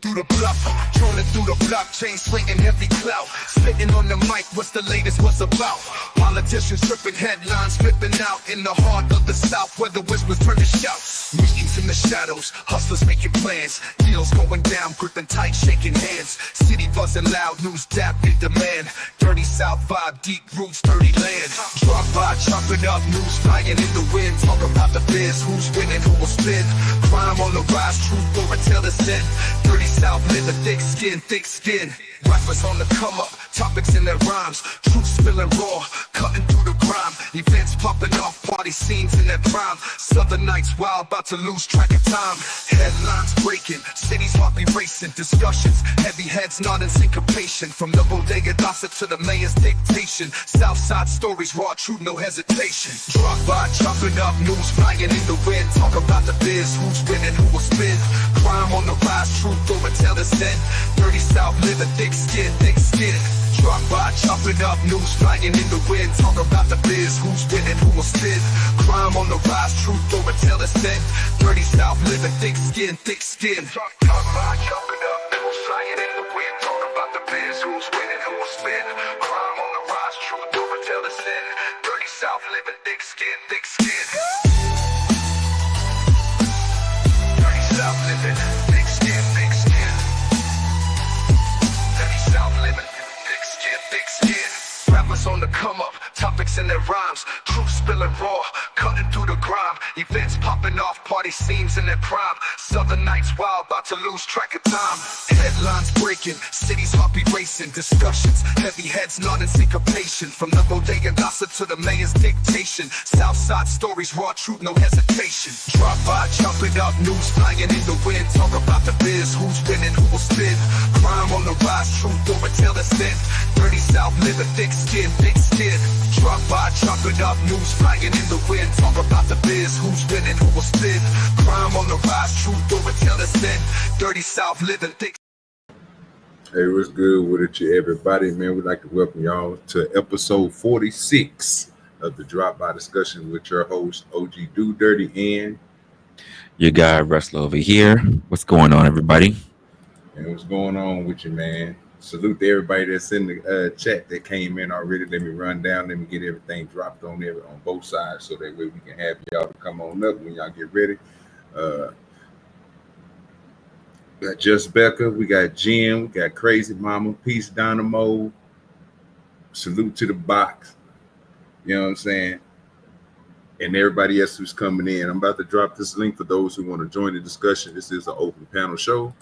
through the bluff, trolling through the blockchain, slinging heavy clout. Spitting on the mic, what's the latest, what's about? Politicians tripping headlines, flipping out in the heart of the South, where the whispers turn to shouts. Meetings in the shadows, hustlers making plans, deals going down, gripping tight, shaking hands. City buzzing loud, news dap in demand. Dirty South vibe, deep roots, dirty land. Drop by, chopping up, news flying in the wind. Talk about the biz, who's winning, who will spin. Crime on the rise, truth or a tale is in. Dirty South, live a thick skin, thick skin. Rappers on the come up, topics in their rhymes. Truth spilling raw, cutting through the grime. Events popping off, party scenes in their prime. Southern nights wild, about to lose track of time. Headlines breaking, cities heart be racing. Discussions, heavy heads nodding syncopation. From the bodega gossip to the mayor's dictation. Southside stories, raw truth, no hesitation. Drop by, chopping up, news flying in the wind. Talk about the biz, who's winning, who will spin. Crime on the rise, truth over tell us then. Dirty South, living thick skin, thick skin. Drop by, chopping up, news flying in the wind. Talk about the biz, who's winning, who will spin. Crime on the rise, truth over tell us then. Dirty South, living thick skin, thick skin. Drop by, chopping up, news flying in the wind. Talk about the biz, who's winning, who will spin. Crime on the rise, truth over tell us then. Dirty South, living thick skin, thick skin. Dirty South, living thick skin, thick skin. Dirty South, living thick skin, thick skin. Rappers on the come up, topics in their rhymes. Truth spilling raw, cutting through the grime. Events popping off, party scenes in their prime. Southern nights wild, about to lose track of time. Headlines breaking, cities heart be racing. Discussions, heavy heads nodding syncopation. From the bodega gossip to the mayor's dictation. Southside stories, raw truth, no hesitation. Drop by, chopping up, news flying in the wind. Talk about the biz, who's winning, who will spin. Crime on the rise, truth over tell us then. Dirty South, living thick skin, thick skin. Drop by, chopping up, news flying in the wind. Talk about the biz, who's winning, who will spin. Crime on the rise, truth over tell us then. Dirty South, living thick. Hey, what's good with it, you everybody? Man, we'd like to welcome y'all to episode 46 of the Drop By Discussion with your host, OGDoDirty, and your guy, Resla over here. What's going on, everybody? And what's going on with you, man? Salute to everybody that's in the chat that came in already. Let me run down. Let me get everything dropped on there on both sides so that way we can have y'all to come on up when y'all get ready. We got Just Becca. We got Jim. We got Crazy Mama. Peace Dynamo. Salute to the box. You know what I'm saying? And everybody else who's coming in. I'm about to drop this link for those who want to join the discussion. This is an open panel show.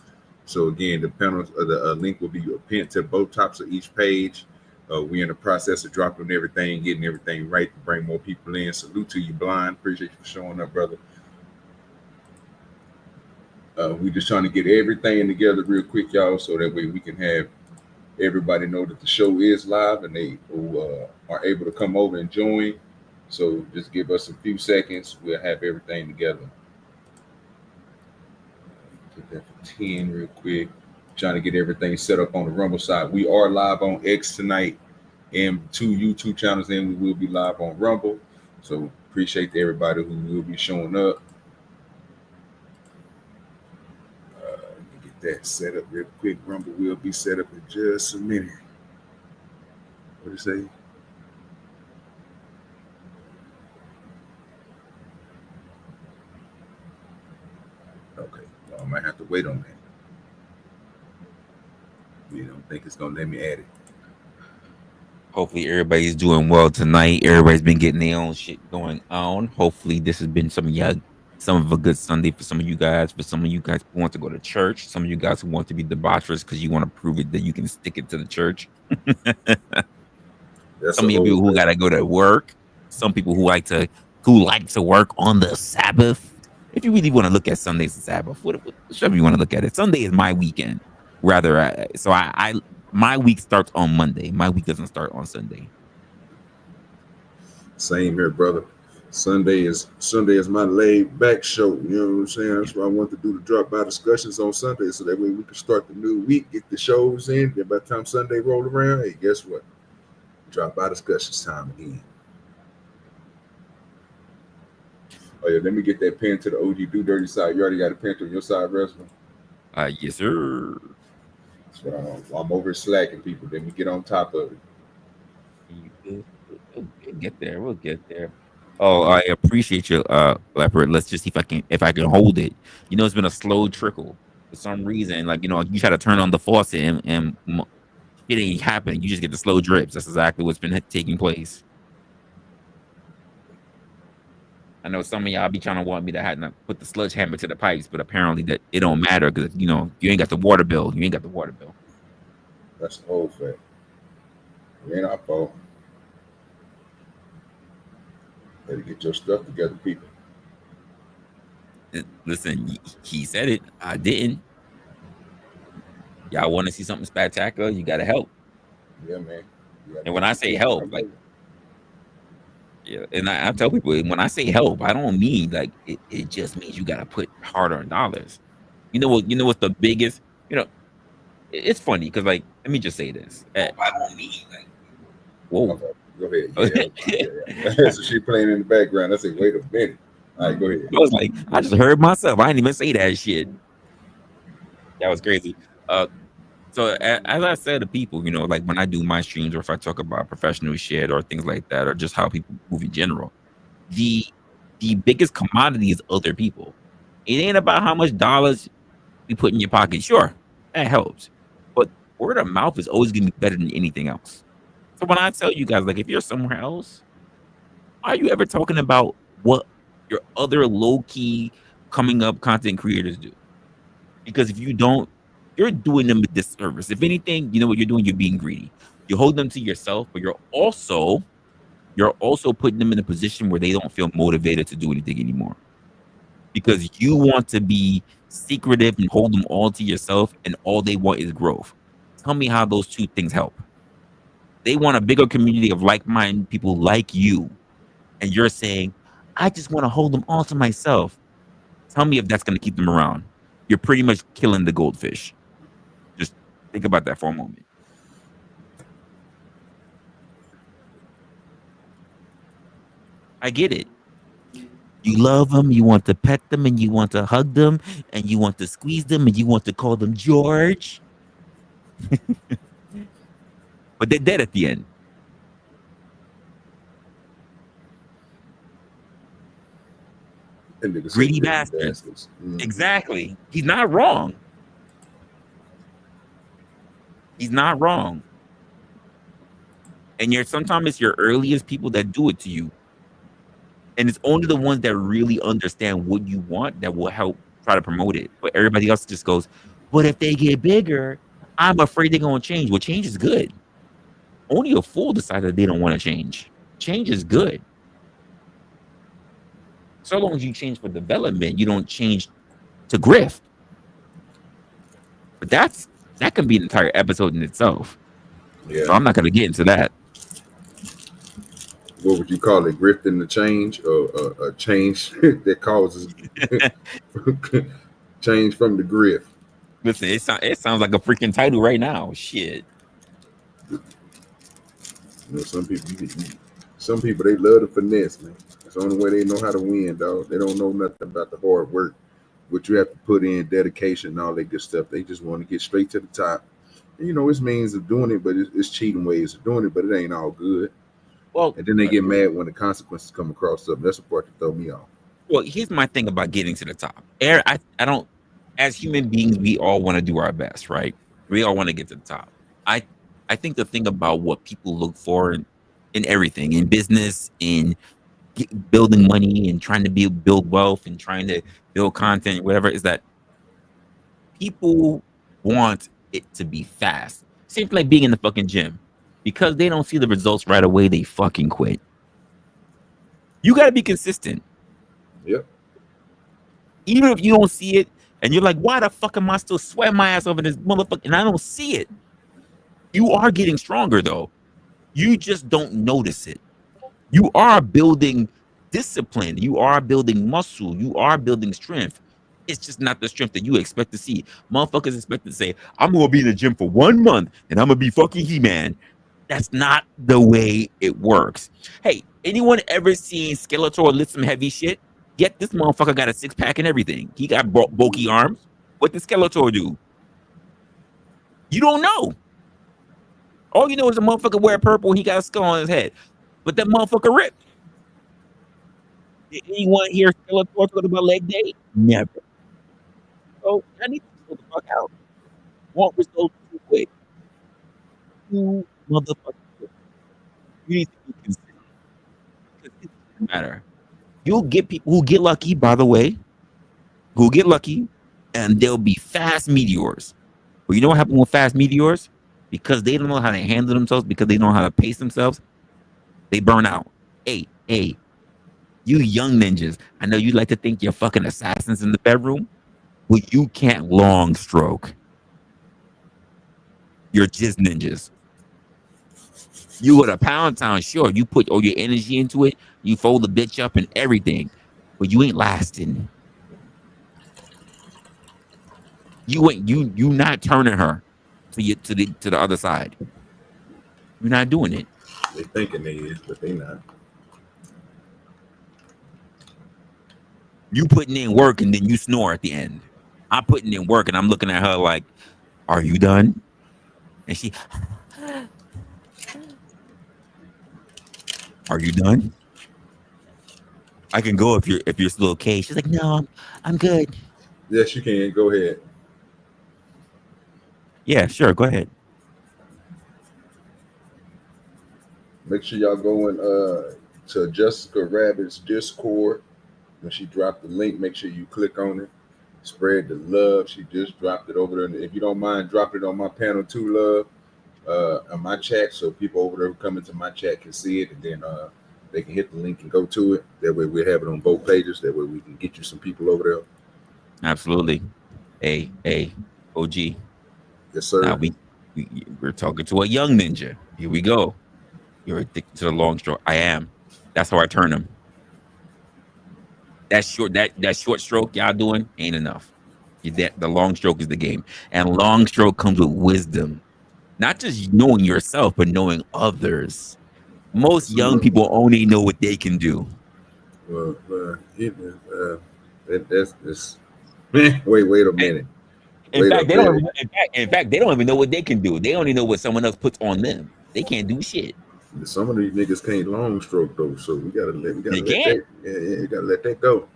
So again, the panel, the link will be pinned to both tops of each page. We're in the process of dropping everything, getting everything right to bring more people in. Salute to you, Blind. Appreciate you for showing up, brother. We're just trying to get everything together real quick, y'all, so that way we can have everybody know that the show is live and they are able to come over and join. So just give us a few seconds. We'll have everything together. Put that for 10 real quick. Trying to get everything set up on the Rumble side. We are live on X tonight and 2 YouTube channels, and we will be live on Rumble. So appreciate everybody who will be showing up. Let me get that set up real quick. Rumble will be set up in just a minute. What do you say? Okay, well, I might have to wait on that. You don't think it's gonna let me add it? Hopefully everybody's doing well tonight. Everybody's been getting their own shit going on. Hopefully this has been some of a good Sunday for some of you guys. For some of you guys who want to go to church. Some of you guys who want to be debaucherous because you want to prove it that you can stick it to the church. Some of you people who gotta go to work. Some people who like to work on the Sabbath. If you really want to look at Sunday as the Sabbath, whatever you want to look at it. Sunday is my weekend. Rather, my week starts on Monday. My week doesn't start on Sunday. Same here, brother. Sunday is my laid back show. You know what I'm saying? That's why I want to do the drop by discussions on Sunday, so that way we can start the new week, get the shows in. Then by the time Sunday roll around, hey, guess what? Drop by discussions time again. Oh yeah, let me get that pin to the OGDoDirty side. You already got a pin to your side, Wrestler. Yes, sir. That's what I'm over slacking people. Then we get on top of it. We'll get there. We'll get there. Oh, I appreciate you, Leopard. Let's just see if I can hold it. You know, it's been a slow trickle for some reason. Like, you know, you try to turn on the faucet and it ain't happening. You just get the slow drips. That's exactly what's been taking place. I know some of y'all be trying to want me to have to put the sledgehammer to the pipes, but apparently that it don't matter because you know you ain't got the water bill. You ain't got the water bill. That's the whole fact. It ain't our fault. Better get your stuff together, people. Listen, he said it. I didn't. Y'all want to see something spectacular? You got to help. Yeah, man. And when I say help, like, yeah, and I tell people when I say help, I don't mean like it just means you got to put hard-earned dollars. You know what? You know what's the biggest? You know, it's funny because like let me just say this. I don't mean like, whoa. Okay, go ahead. Yeah. So she playing in the background. I said, wait a minute. All right, go ahead. I was like, I just heard myself. I didn't even say that shit. That was crazy. So as I said to people, you know, like when I do my streams or if I talk about professional shit or things like that, or just how people move in general, the biggest commodity is other people. It ain't about how much dollars you put in your pocket. Sure, that helps. But word of mouth is always gonna be better than anything else. So when I tell you guys, like if you're somewhere else, are you ever talking about what your other low-key coming up content creators do? Because if you don't, you're doing them a disservice. If anything, you know what you're doing? You're being greedy. You hold them to yourself, but you're also putting them in a position where they don't feel motivated to do anything anymore. Because you want to be secretive and hold them all to yourself, and all they want is growth. Tell me how those two things help. They want a bigger community of like-minded people like you, and you're saying, I just want to hold them all to myself. Tell me if that's going to keep them around. You're pretty much killing the goldfish. Just think about that for a moment. I get it. You love them, you want to pet them, and you want to hug them, and you want to squeeze them, and you want to call them George. But they're dead at the end. Greedy bastards. Exactly. He's not wrong. He's not wrong. And sometimes it's your earliest people that do it to you. And it's only the ones that really understand what you want that will help try to promote it. But everybody else just goes, but if they get bigger, I'm afraid they're going to change. Well, change is good. Only a fool decides that they don't want to change. Change is good. So long as you change for development, you don't change to grift. But that can be an entire episode in itself. Yeah. So I'm not going to get into that. What would you call it? Grifting the change, or a change that causes change from the grift? Listen, it sounds like a freaking title right now. Shit. You know, some people they love the finesse, man. It's the only way they know how to win, dog. They don't know nothing about the hard work, what you have to put in, dedication, and all that good stuff. They just want to get straight to the top. And, you know, it's means of doing it, but it's cheating ways of doing it, but it ain't all good. Well, and then they get mad when the consequences come across them. That's the part that throw me off. Well, here's my thing about getting to the top. I don't, as human beings, we all want to do our best, right? We all want to get to the top. I think the thing about what people look for in everything, in business, in building money and trying to build wealth and trying to build content, whatever, is that people want it to be fast. Same like being in the fucking gym. Because they don't see the results right away, they fucking quit. You got to be consistent. Yep. Even if you don't see it, and you're like, why the fuck am I still sweating my ass over this motherfucker? And I don't see it. You are getting stronger, though. You just don't notice it. You are building discipline. You are building muscle. You are building strength. It's just not the strength that you expect to see. Motherfuckers expect to say, I'm going to be in the gym for 1 month, and I'm going to be fucking He-Man. That's not the way it works. Hey, anyone ever seen Skeletor lift some heavy shit? Yet this motherfucker got a 6-pack and everything. He got bulky arms. What did Skeletor do? You don't know. All you know is the motherfucker wear purple. He got a skull on his head, but that motherfucker ripped. Did anyone hear Skeletor talking about leg day? Never. So I need to chill the fuck out. What was those too quick? You motherfucker. You need to be consistent. Because it doesn't matter. You'll get people who get lucky, by the way, who get lucky, and there'll be fast meteors. But you know what happened with fast meteors? Because they don't know how to handle themselves, because they don't know how to pace themselves, they burn out. Hey, you young ninjas, I know you like to think you're fucking assassins in the bedroom, but you can't long stroke. You're just ninjas. You go to Pound Town, sure, you put all your energy into it, you fold the bitch up and everything, but you ain't lasting. You not turning her to the other side. You're not doing it. They thinking they is, but they not. You putting in work and then you snore at the end. I'm putting in work and I'm looking at her like, "Are you done?" And she, "Are you done? I can go if you're still okay." She's like, "No, I'm good." Yes, you can. Go ahead. Yeah, sure, go ahead. Make sure y'all go to Jessica Rabbit's Discord. When she dropped the link, make sure you click on it. Spread the love. She just dropped it over there. If you don't mind, drop it on my panel too, love, on my chat, so people over there who come into my chat can see it, and then they can hit the link and go to it. That way we have it on both pages. That way we can get you some people over there. Absolutely. Hey, OG. Yes, sir. Now we're talking to a young ninja. Here we go. You're addicted to the long stroke. I am. That's how I turn them. That short stroke y'all doing ain't enough. The long stroke is the game, and long stroke comes with wisdom, not just knowing yourself, but knowing others. Most young people only know what they can do. Well, that's wait a minute. In fact, they don't even know what they can do. They only know what someone else puts on them. They can't do shit. Some of these niggas can't long stroke though, so we gotta let you gotta let that go.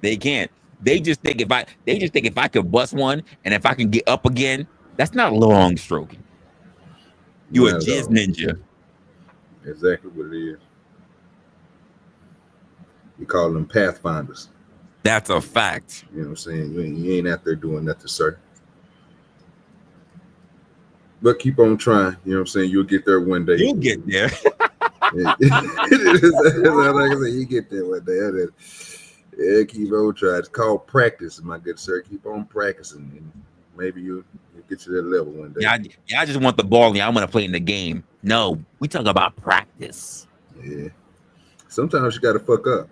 They can't. They just think if I could bust one and if I can get up again, that's not long stroking. You a jizz ninja. Exactly what it is. We call them pathfinders. That's a fact. You know what I'm saying? You ain't out there doing nothing, sir. But keep on trying. You know what I'm saying? You'll get there one day. You'll get there. Like I said, you get there one day. Yeah, keep on trying. It's called practice, my good sir. Keep on practicing, and maybe you'll get to that level one day. Yeah, I just want the ball. Yeah, I'm gonna play in the game. No, we talk about practice. Yeah. Sometimes you gotta fuck up.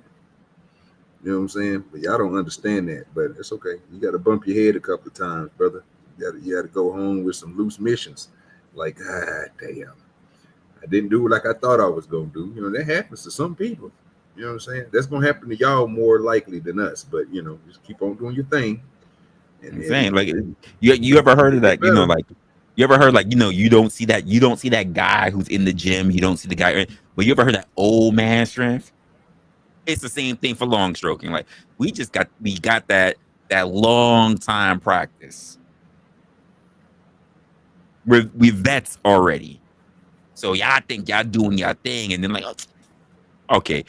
You know what I'm saying? But y'all don't understand that. But it's okay. You gotta bump your head a couple of times, brother. You gotta go home with some loose missions. Like, damn, I didn't do it like I thought I was gonna do. You know, that happens to some people. You know what I'm saying? That's gonna happen to y'all more likely than us. But you know, just keep on doing your thing. I'm saying, like, you ever heard of that? You know, like, you ever heard, like, you know, you don't see that guy who's in the gym. You don't see the guy. But you ever heard that old man strength? It's the same thing for long stroking. Like, we got that long time practice. We vets already. So y'all think y'all doing y'all thing, and then like, okay,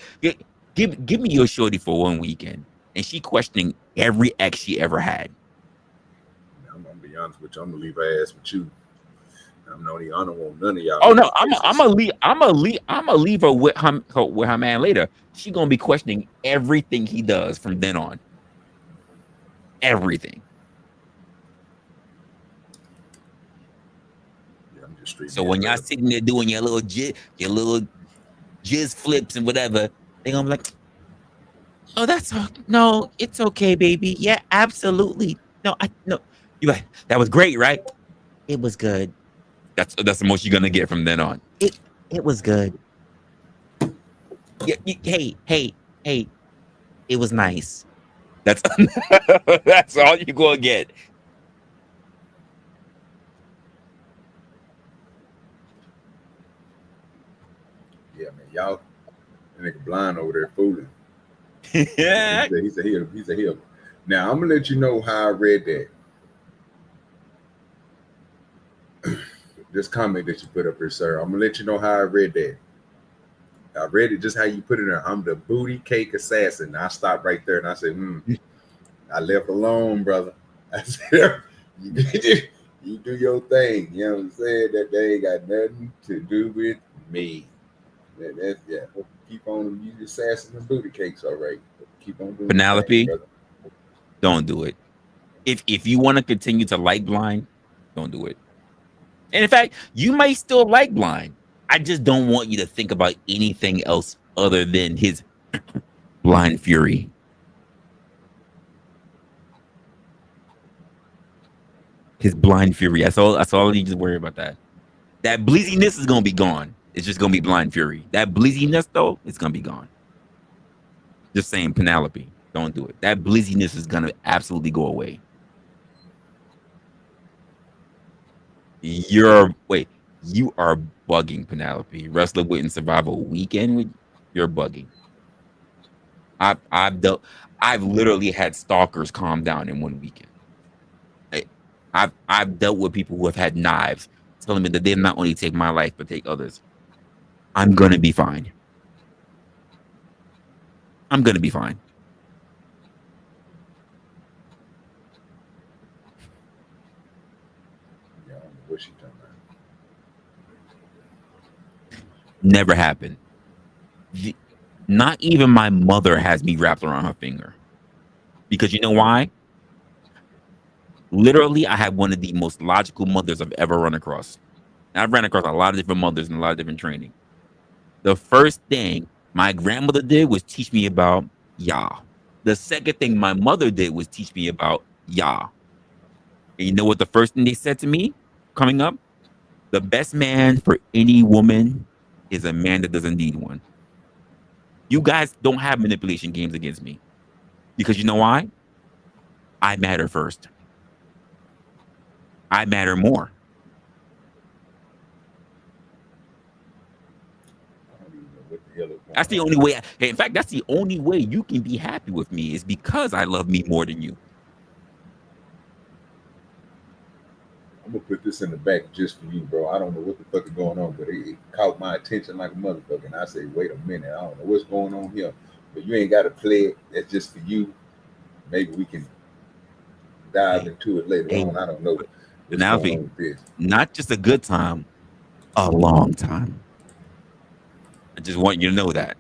give me your shorty for one weekend, and she questioning every ex she ever had. I'm gonna be honest with you. I'm gonna leave her ass with you. I don't want none of y'all. Oh no, I'm gonna leave her with her man later. She gonna be questioning everything he does from then on. Everything. So when y'all sitting there doing your little jizz flips and whatever, they gonna be like, "Oh, no, it's okay, baby. Yeah, absolutely. No, you like, that was great, right? It was good. That's the most you're gonna get from then on. It was good. Yeah, hey, it was nice. That's that's all you gonna get. Yeah, man, y'all, that nigga blind over there fooling. Yeah. He's a heel. He's a heel. Now I'm gonna let you know how I read that. This comment that you put up here, sir. I'm gonna let you know how I read that. I read it just how you put it there. I'm the booty cake assassin. I stopped right there and I said, I left alone, brother. I said, you do your thing. You know what I'm saying? That they ain't got nothing to do with me. That's keep on you assassin and booty cakes, all right. Keep on doing Penelope, brother. don't do it. If you want to continue to like blind, don't do it. And in fact, you might still like blind. I just don't want you to think about anything else other than his blind fury. His blind fury. That's all I need to worry about that. That bleeziness is gonna be gone. It's just gonna be blind fury. That bleeziness though, it's gonna be gone. Just saying, Penelope, don't do it. That bleeziness is gonna absolutely go away. You are bugging, Penelope. Wrestler wouldn't survive a weekend with you're bugging. I've literally had stalkers calm down in one weekend. I've dealt with people who have had knives telling me that they not only take my life but take others. I'm gonna be fine. I'm gonna be fine. Yeah, I don't know what she talking about. Never happened. Not even my mother has me wrapped around her finger. Because you know why? Literally, I have one of the most logical mothers I've ever run across. And I've ran across a lot of different mothers and a lot of different training. The first thing my grandmother did was teach me about Yah. The second thing my mother did was teach me about Yah. And you know what the first thing they said to me coming up? The best man for any woman is a man that doesn't need one. You guys don't have manipulation games against me. Because you know why? I matter first. I matter more. I don't even know what the hell is going That's the on. only way. In fact, that's the only way you can be happy with me is because I love me more than you. I'm gonna put this in the back just for you, bro. I don't know what the fuck is going on, but it caught my attention like a motherfucker. And I say, wait a minute, I don't know what's going on here. But you ain't gotta play it. That's just for you. Maybe we can dive into it later on. I don't know what's going on with this. Not just a good time, a long time. I just want you to know that.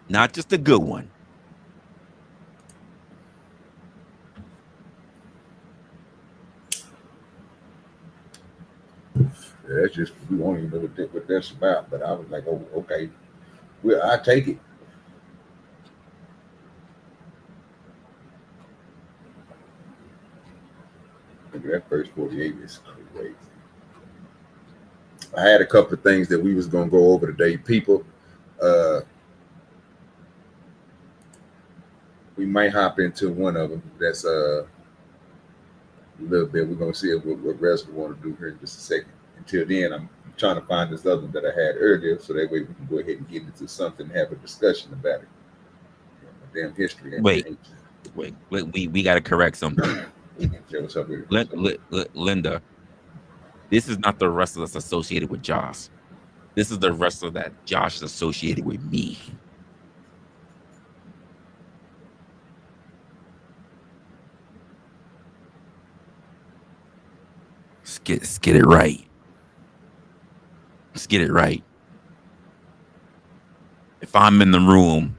Not just a good one. Yeah, that's just we won't even know what that's about. But I was like, oh, okay, well, I take it. Look at that first 48 is crazy. I had a couple of things that we was gonna go over today. People, we might hop into one of them. That's a little bit. We're gonna see what Rest want to do here in just a second. Until then, I'm trying to find this other one that I had earlier, so that way we can go ahead and get into something, and have a discussion about it. Damn history. Wait, we got to correct something. Yeah, what's up with it? Linda, this is not the wrestler that's associated with Josh. This is the wrestler that Josh is associated with me. Let's get it right. Let's get it right. If I'm in the room,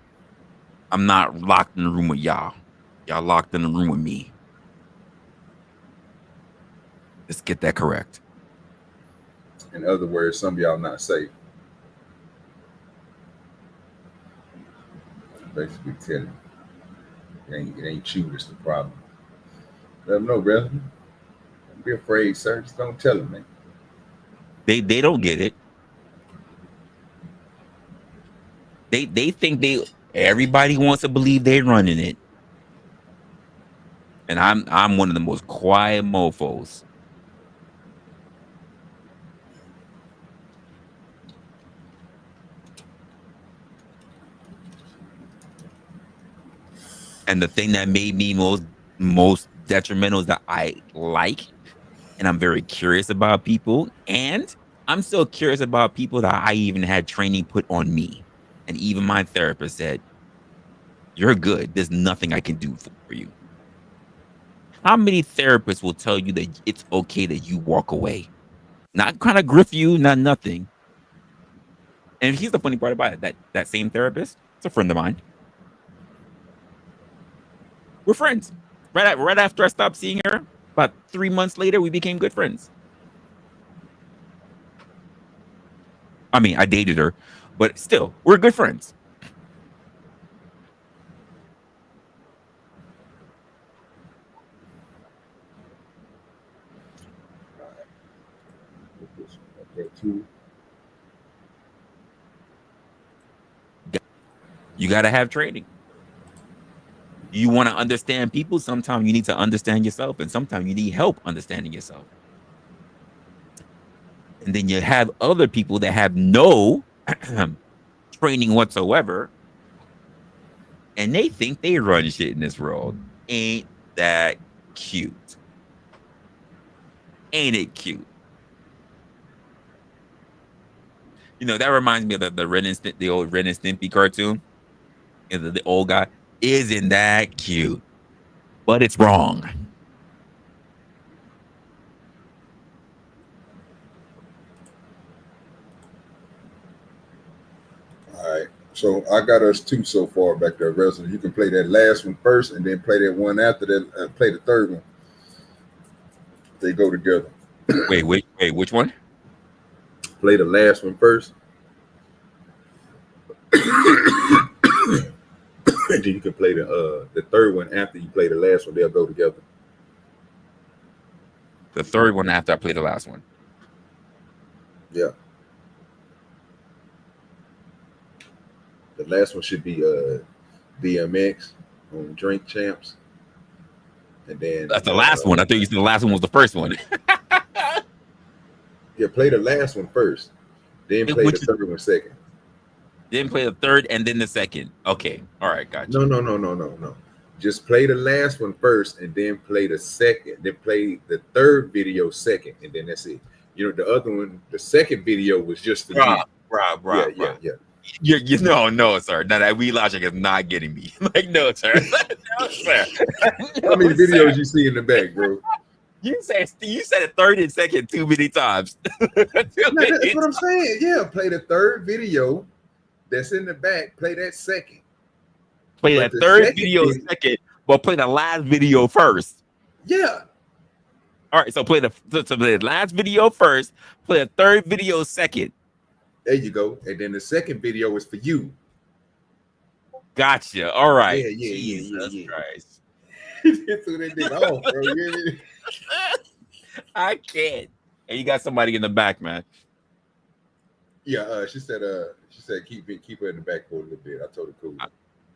I'm not locked in the room with y'all. Y'all locked in the room with me. Let's get that correct. In other words, some of y'all not safe. Basically telling you, it ain't you that's the problem. Let them know, brother. Don't be afraid, sir. Just don't tell them, man. They don't get it. They think Everybody wants to believe they're running it. And I'm one of the most quiet mofos. And the thing that made me most detrimental is that I like and I'm very curious about people. And I'm still curious about people that I even had training put on me. And even my therapist said, you're good. There's nothing I can do for you. How many therapists will tell you that it's okay that you walk away? Not kind of griff you, not nothing. And here's the funny part about it. That same therapist, it's a friend of mine. We're friends. Right after I stopped seeing her, about 3 months later, we became good friends. I mean, I dated her, but still, we're good friends. You got to have training. You want to understand people, sometimes you need to understand yourself, and sometimes you need help understanding yourself. And then you have other people that have no training whatsoever, and they think they run shit in this world. Ain't that cute? Ain't it cute? You know, that reminds me of the old Ren and Stimpy cartoon. You know, the old guy. Isn't that cute? But it's wrong. All right. So I got us 2 so far back there, Resla. You can play that last one first and then play that one after that. Play the third one. They go together. Wait, which one? Play the last one first. And then you can play the third one after you play the last one. They'll go together. The third one after I play the last one. Yeah. The last one should be DMX on Drink Champs. And then that's the last one. I thought you said the last one was the first one. Yeah, play the last one first. Then play the third one second. Then play the third and then the second. Okay. All right, gotcha. No. Just play the last one first and then play the second. Then play the third video second, and then that's it. You know, the other one, the second video was just for you. Yeah. You no, sir. No, that we logic is not getting me. Like, no, sir. No, sir. How many videos you see in the back, bro? You said the third and second too many times. That's what I'm saying. Yeah, play the third video that's in the back. Play that second. Play that third video second, but play the last video first. Yeah. All right, so play the last video first. Play the third video second. There you go. And then the second video is for you. Gotcha. All right. Yeah. Jesus Christ. Threw that nigga off, bro. I can't. And you got somebody in the back, man. Yeah, she said keep her in the back for a little bit. I told her cool.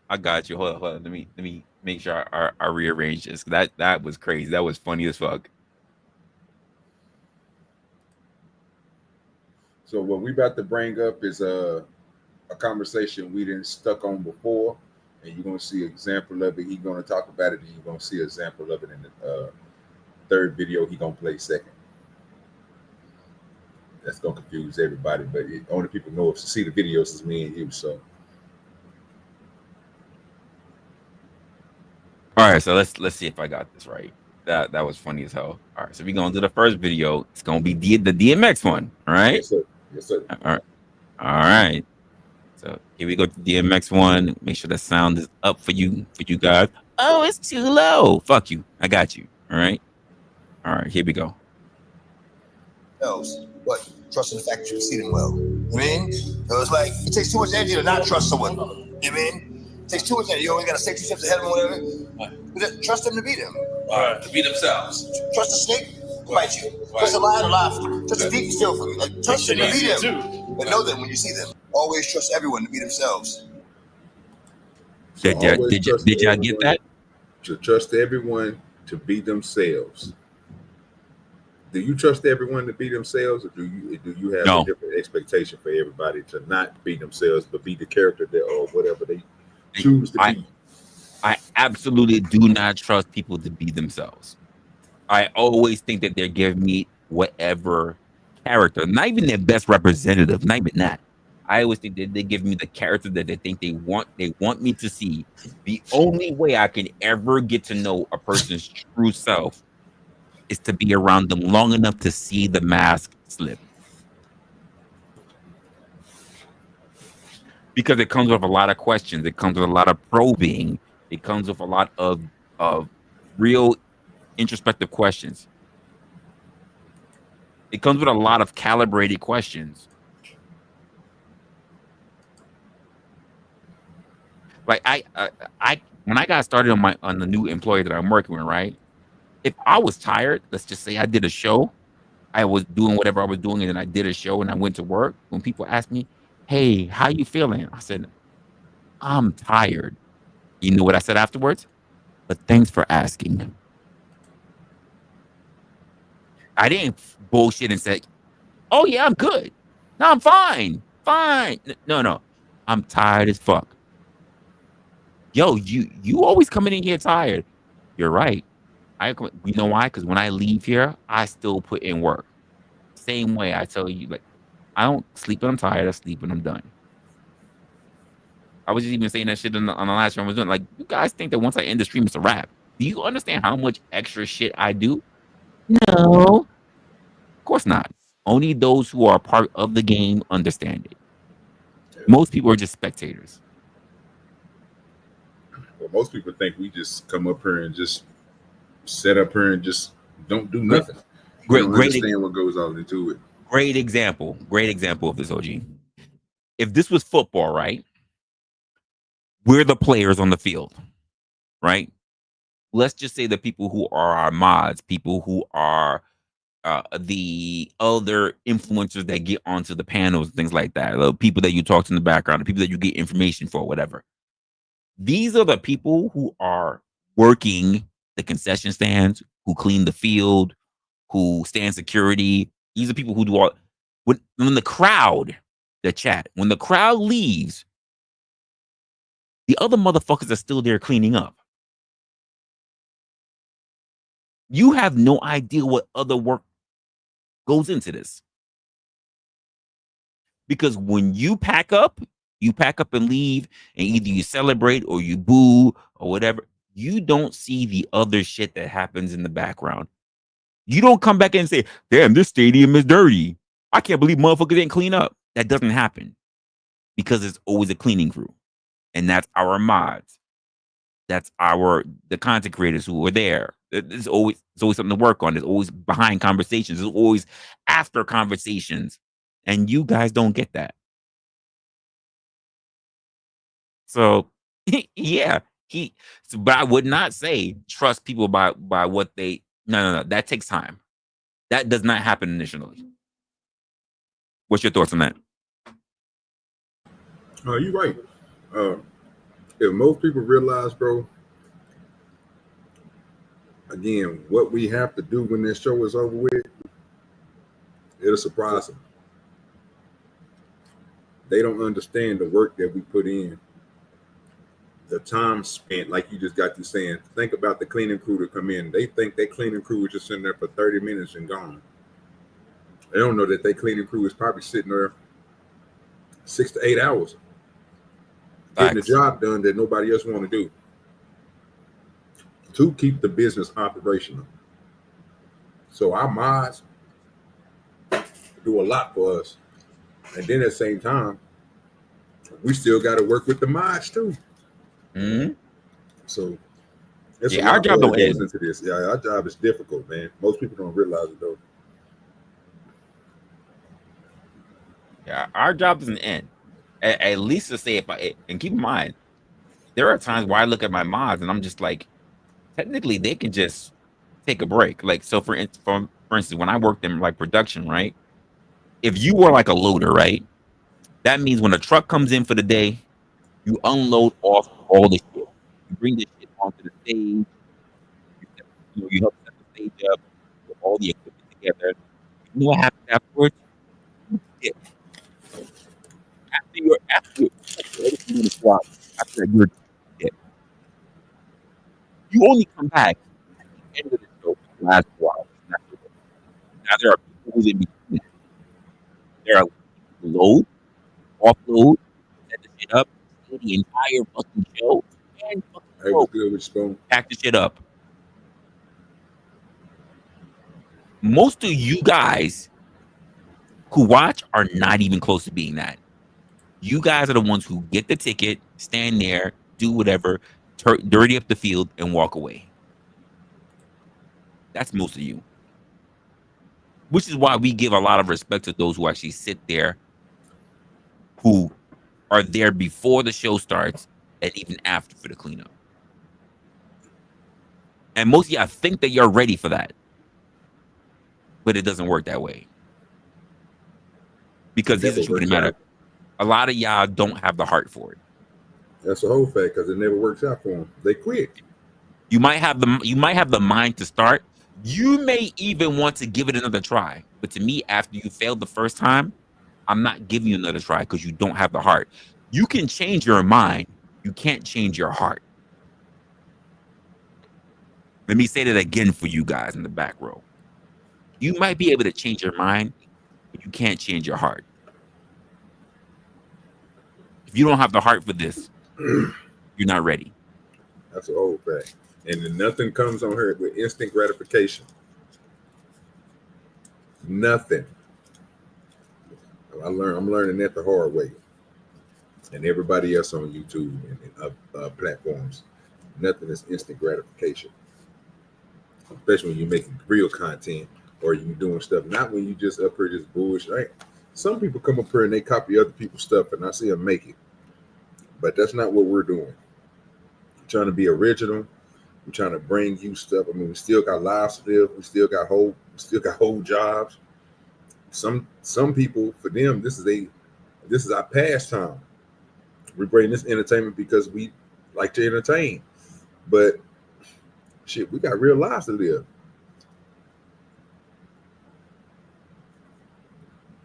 I got you. Hold on. Let me make sure I rearrange this. That was crazy. That was funny as fuck. So what we about to bring up is a conversation we didn't stuck on before, and you're gonna see an example of it. He's gonna talk about it, and you're gonna see an example of it in the third video. He gonna play second. That's gonna confuse everybody, but only people know if to see the videos is me and you. So, all right. So let's see if I got this right. That was funny as hell. All right. So we're gonna do the first video. It's gonna be the DMX one. All right. Yes, sir. All right. So here we go to DMX one. Make sure the sound is up for you guys. Oh, it's too low. Fuck you. I got you. All right. Here we go. What? Trust in the fact that you see them well. You mean? So it's like it takes too much energy to not trust someone. You mean? It takes too much energy. You only gotta stay 2 steps ahead of them, whatever. But trust them to beat them. To be themselves. Trust the snake to bite you. Trust the lion to lie for you. Trust the thief to steal from you. Like trust them to beat them. But know them when you see them. Always trust everyone to be themselves. So always trust did y'all get everyone that? to trust everyone to be themselves. Do you trust everyone to be themselves, or do you have a No. different expectation for everybody to not be themselves, but be the character that or whatever they choose to be? I absolutely do not trust people to be themselves. I always think that they're giving me whatever character, not even their best representative, not even that. I always think that they give me the character that they think they want me to see. The only way I can ever get to know a person's true self is to be around them long enough to see the mask slip. Because it comes with a lot of questions. It comes with a lot of probing. It comes with a lot of real introspective questions. It comes with a lot of calibrated questions. Like I when I got started on the new employer that I'm working with, right? If I was tired, let's just say I did a show, I was doing whatever I was doing, and then I did a show and I went to work. When people ask me, "Hey, how you feeling?" I said, "I'm tired." You know what I said afterwards? But thanks for asking. I didn't bullshit and say, "Oh yeah, I'm good. No, I'm fine. Fine." No. I'm tired as fuck. Yo, you always coming in here tired. You're right. You know why? Because when I leave here, I still put in work. Same way I tell you, like, I don't sleep when I'm tired. I sleep when I'm done. I was just even saying that shit on the last one I was doing. Like, you guys think that once I end the stream, it's a wrap. Do you understand how much extra shit I do? No. Of course not. Only those who are part of the game understand it. Most people are just spectators. Well, most people think we just come up here and just sit up here and just don't do nothing. Great understand what goes on into it. Great example of this, OG. If this was football, right? We're the players on the field, right? Let's just say the people who are our mods, people who are the other influencers that get onto the panels and things like that, the people that you talk to in the background, the people that you get information for, whatever. These are the people who are working the concession stands, who clean the field, who stand security. These are people who do all. When the crowd, the chat, when the crowd leaves, the other motherfuckers are still there cleaning up. You have no idea what other work goes into this. Because when you pack up and leave, and either you celebrate or you boo or whatever, you don't see the other shit that happens in the background. You don't come back and say, "Damn, this stadium is dirty. I can't believe motherfuckers didn't clean up." That doesn't happen because it's always a cleaning crew. And that's our mods. That's the content creators who are there. There's always something to work on. There's always behind conversations. There's always after conversations. And you guys don't get that. So yeah, but I would not say trust people by what they no. That takes time. That does not happen initially. What's your thoughts on that? You're right. If most people realize, bro, again, what we have to do when this show is over with, it'll surprise them. They don't understand the work that we put in, the time spent, like you just got to saying. Think about the cleaning crew to come in. They think that cleaning crew is just sitting there for 30 minutes and gone. They don't know that their cleaning crew is probably sitting there 6 to 8 hours. Getting the job done that nobody else want to do to keep the business operational. So our mods do a lot for us, and then at the same time, we still got to work with the mods too. Mm-hmm. So it's our job don't end into this. Yeah, our job is difficult, man. Most people don't realize it though. Yeah, our job doesn't end. At least to say and keep in mind, there are times where I look at my mods and I'm just like, technically they can just take a break. Like, so for instance, when I worked in like production, right? If you were like a loader, right? That means when a truck comes in for the day, you unload off all the shit. You bring this shit onto the stage. You help set the stage up with all the equipment together. You know what happens afterwards? Yeah. After everything in the squad, after that, yeah. You only come back at the end of the show, the last 4 hours. Now there are people who's in between that. There are people who load, offload, set the shit up, stay the entire fucking show, and fucking Hey, what's good with Spoon? pack the shit up. Most of you guys who watch are not even close to being that. You guys are the ones who get the ticket, stand there, do whatever, dirty up the field, and walk away. That's most of you. Which is why we give a lot of respect to those who actually sit there, who are there before the show starts and even after for the cleanup. And most of y'all think that you're ready for that. But it doesn't work that way. Because here's the truth of the matter. A lot of y'all don't have the heart for it. That's the whole fact, because it never works out for them. They quit. You might have the mind to start. You may even want to give it another try. But to me, after you failed the first time, I'm not giving you another try because you don't have the heart. You can change your mind. You can't change your heart. Let me say that again for you guys in the back row. You might be able to change your mind, but you can't change your heart. If you don't have the heart for this, you're not ready. That's the whole fact. And then nothing comes on her with instant gratification. Nothing. I'm learning that the hard way. And everybody else on YouTube and platforms, nothing is instant gratification. Especially when you're making real content or you're doing stuff, not when you just up here just bullshit. Right? Some people come up here and they copy other people's stuff and I see them make it. But that's not what we're doing. We're trying to be original. We're trying to bring you stuff. I mean, we still got lives to live. We still got whole jobs. Some people, for them, this is our pastime. We bring this entertainment because we like to entertain. But shit, we got real lives to live.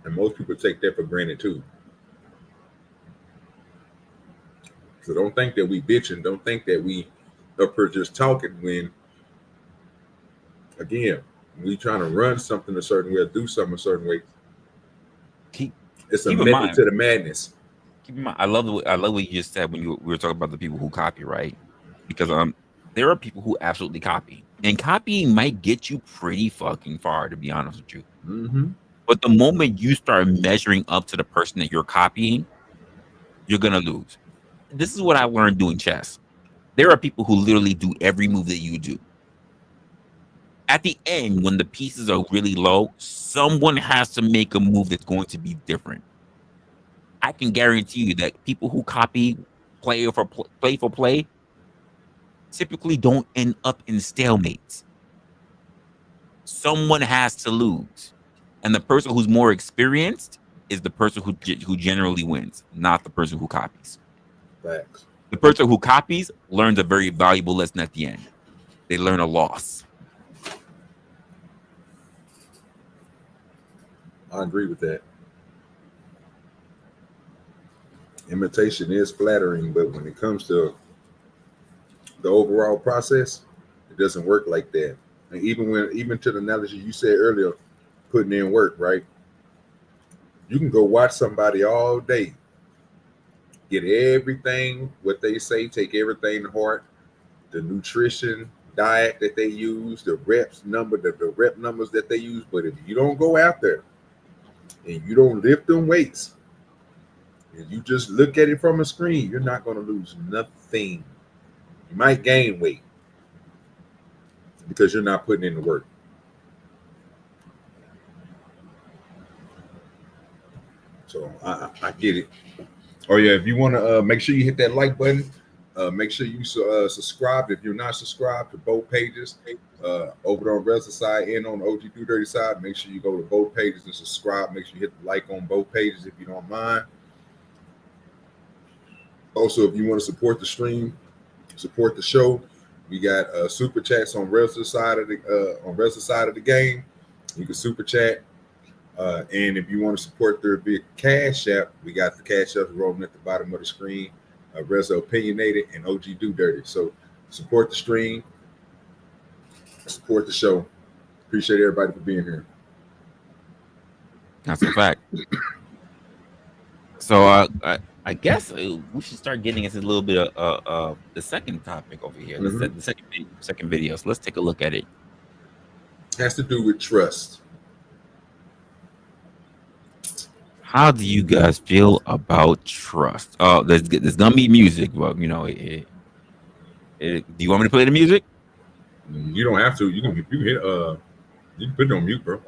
And most people take that for granted too. So don't think that we bitching. Don't think that we up here just talking when, again, we trying to run something a certain way or do something a certain way. It's a method to the madness. Keep in mind, I love what you just said when we were talking about the people who copy, right? Because there are people who absolutely copy, and copying might get you pretty fucking far, to be honest with you. Mm-hmm. But the moment you start measuring up to the person that you're copying, you're gonna lose. This is what I learned doing chess. There are people who literally do every move that you do. At the end, when the pieces are really low, someone has to make a move that's going to be different. I can guarantee you that people who copy play for play typically don't end up in stalemates. Someone has to lose. And the person who's more experienced is the person who generally wins, not the person who copies. Facts. The person who copies learns a very valuable lesson at the end. They learn a loss. I agree with that. Imitation is flattering, but when it comes to the overall process, it doesn't work like that. And even to the analogy you said earlier, putting in work, right? You can go watch somebody all day, get everything, what they say, take everything to heart, the nutrition, diet that they use, the rep numbers that they use. But if you don't go out there and you don't lift them weights, and you just look at it from a screen, you're not going to lose nothing. You might gain weight because you're not putting in the work. So I get it. Oh yeah, if you want to make sure you hit that like button, make sure you subscribe if you're not subscribed to both pages, over on Resla side and on the OGDoDirty side. Make sure you go to both pages and subscribe. Make sure you hit the like on both pages if you don't mind. Also, if you want to support the stream, Support the show. We got super chats on Resla's side of the game. You can super chat. And if you want to support their big Cash App, we got the Cash App rolling at the bottom of the screen. ReslaOpinionated and OGDoDirty. So support the stream, support the show. Appreciate everybody for being here. That's a fact. So I guess we should start getting into a little bit of the second topic over here. The second video. So let's take a look at it. Has to do with trust. How do you guys feel about trust? Oh, there's gonna be music, but you know, do you want me to play the music? You don't have to. You can put it on mute, bro.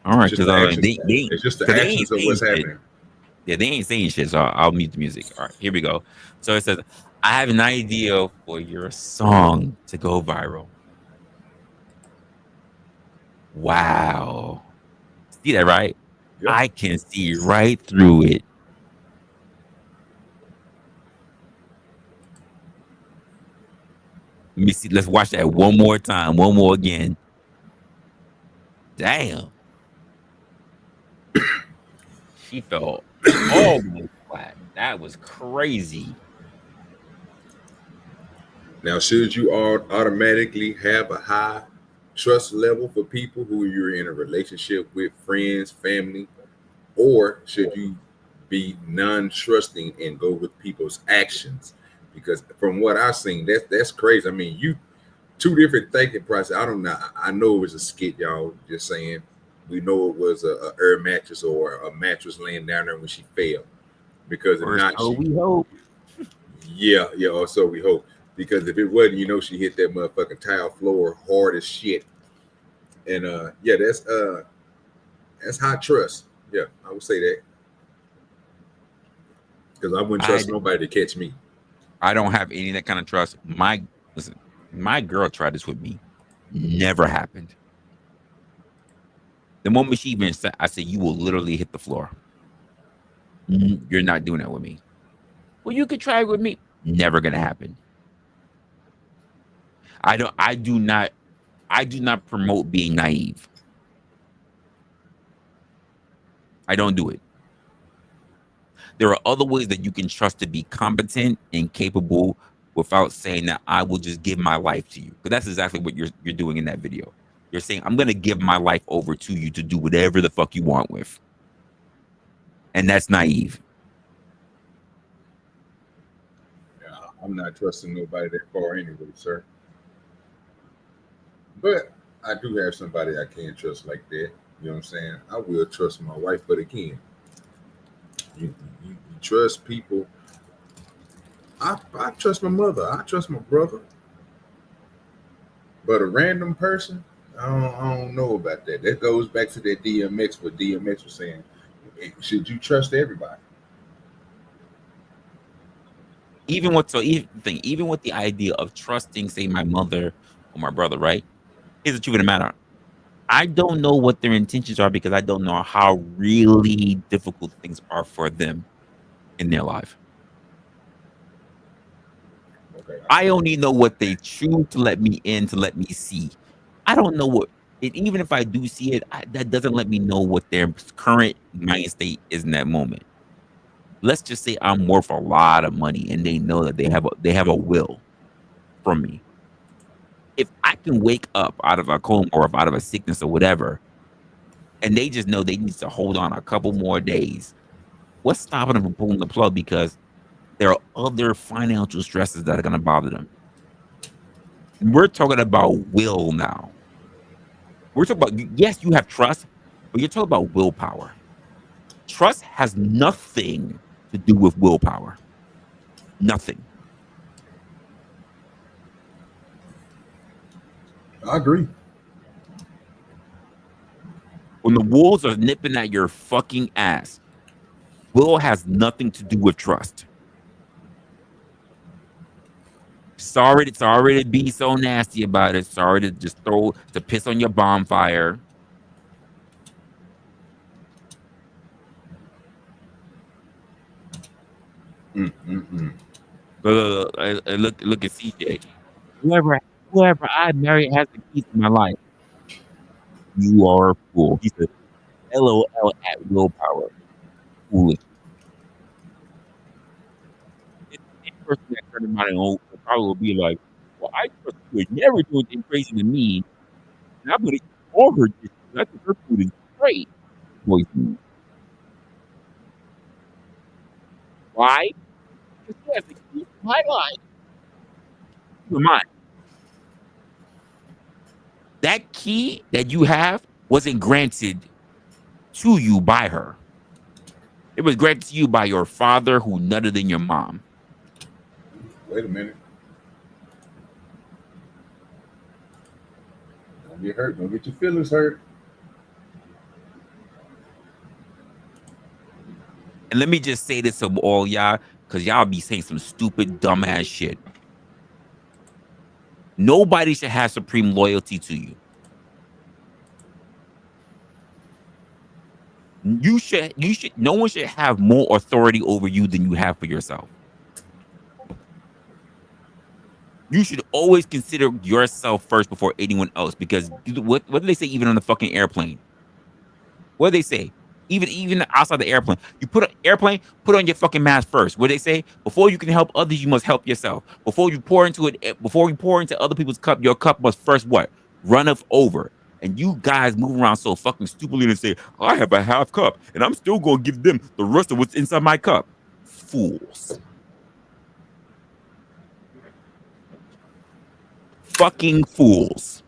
All right, because it's just the actions of what's happening. Yeah, they ain't saying shit, so I'll mute the music. All right, here we go. So it says, I have an idea for your song to go viral. Wow. See that, right? Yep. I can see right through it. Let me see. Let's watch that one more time. One more again. Damn. She fell almost flat. That was crazy. Now, should you automatically have a high trust level for people who you're in a relationship with, friends, family, or should you be non-trusting and go with people's actions? Because from what I've seen, that's crazy. I mean, you two different thinking process. I don't know. I know it was a skit, y'all. Just saying. We know it was a air mattress or a mattress laying down there when she fell. Because if not, we hope. Yeah. Or so we hope. Because if it wasn't, you know, she hit that motherfucking tile floor hard as shit. And that's high trust. Yeah, I would say that. Because I wouldn't trust nobody to catch me. I don't have any of that kind of trust. My girl tried this with me. Never happened. The moment she even said, I said, you will literally hit the floor. You're not doing that with me. Well, you could try it with me. Never gonna happen. I do not promote being naive. I don't do it. There are other ways that you can trust to be competent and capable without saying that I will just give my life to you. But that's exactly what you're doing in that video. You're saying, I'm going to give my life over to you to do whatever the fuck you want with. And that's naive. Yeah, I'm not trusting nobody that far anyway, sir. But I do have somebody I can trust like that. You know what I'm saying? I will trust my wife, but again, you trust people. I trust my mother. I trust my brother. But a random person, I don't know about that. That goes back to that DMX, what DMX was saying. Should you trust everybody? Even with the idea of trusting, say, my mother or my brother, right? Here's the truth of the matter. I don't know what their intentions are because I don't know how really difficult things are for them in their life. Okay. I only know what they choose to let me in, to let me see. I don't know what, and even if I do see it, that doesn't let me know what their current mind state is in that moment. Let's just say I'm worth a lot of money and they know that they have a will from me. If I can wake up out of a coma or out of a sickness or whatever, and they just know they need to hold on a couple more days, what's stopping them from pulling the plug? Because there are other financial stresses that are going to bother them. We're talking about will now. We're talking about, yes, you have trust, but you're talking about willpower. Trust has nothing to do with willpower. Nothing. I agree. When the wolves are nipping at your fucking ass, will has nothing to do with trust. Sorry to be so nasty about it. Sorry to just to piss on your bonfire. Look at CJ. Whoever I marry has the keys to my life. You are a fool. He said, LOL at willpower. Foolish. It's the same person that turned around and probably will be like, well, I trust you would never do anything crazy to me. And I'm going to eat all her dishes. I think her food is great. Poison. Why? Because she has the keys to my life. Keep in mind, that key that you have wasn't granted to you by her. It was granted to you by your father who nutted in your mom. Wait a minute. Don't get hurt. Don't get your feelings hurt. And let me just say this to all y'all, because y'all be saying some stupid, dumbass shit. Nobody should have supreme loyalty to you. No one should have more authority over you than you have for yourself. You should always consider yourself first before anyone else, because what do they say even on the fucking airplane? What do they say? Even outside the airplane, you put on your fucking mask first. What do they say? Before you can help others, you must help yourself. Before you pour into other people's cup, your cup must first what? Runneth over. And you guys move around so fucking stupidly and say, I have a half cup and I'm still gonna give them the rest of what's inside my cup. Fools. Fucking fools.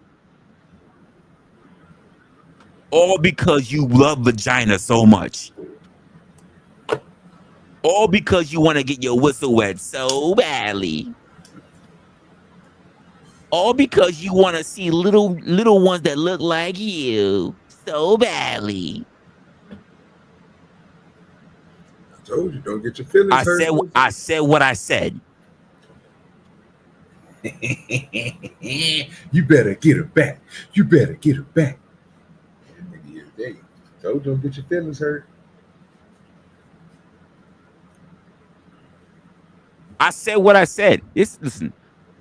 All because you love vagina so much. All because you want to get your whistle wet so badly. All because you want to see little ones that look like you so badly. I told you, don't get your feelings hurt. I said what I said. You better get her back. You better get her back. Told you, don't get your feelings hurt. I said what I said. Listen,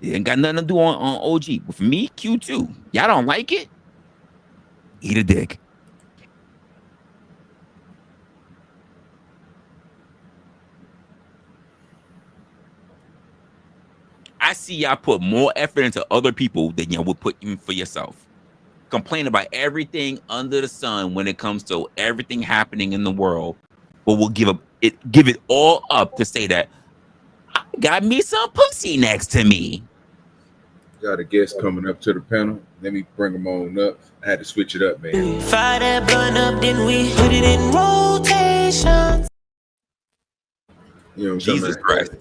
it ain't got nothing to do on OG. But for me, Q2, y'all don't like it? Eat a dick. I see y'all put more effort into other people than y'all would put in for yourself. Complain about everything under the sun when it comes to everything happening in the world, but we'll give it all up to say that I got me some pussy next to me. Got a guest coming up to the panel. Let me bring them on up. I had to switch it up, man. Fire that blunt up, then we put it in rotation. You know what I'm Jesus Christ.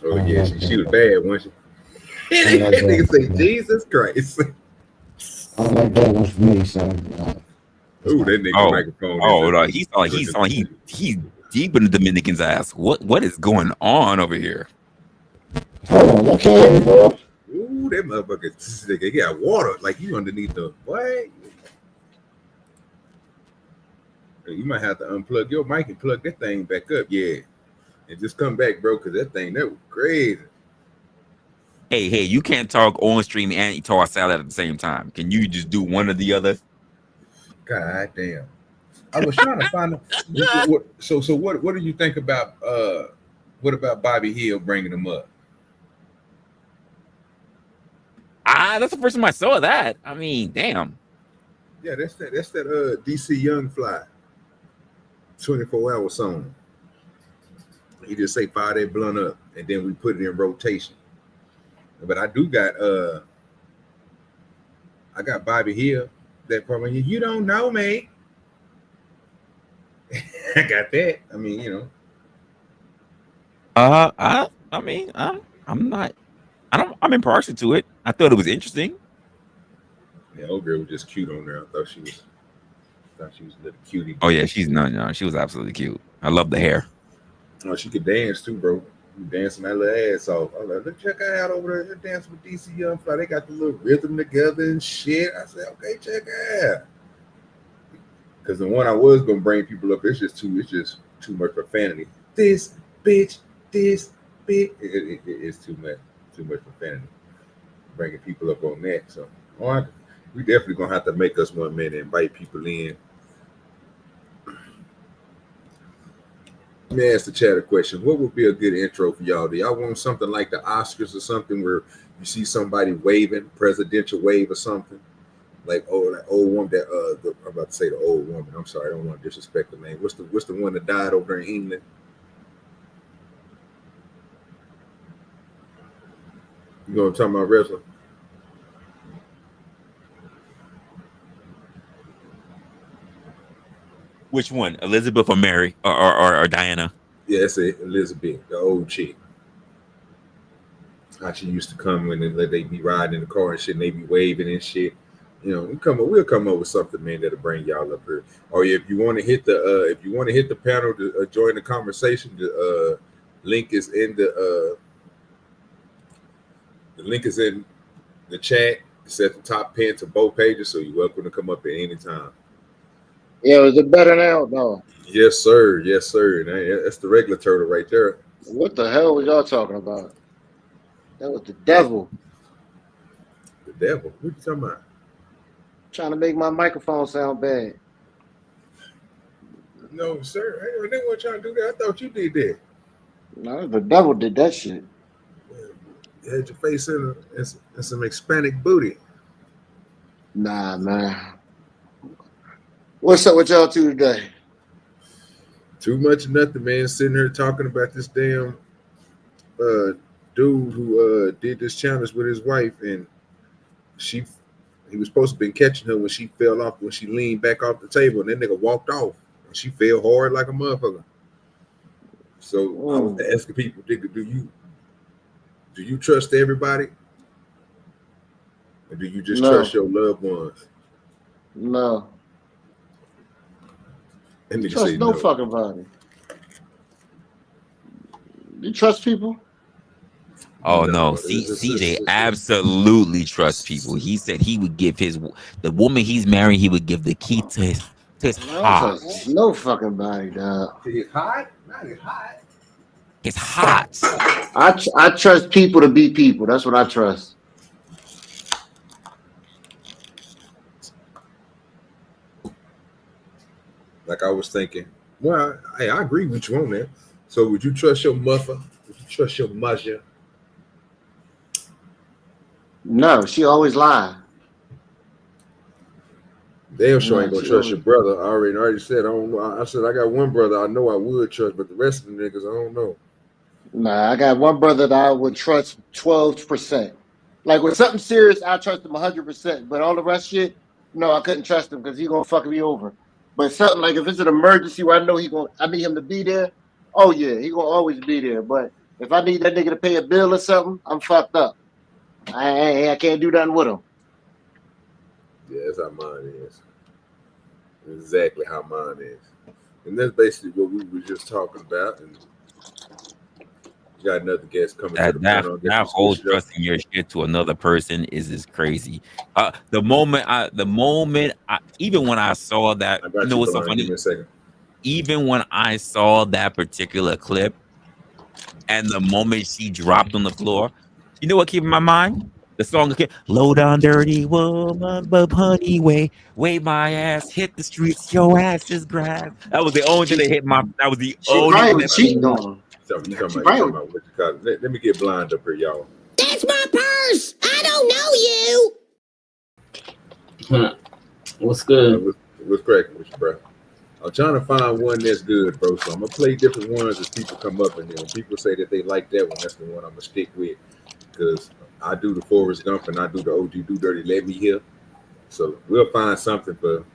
Oh yeah, she was bad, wasn't she? That nigga say Jesus Christ. I don't like that one for me, so. Ooh, that nigga microphone. No, he's deep in the Dominican's ass. What is going on over here? Hold on, you can't hear me, bro. Ooh, that motherfucker, they got water like you underneath the what? You might have to unplug your mic and plug that thing back up, yeah, and just come back, bro, because that was crazy. Hey, you can't talk on stream and eat tossed salad at the same time. Can you just do one or the other? God damn. I was trying to find out so what do you think about what about Bobby Hill bringing him up? That's the first time I saw that. I mean, damn. Yeah, that's that DC Young Fly 24-hour song. He just say fire that blunt up and then we put it in rotation. But I do got I got Bobby Hill, that part when you don't know me. I got that. I mean, you know. I'm impartial to it. I thought it was interesting. Yeah, old girl was just cute on there. I thought she was a little cutie. Oh yeah, she was absolutely cute. I love the hair. Oh, she could dance too, bro. Dancing that little ass off. I was like, look, check her out over there. They're dancing with DC Young Fly. They got the little rhythm together and shit. I said, okay, check her out. Because the one I was gonna bring people up, it's just too much profanity. This bitch, this bit. It's too much profanity. Bringing people up on that. So, all right, we definitely gonna have to make us one minute and invite people in. Let me ask the chat a question. What would be a good intro for y'all? Do y'all want something like the Oscars or something where you see somebody waving, presidential wave or something? Like that old woman that I'm about to say the old woman. I'm sorry, I don't want to disrespect the name. What's the one that died over in England? You know what I'm talking about, wrestler? Which one, Elizabeth or Mary or Diana? Yeah, it's Elizabeth, the old chick. How she used to come when they be riding in the car and shit, and they be waving and shit. You know, we'll come up with something, man, that'll bring y'all up here. Or if you want to hit the panel to join the conversation, the link is in the link is in the chat. It's at the top pin to both pages, so you're welcome to come up at any time. Yeah, is it better now? No. Yes, sir. Yes, sir. That's the regular turtle right there. What the hell was y'all talking about? That was the devil. The devil? What you talking about? Trying to make my microphone sound bad. No, sir. I didn't want y'all to do that. I thought you did that. No, the devil did that shit. You had your face in some Hispanic booty. Nah, man. What's up with y'all two today? Too much of nothing, man. Sitting here talking about this damn dude who did this challenge with his wife, and he was supposed to have been catching her when she fell off, when she leaned back off the table, and that nigga walked off. And she fell hard like a motherfucker. So I was asking people, do you trust everybody? Or do you just trust your loved ones? No. And nigga Trust say no fucking body. You trust people? Oh no, CJ absolutely trusts people. He said he would give the woman he's marrying, he would give the key to his heart. No fucking body, dog. It's hot? Not it's hot. It's hot. I trust people to be people. That's what I trust. Like I was thinking, well, I agree with you on that. So would you trust your mother? Would you trust your mother? No, she always lie. Damn sure ain't gonna trust your brother. I already said I don't know. I said I got one brother I know I would trust, but the rest of the niggas I don't know. Nah, I got one brother that I would trust 12%. Like with something serious, I trust him 100%. But all the rest shit, no, I couldn't trust him because he gonna fuck me over. But something like if it's an emergency where I know I need him to be there. Oh yeah, he gonna always be there. But if I need that nigga to pay a bill or something, I'm fucked up. I can't do nothing with him. Yeah, that's how mine is. Exactly how mine is. And that's basically what we were just talking about. And you got another guest coming to the panel. That whole trusting your shit to another person is crazy. The moment I even when I saw that, you know what's so funny? Give me a second. Even when I saw that particular clip, and the moment she dropped on the floor, you know what came in my mind? The song again, low down dirty woman, but honey, way my ass hit the streets, your ass is grass. That was the only thing that hit my. That was the only thing that cheating on him. Let me get blind up here, y'all. That's my purse. I don't know you. What's good? What's cracking with you, bro? I'm trying to find one that's good, bro. So I'm gonna play different ones as people come up, and then when people say that they like that one, that's the one I'm gonna stick with. Because I do the Forrest Gump and I do the OGDoDirty. Let me hear. So we'll find something for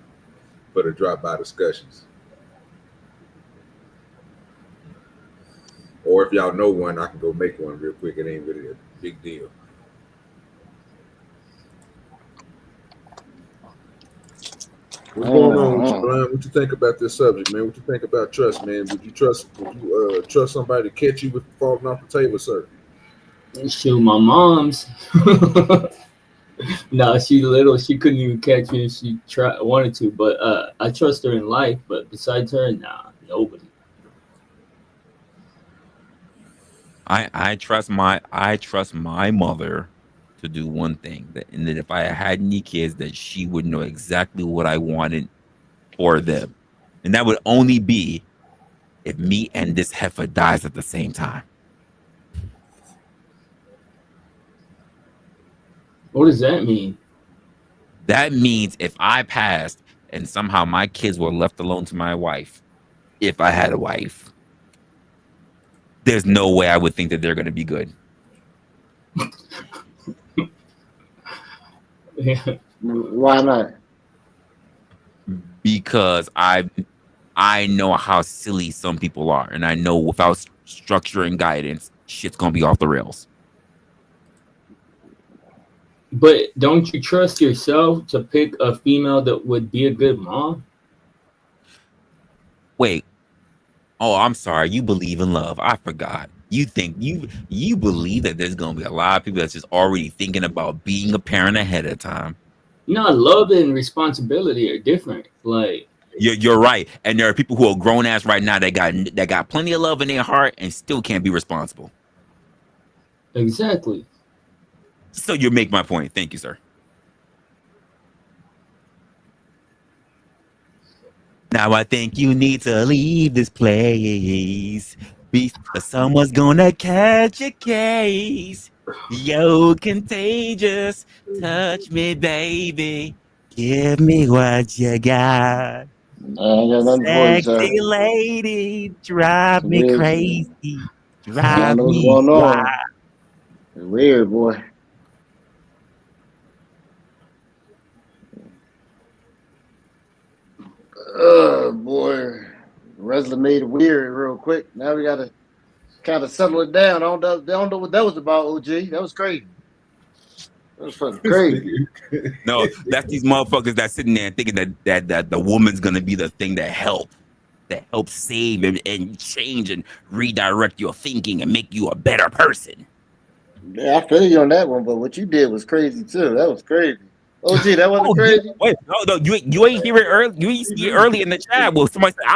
the drop-by discussions. Or if y'all know one, I can go make one real quick. It ain't really a big deal. What's going on with you, Brian? What you think about this subject, man? What you think about trust, man? Would you trust somebody to catch you with falling off the table, sir? Shoot, my mom's. No, she little. She couldn't even catch me if she wanted to. But I trust her in life. But besides her, nah, nobody. I trust my mother to do one thing, and that if I had any kids, that she would know exactly what I wanted for them, and that would only be if me and this heifer dies at the same time. What does that mean? That means if I passed and somehow my kids were left alone to my wife, if I had a wife, there's no way I would think that they're going to be good. Yeah. Why not? Because I know how silly some people are, and I know without structure and guidance, shit's gonna be off the rails. But don't you trust yourself to pick a female that would be a good mom? Wait. Oh, I'm sorry. You believe in love. I forgot. You think you believe that there's gonna be a lot of people that's just already thinking about being a parent ahead of time. No, love and responsibility are different. Like You're right. And there are people who are grown ass right now that got plenty of love in their heart and still can't be responsible. exactly. So you make my point. Thank you, sir. Now I think you need to leave this place because someone's gonna catch a case. Yo, contagious, touch me, baby. Give me what you got. I ain't got nothing for you, sir. Sexy lady, drive me Weird. crazy. I Drive don't know what's me going on. wild. It's weird, boy. Boy. Resla made it weird real quick. Now we gotta kind of settle it down. I don't know what that was about, OG. That was crazy. That was fucking crazy. No, that's these motherfuckers that's sitting there thinking that the woman's gonna be the thing that helps save and change and redirect your thinking and make you a better person. Yeah, I feel you on that one, but what you did was crazy too. That was crazy. OG, that wasn't crazy. Wait, no, you ain't hear it early. You ain't see it early in the chat. Well, somebody said,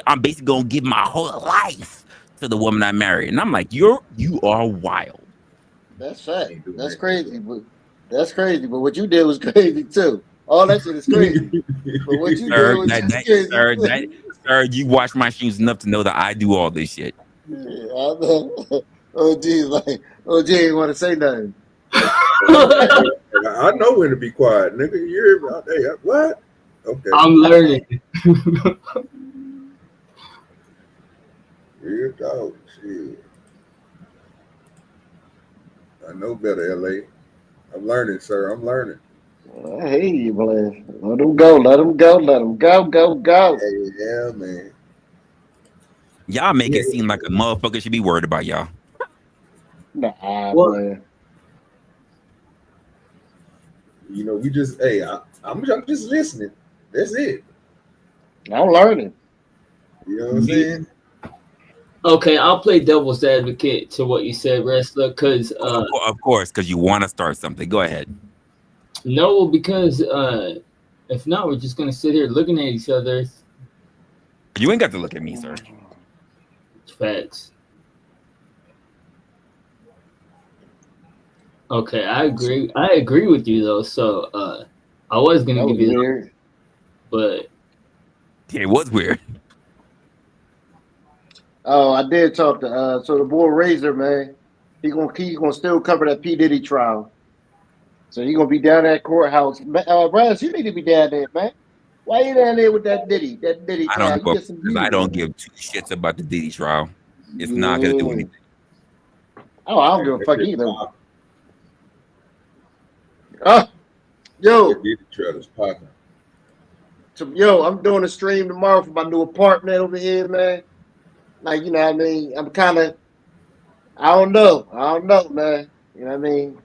I'm basically gonna give my whole life to the woman I married, and I'm like, you are wild. That's fact. That's crazy, but what you did was crazy too. All that shit is crazy. But what you did was crazy. Sir, you wash my shoes enough to know that I do all this shit. Yeah, I know. OG ain't want to say nothing. I know when to be quiet, nigga. You're out there. What? Okay. I'm learning. Real dog. Shit. I know better, LA. I'm learning, sir. I'm learning. I hear you, man. Let him go. Let him go. Let him go. Yeah, man. Y'all make it seem like a motherfucker should be worried about y'all. Nah, What? man. You know, we just, I'm just listening. That's it. I'm learning. You know what I'm saying? Okay, I'll play devil's advocate to what you said, Wrestler, because Of course, because you want to start something. Go ahead. no, because if not, we're just gonna sit here looking at each other. You ain't got to look at me, sir. Facts. Okay, I agree. I agree with you though. So I was gonna That was give you, weird. but It was weird. Oh, I did talk to so the boy Razor, man. He gonna still cover that P. Diddy trial. So he gonna be down at courthouse. Raz, you need to be down there, man. Why you down there with that Diddy? That Diddy I trial. don't You give get some views. I don't give two shits about the Diddy trial. It's not gonna do anything. Oh, I don't give a fuck either. Yo, I'm doing a stream tomorrow for my new apartment over here, man. Like, you know what I mean? I'm kind of, I don't know, man. You know what I mean?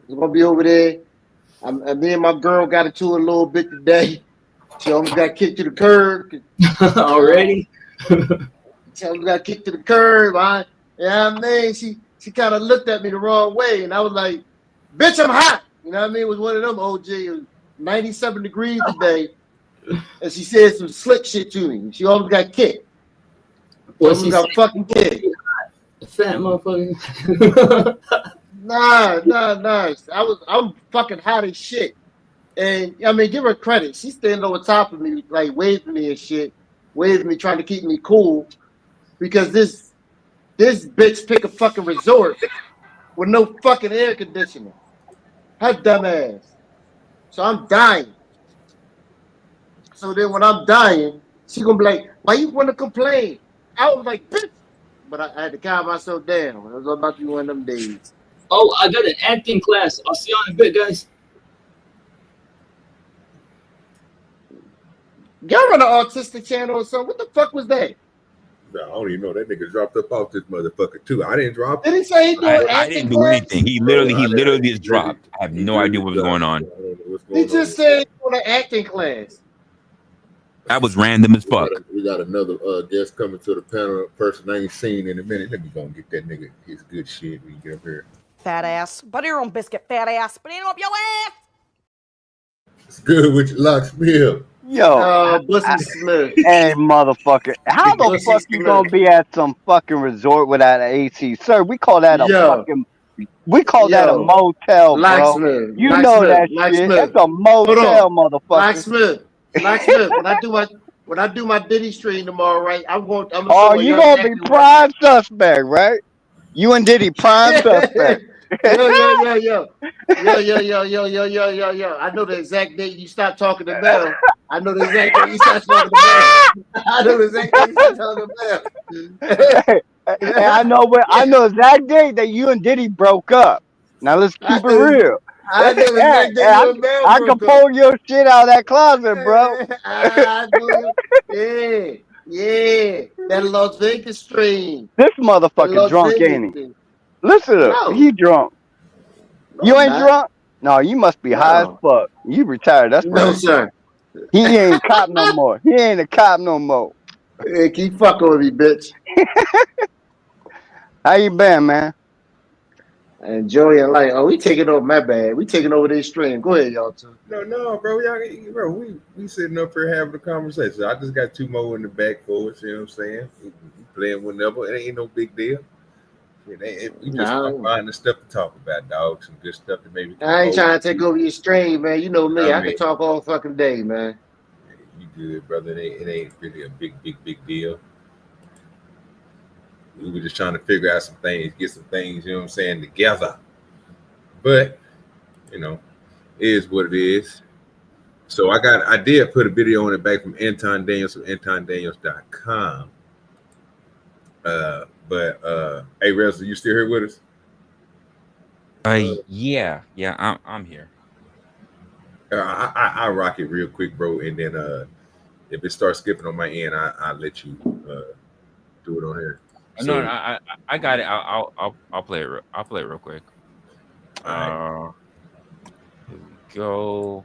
It's gonna be over there. Me and my girl got into it a little bit today. She almost got kicked to the curb. already. She almost got kicked to the curb. You know what I mean? She kind of looked at me the wrong way, and I was like, "Bitch, I'm hot." You know what I mean? It was one of them OG. It was 97 degrees today, and she said some slick shit to me. She almost got kicked. Well, Almost got fucking kicked. fat motherfucker. Nah. I'm fucking hot as shit. And I mean, give her credit. She's standing over top of me, like waving me and shit, waving me, trying to keep me cool. Because this bitch pick a fucking resort with no fucking air conditioning. Her dumb ass. So I'm dying. So then when I'm dying, she gonna be like, why you wanna complain? I was like, bitch. But I had to calm myself down. It was about to be one of them days. Oh, I got an acting class. I'll see you on a bit, guys. Y'all run an autistic channel or something? What the fuck was that? I don't even know. That nigga dropped up off this motherfucker too. I didn't drop. Did he say he doing I acting didn't do class? anything. He literally just dropped. I have no idea what was going on. He just said he doing an acting class. That was random as fuck. We got another guest coming to the panel. Person I ain't seen in a minute. Let me go and get that nigga his good shit when you get up here. Fat ass. Butter your own biscuit, fat ass. Banana up your ass. It's good with your locksmith. Yo, Bussy Smith. hey, motherfucker. How the fuck you gonna be at some fucking resort without an AC? Sir, we call that a fucking... We call that a motel, bro. Locksmith. You know that shit. That's a motel, motherfucker. Locksmith. When I do my Diddy stream tomorrow, right? I'm you gonna be prime suspect, right? You and Diddy prime suspect. Yo. I know the exact date you stop talking to Mel. I know the exact date you stop talking to Mel. I know the exact date you stop talking to Mel. Hey, I know the exact date that you and Diddy broke up. Now let's keep it real. I know the exact date you and Mel I can pull your shit out of that closet, bro. Yeah. That Las Vegas stream. This motherfucker drunk, ain't he? Listen to him. He drunk. You ain't drunk? No, you must be high as fuck. You retired. That's right. No, sir. He ain't a cop no more. He ain't a cop no more. Hey, keep fucking with me, bitch. How you been, man? Enjoying life. Oh, we taking over my bad. We taking over this stream. Go ahead, y'all two. No, bro. We sitting up here having a conversation. I just got two more in the back for us. You know what I'm saying? We playing whenever. It ain't no big deal. We just find the stuff to talk about, dog. Some good stuff that maybe. I ain't trying to take over your stream, man. You know me. I can talk all fucking day, man. You good, brother? It ain't really a big deal. We were just trying to figure out some things, get some things, you know what I'm saying, together. But, you know, it is what it is. So I did put a video on it back from Anton Daniels from AntonDaniels.com. But hey, Resla, you still here with us? Yeah, I'm here. I rock it real quick, bro, and then if it starts skipping on my end, I'll let you do it on here. So, no, I got it. I'll play it. I'll play it real quick. Right. Here we go.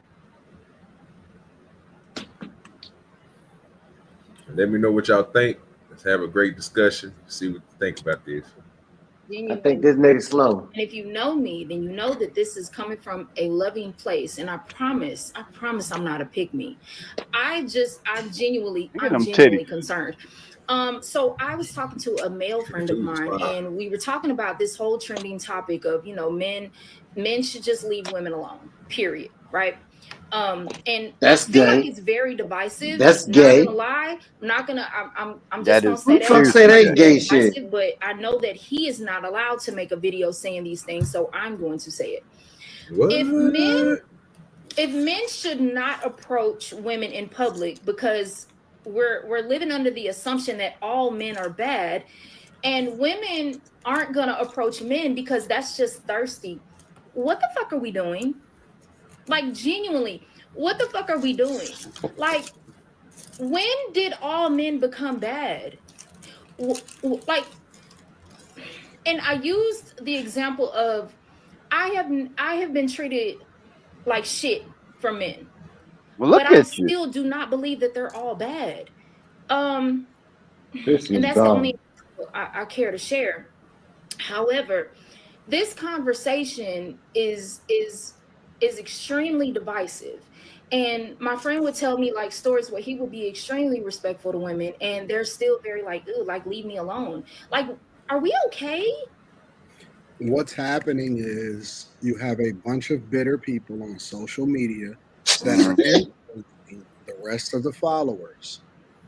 Let me know what y'all think. Let's have a great discussion. See what you think about this. I think this nigga's slow. And if you know me, then you know that this is coming from a loving place. And I promise I'm not a pick-me. I'm genuinely concerned. So I was talking to a male friend of mine, and we were talking about this whole trending topic of, men should just leave women alone, period. Right. And that's I feel gay. Like it's very divisive. That's gay. Not gonna lie. I'm just gonna say that. Fuck say that gay shit. But I know that he is not allowed to make a video saying these things, so I'm going to say it. What? If men should not approach women in public because we're living under the assumption that all men are bad, and women aren't gonna approach men because that's just thirsty. What the fuck are we doing? Like, genuinely, what the fuck are we doing? Like, when did all men become bad? Like, and I used the example of I have been treated like shit from men. Well, look but at I still do not believe that they're all bad. And that's dumb. the only I care to share. However, this conversation is extremely divisive. And my friend would tell me like stories where he would be extremely respectful to women, and they're still very like, ooh, like leave me alone. Like, Are we okay? What's happening is you have a bunch of bitter people on social media that are influencing the rest of the followers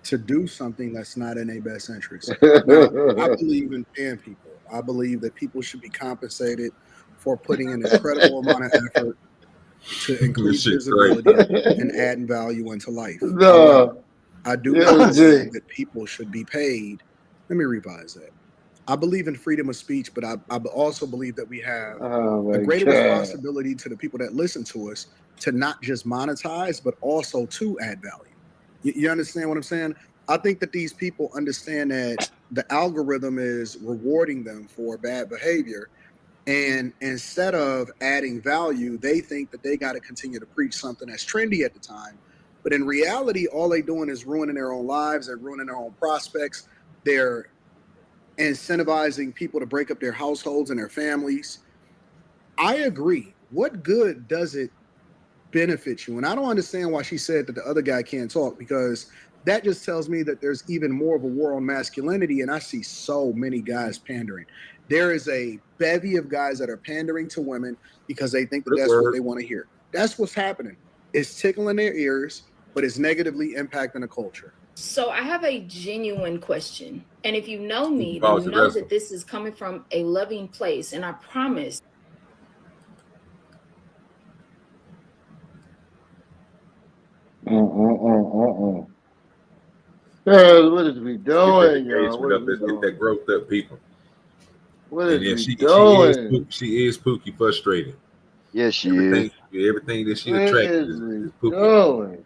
to do something that's not in their best interest. Now, I believe in paying people. I believe that people should be compensated for putting an incredible amount of effort to increase visibility and adding value into life. However, I do not believe that people should be paid. Let me revise that. I believe in freedom of speech, but I also believe that we have a greater responsibility to the people that listen to us to not just monetize, but also to add value. You understand what I'm saying? I think that these people understand that the algorithm is rewarding them for bad behavior. And instead of adding value, they think that they got to continue to preach something that's trendy at the time. But in reality, all they're doing is ruining their own lives. They're ruining their own prospects. They're incentivizing people to break up their households and their families. I agree. What good does it benefit you? And I don't understand why she said that the other guy can't talk, because that just tells me that there's even more of a war on masculinity. And I see so many guys pandering. There is a bevy of guys that are pandering to women because they think that that's what they want to hear. That's what's happening. It's tickling their ears, but it's negatively impacting the culture. So I have a genuine question. And if you know me, then you know that this is coming from a loving place. And I promise. What is we doing, y'all? Let's get that growth up, people. What is we doing? She is Pookie frustrated. Yes, she is. Everything that she attracted is Pookie. Doing?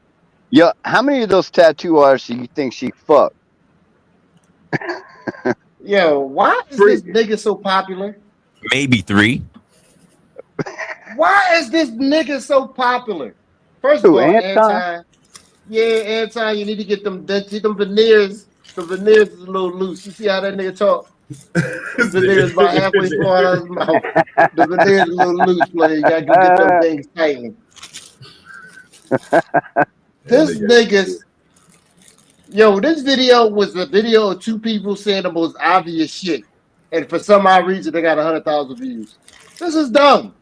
Yeah, how many of those tattoo artists do you think she fucked? Yo, why is this nigga so popular? Maybe 3. Why is this nigga so popular? First of all, Anton. Yeah, Anton, you need to get them veneers. The veneers is a little loose. You see how that nigga talk? The veneers about halfway through out of his mouth. The veneers is a little loose, player. You gotta get them things tightened. This nigga's, this video was a video of 2 people saying the most obvious shit. And for some odd reason, they got 100,000 views. This is dumb.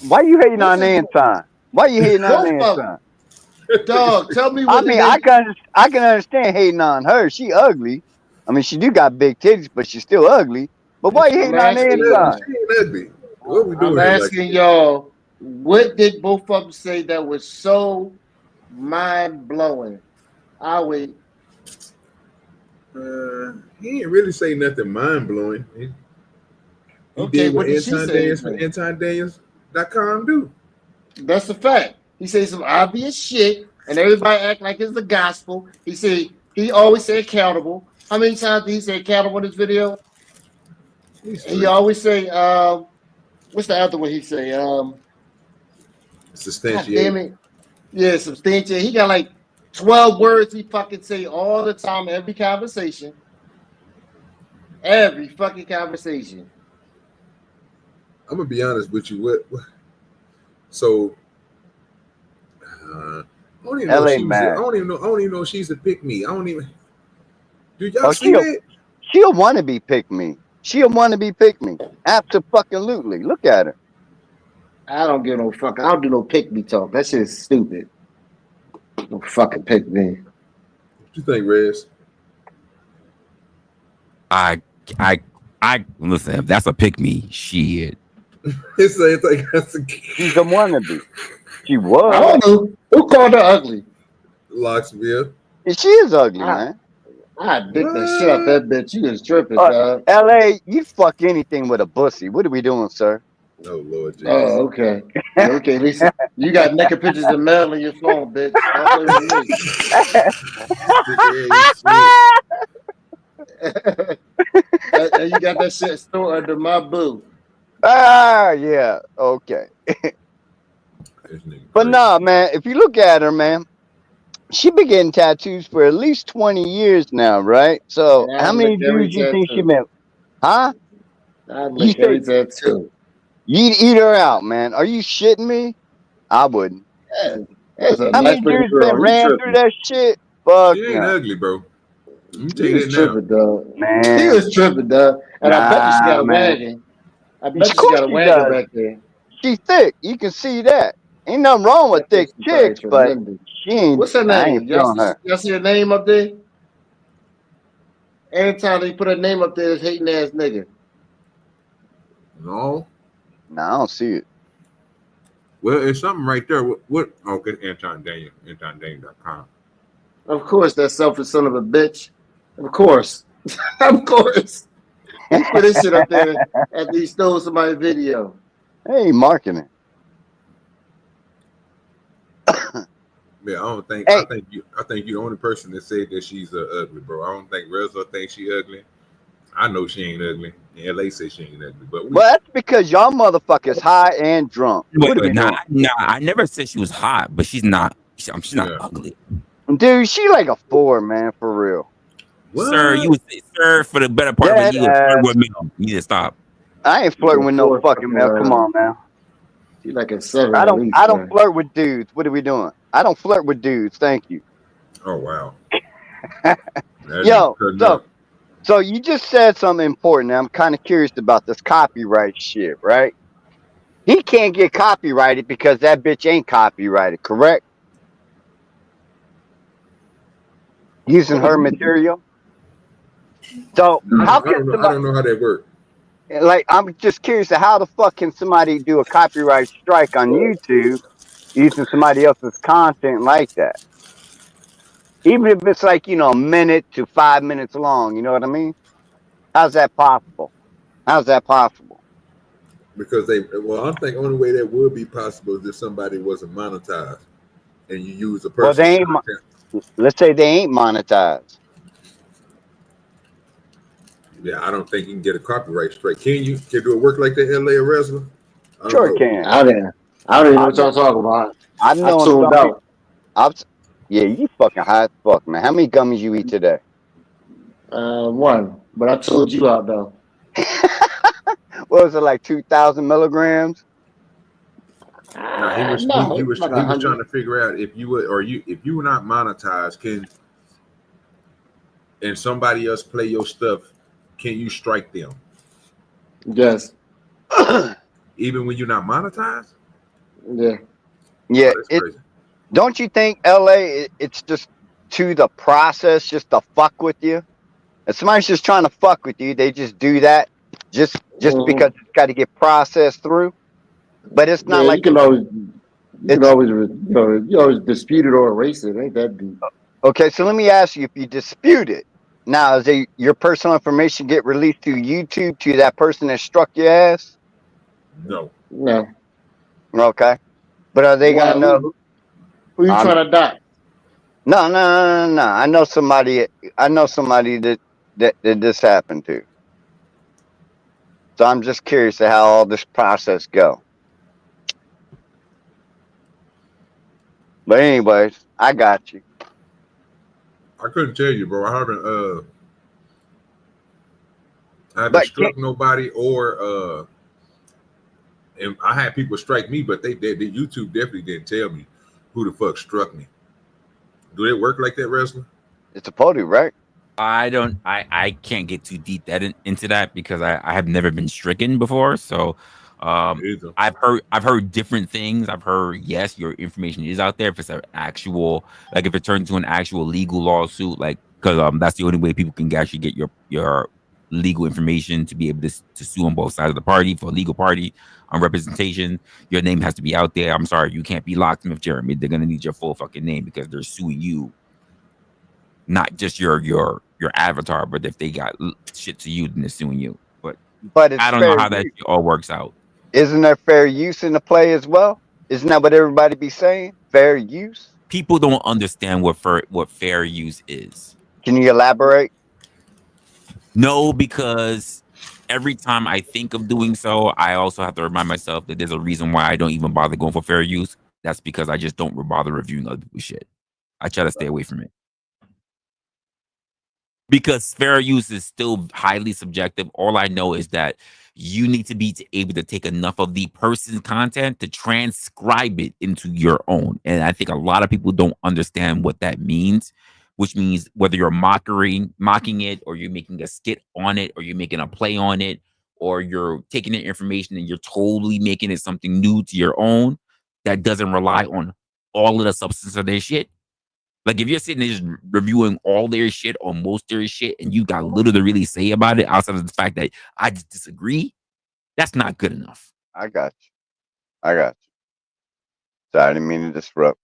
Why you hating on Anton? Why you hating on Anton? Dog, tell me what I can understand hating on her. She ugly. I mean, she do got big titties, but she's still ugly. But why you hating on Anton? She ain't ugly. What we doing? I'm asking y'all, what did both of them say that was so mind-blowing? I'll wait. He ain't really say nothing mind-blowing. He Okay, did what did she say? AntonDaniels.com do. That's a fact. He said some obvious shit, and everybody act like it's the gospel. He always say accountable. How many times did he say accountable in this video? He always say, what's the other one he say? Substantiate. Damn it. Yeah, substantiate. He got like 12 words he fucking say all the time, every conversation. Every fucking conversation. I'm gonna be honest with you. What? So, I don't even know if she's a pick me. I don't even. Do y'all see that? She'll want to be pick me. She'll want to be pick me. Absolutely. Look at her. I don't give no fuck. I don't do no pick me talk. That shit is stupid. No fucking pick me. What you think, Rez? I listen. If that's a pick me, shit. She's a wannabe. She was. I don't know. Who called her ugly? Locksville. She is ugly, man. I dick the shit out that bitch. You is tripping, dog. LA, you fuck anything with a pussy. What are we doing, sir? Oh, Lord Jesus. Oh, okay. Okay, Lisa. You got naked pictures of Mel on your phone, bitch. Don't play with me. And you got that shit stored under my boo. Ah, yeah. Okay. But nah, man, if you look at her, man, she been getting tattoos for at least 20 years now, right? So how many dudes do you think she met? Huh? I'd lick every tattoo. You'd eat her out, man. Are you shitting me? I wouldn't. Yeah, that's a how many dudes been ran through that shit? Fuck she ain't ugly, bro. You take He was it tripping, dog. Man. He was tripping, dog. And I bet you she got a wagon. I bet Of you she course got a she wagon does. back there. She's thick. You can see that. Ain't nothing wrong with That thick pussy probably chicks, but tremendous. she ain't. What's her I name? ain't feeling her. Y'all see her name up there? Anytime they put her name up there, this hating ass nigga. No. No, I don't see it. Well, it's something right there. What? Okay, Anton Daniel, AntonDaniel.com. Of course, that selfish son of a bitch. Of course. Of course. He put his shit up there after he stole somebody's video. Hey, marketing. Yeah, I don't think. Hey. I think you're the only person that said that she's ugly, bro. I don't think Resla thinks she ugly. I know she ain't ugly. And LA says she ain't ugly, but Well, that's because y'all motherfuckers high and drunk. What are we doing? Nah, I never said she was hot, but she's not. She's not ugly. Dude, she like a 4, man, for real. What? Sir, you was sir for the better part of a year. Flirt with me. You need to stop. I ain't flirting with no fucking male. Come on, man. She like a 7. I don't. At least, I don't man. flirt with dudes. What are we doing? I don't flirt with dudes. Thank you. Oh wow. Yo, so you just said something important. I'm kind of curious about this copyright shit, right? He can't get copyrighted because that bitch ain't copyrighted, correct? Using her material. So how can somebody? I don't know how that works. Like, I'm just curious of how the fuck can somebody do a copyright strike on YouTube using somebody else's content like that? Even if it's like, a minute to 5 minutes long, you know what I mean? How's that possible? How's that possible? Because I think the only way that would be possible is if somebody wasn't monetized and you use a person. Well, they ain't. Let's say they ain't monetized. Yeah, I don't think you can get a copyright strike. Can you? Can do it work like that, LA Wrestler? Sure can. I don't even know what y'all talking about. I know. tuned out. Yeah, you fucking high as fuck, man. How many gummies you eat today? 1, but I told you out though. What was it, like 2,000 milligrams? No, he was trying to figure out if you were not monetized, and somebody else play your stuff, can you strike them? Yes. Even when you're not monetized? Yeah. Yeah. Oh, crazy. Don't you think LA? It's just to the process, just to fuck with you. If somebody's just trying to fuck with you, they just do that just because it's got to get processed through. But it's not like you can always dispute it or erase it. Ain't that deep? Okay, so let me ask you: if you dispute it, now does your personal information get released to YouTube to that person that struck your ass? No. Okay, but are they gonna know? Who you trying to dox? No. I know somebody that this happened to. So I'm just curious of how all this process go. But anyways, I got you. I couldn't tell you, bro. I haven't struck nobody and I had people strike me, but they YouTube definitely didn't tell me who the fuck struck me. Do it work like that, wrestler? It's a podium, right? I can't get too deep into that because I have never been stricken before. So I've heard different things. I've heard, yes, your information is out there. If it's an actual, like if it turns into an actual legal lawsuit, like, because that's the only way people can actually get your legal information to be able to sue on both sides of the party for a legal party on representation. Your name has to be out there. I'm sorry, you can't be Locksmith Jeremy. They're gonna need your full fucking name because they're suing you, not just your avatar. But if they got shit to you, then they're suing you. But it's I don't know how that all works out. Isn't there fair use in the play as well? Isn't that what everybody be saying? Fair use? People don't understand what fair use is. Can you elaborate? No, because every time I think of doing so, I also have to remind myself that there's a reason why I don't even bother going for fair use. That's because I just don't bother reviewing other people's shit. I try to stay away from it. Because fair use is still highly subjective. All I know is that you need to be able to take enough of the person's content to transcribe it into your own. And I think a lot of people don't understand what that means. which means whether you're mocking it, or you're making a skit on it, or you're making a play on it, or you're taking the information and you're totally making it something new to your own that doesn't rely on all of the substance of their shit. Like if you're sitting there just reviewing all their shit or most of their shit and you got little to really say about it outside of the fact that I just disagree, that's not good enough. I got you. Sorry, I didn't mean to disrupt.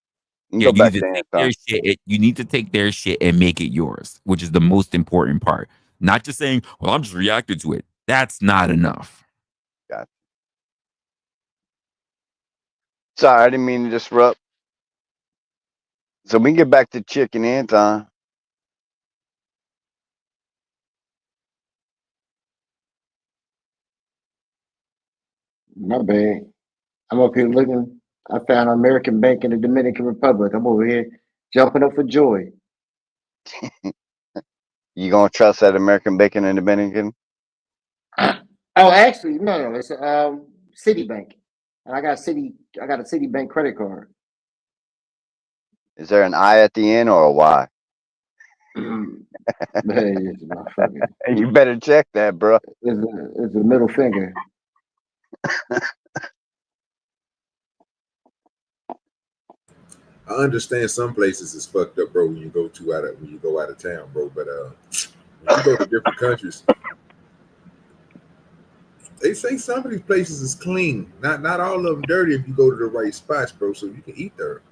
Yeah, you need to take their shit. You need to take their shit and make it yours, which is the most important part. Not just saying, well, I'm just reacting to it. That's not enough. Got you. Sorry, I didn't mean to disrupt. So we can get back to chicken in time. My bad. I'm up here looking. I found an American bank in the Dominican Republic. I'm over here jumping up for joy. You gonna trust that American bacon in Dominican? Oh, actually, no. It's Citibank, and I got a Citibank credit card. Is there an I at the end or a Y? Man, you better check that, bro. It's a middle finger. I understand some places is fucked up, bro. When you go out of town, bro. But when you go to different countries, they say some of these places is clean. Not all of them dirty if you go to the right spots, bro. So you can eat there.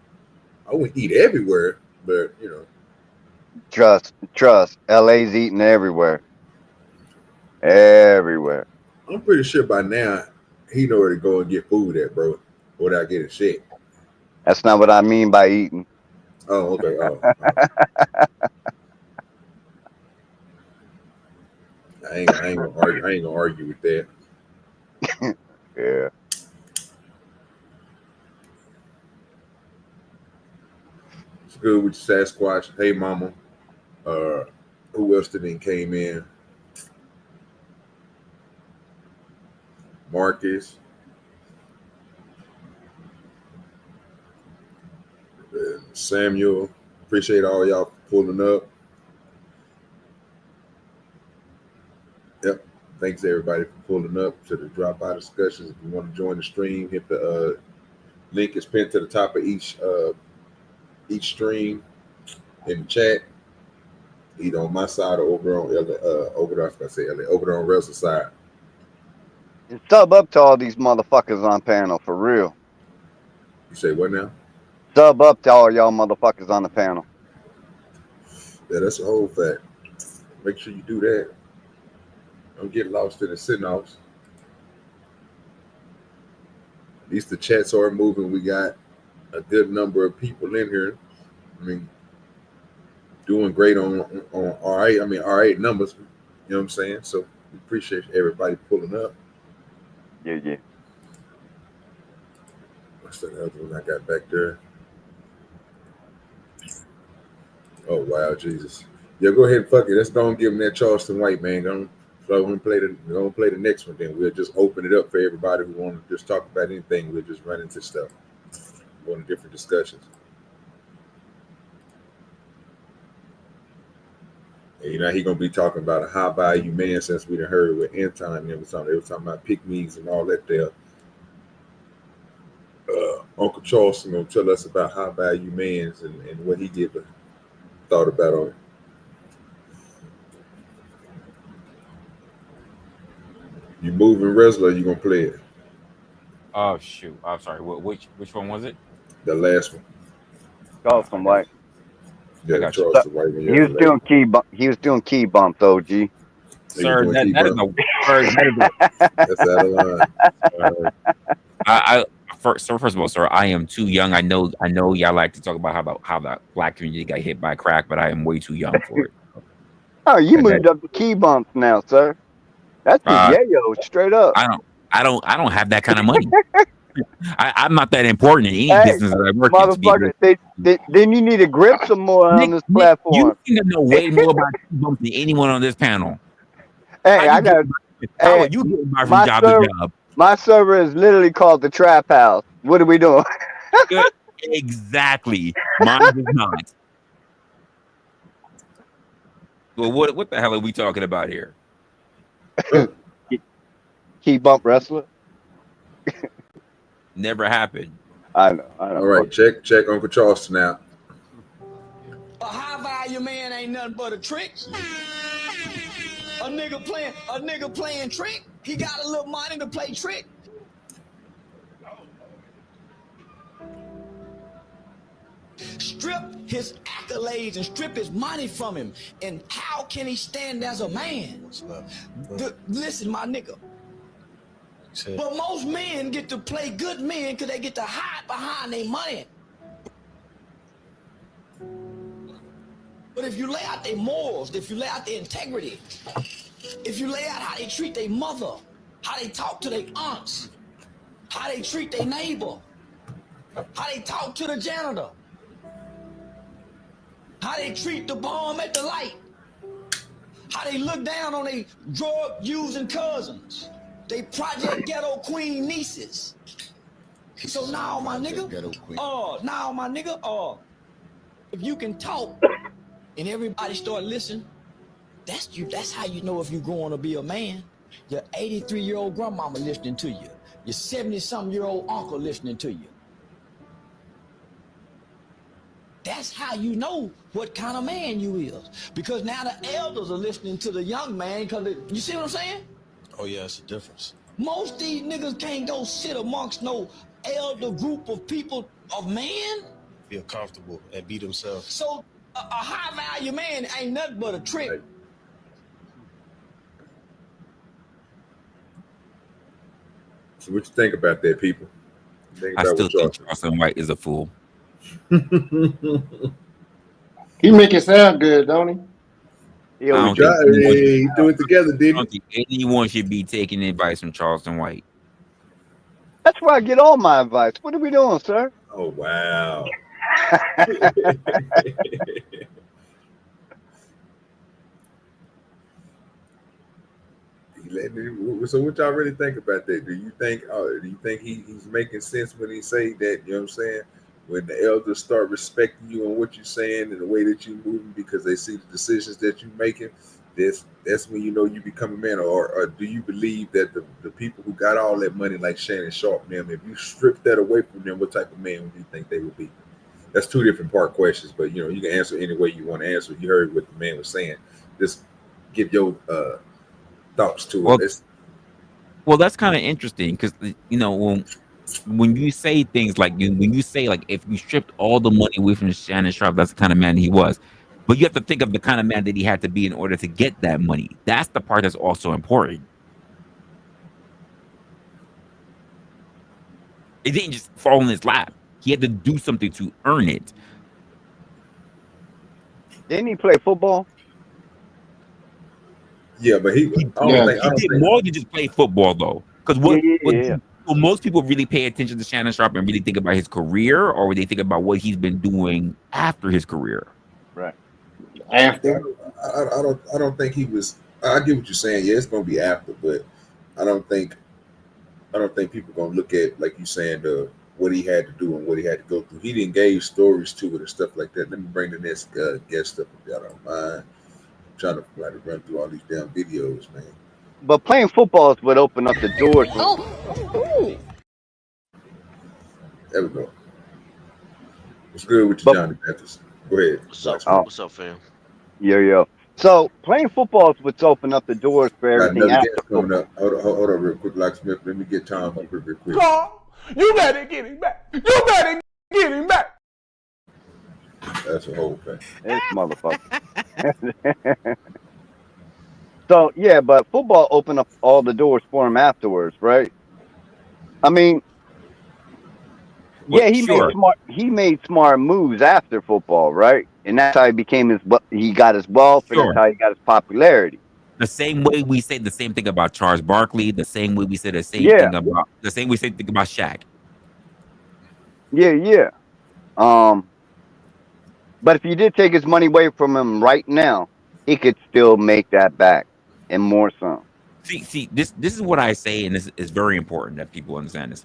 I wouldn't eat everywhere, but you know. Trust. LA's eating everywhere. Everywhere. I'm pretty sure by now he know where to go and get food at, bro, without getting shit. That's not what I mean by eating. Oh, okay. I ain't gonna argue with that. Yeah. It's good with Sasquatch. Hey, mama. Who else didn't came in? Marcus. Samuel. Appreciate all y'all pulling up. Yep. Thanks everybody for pulling up to the Dropout discussions. If you want to join the stream, hit the link is pinned to the top of each stream in the chat. Either on my side or over on over on Wrestle side. And sub up to all these motherfuckers on panel for real. You say what now? Sub up to all y'all motherfuckers on the panel. Yeah, that's a whole fact. Make sure you do that. Don't get lost in the sit-offs. At least the chats are moving. We got a good number of people in here. I mean, doing great on all right. I mean, all right numbers. You know what I'm saying? So we appreciate everybody pulling up. Yeah. What's that other one I got back there? Oh wow, Jesus! Yeah, go ahead and fuck it. Let's don't give them that Charleston White, man. Don't play the next one. Then we'll just open it up for everybody who want to just talk about anything. We'll just run into stuff, go into different discussions. And, you know, he gonna be talking about a high value man since we done heard with Anton and they were talking about pick-me's and all that there. Uncle Charleston gonna tell us about high value mans and what he thought about on it. You moving Resla, you gonna play it? Oh shoot! I'm sorry. Which one was it? The last one. Charleston White. Yeah, Charleston White. He was doing key bumps, OG. Sir, that is that's out of line. First of all, sir, I am too young. I know y'all like to talk about how the black community got hit by crack, but I am way too young for it. Oh, you moved up to key bumps now, sir. That's yayo, straight up. I don't have that kind of money. I'm not that important in any business that I work in. Motherfucker, then you need to grip some more on this platform. You seem to know way more about key bumps than anyone on this panel. Hey, you get my job to job. My server is literally called the Trap House. What are we doing? Exactly. Mine is not. Well, what the hell are we talking about here? Key bump wrestler. Never happened. I know. All right, check Uncle Charleston out. A high value man ain't nothing but a trick. A nigga playing trick. He got a little money to play trick. Strip his accolades and strip his money from him. And how can he stand as a man? Listen, my nigga. But most men get to play good men because they get to hide behind their money. But if you lay out their morals, if you lay out their integrity, if you lay out how they treat their mother, how they talk to their aunts, how they treat their neighbor, how they talk to the janitor, how they treat the bum at the light, how they look down on their drug-using cousins, they Project Ghetto Queen nieces. So now, my nigga, if you can talk and everybody start listening, that's how you know if you're going to be a man. Your 83-year-old grandmama listening to you. Your 70-something-year-old uncle listening to you. That's how you know what kind of man you is. Because now the elders are listening to the young man. You see what I'm saying? Oh, yeah, it's a difference. Most of these niggas can't go sit amongst no elder group of people of man. Feel comfortable and be themselves. So a high value man ain't nothing but a trick. Right. So what you think about that, people? I still think Charleston White is a fool. He make it sound good, don't he? He do it together, didn't he? I don't think anyone should be taking advice from Charleston White. That's where I get all my advice. What are we doing, sir? Oh, wow. So what y'all really think about that? Do you think he's making sense when he say that, you know what I'm saying? When the elders start respecting you and what you're saying and the way that you're moving because they see the decisions that you're making, that's when you know you become a man. Or do you believe that the people who got all that money like Shannon Sharp and them, if you strip that away from them, what type of man would you think they would be? That's two different part questions, but you know, you can answer any way you want to answer. You heard what the man was saying. Just give your thoughts to it. Well, that's kind of interesting because you know when you say things like when you say like if you stripped all the money away from Shannon Sharp, that's the kind of man he was. But you have to think of the kind of man that he had to be in order to get that money. That's the part that's also important. It didn't just fall in his lap. He had to do something to earn it. Didn't he play football? Yeah, but he did more than just play football, though. Because will most people really pay attention to Shannon Sharp and really think about his career, or would they think about what he's been doing after his career? Right. After. I don't think he was. I get what you're saying. Yeah, it's gonna be after, but I don't think people gonna look at, like you saying, what he had to do and what he had to go through. He didn't gave stories to it and stuff like that. Let me bring the next guest up if y'all don't mind. I'm trying to run through all these damn videos, man. But playing football is what opened up the doors. There we go. What's good with you, Johnny Mathis? Go ahead. What's up, fam? Yo. So playing football is what's opened up the doors for everything after coming up. Hold on real quick, Locksmith. Let me get Tom up real quick. Carl, you better get him back. You better get him back. That's a whole thing. This motherfucker. So yeah, but football opened up all the doors for him afterwards, right? I mean, yeah, he made smart moves after football, right? And that's how he got his wealth, and that's how he got his popularity. The same way we say the same thing about Charles Barkley, the same way we say the same thing about Shaq. Yeah. But if you did take his money away from him right now, he could still make that back and more so. See, this is what I say, and this is very important that people understand this.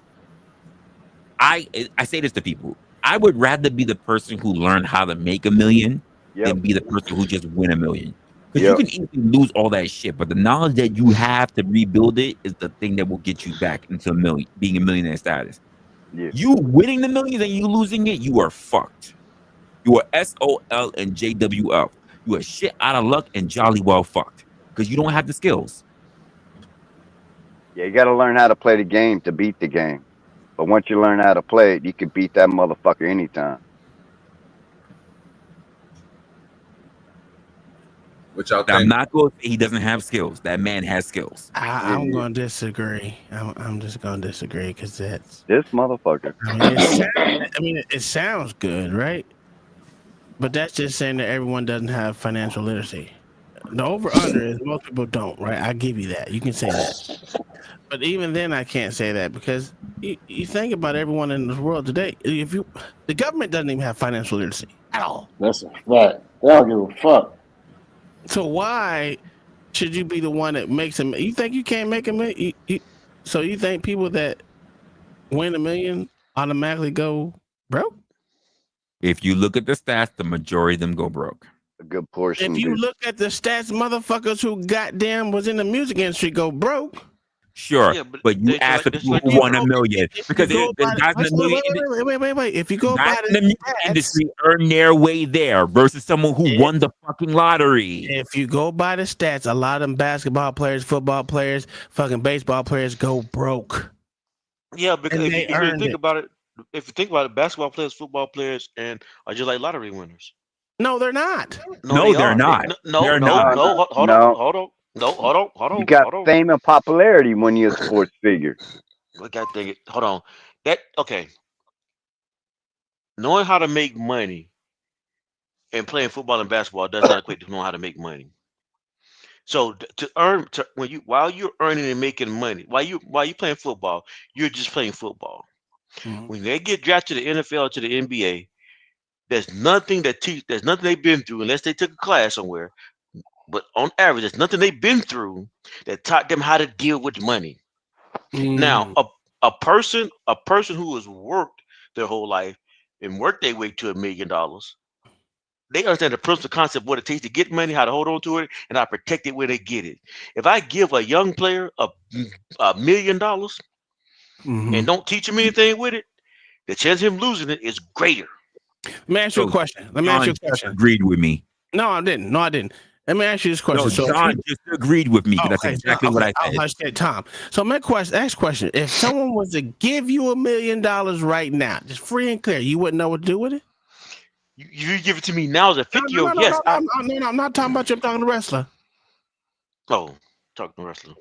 I say this to people. I would rather be the person who learned how to make $1 million than be the person who just win $1 million. Because you can easily lose all that shit, but the knowledge that you have to rebuild it is the thing that will get you back into being a millionaire status. Yeah. You winning the millions and you losing it, you are fucked. You are SOL and JWF. You are shit out of luck and jolly well fucked because you don't have the skills. Yeah, you got to learn how to play the game to beat the game. But once you learn how to play it, you can beat that motherfucker anytime. What y'all I'm think? not going to say he doesn't have skills. That man has skills. I'm going to disagree. I'm just going to disagree because that's this motherfucker. It sounds good, right? But that's just saying that everyone doesn't have financial literacy. The over/under is most people don't, right? I give you that. You can say that. But even then, I can't say that because you think about everyone in this world today. The government doesn't even have financial literacy at all. That's a fact. They don't give a fuck. So why should you be the one that makes them? You think you can't make a million? So you think people that win $1 million automatically go broke? If you look at the stats, the majority of them go broke. A good portion. If you look at the stats, motherfuckers who goddamn was in the music industry go broke. Sure, but you ask the people who won $1 million because the guys in the music wait. If you go by the music industry earn their way there versus someone who won the fucking lottery. If you go by the stats, a lot of them basketball players, football players, fucking baseball players go broke. Yeah, because if you think about it, basketball players, football players, and are just like lottery winners. No, they're not. No, they're not. Hold on. You got fame and popularity when you're a sports figure. God dang it. Hold on. Okay. Knowing how to make money and playing football and basketball does not equate to knowing how to make money. So while you're earning and making money, while you playing football, you're just playing football. Mm-hmm. When they get drafted to the NFL, to the NBA, there's nothing they've been through unless they took a class somewhere. But on average, there's nothing they've been through that taught them how to deal with money. Mm. Now, a person who has worked their whole life and worked their way to $1 million, they understand the principal concept, what it takes to get money, how to hold on to it, and how to protect it when they get it. If I give a young player $1 million and don't teach him anything with it, the chance of him losing it is greater. Let me ask you a question. Agreed with me. No, I didn't. Let me ask you this question. No, John just agreed with me. That's exactly what I said. I said, Tom. So my next question: if someone was to give you $1 million right now, just free and clear, you wouldn't know what to do with it? You give it to me now as a 50-year-old? Yes. No, I'm not talking about you. I'm talking to wrestler. Oh, talking to wrestler.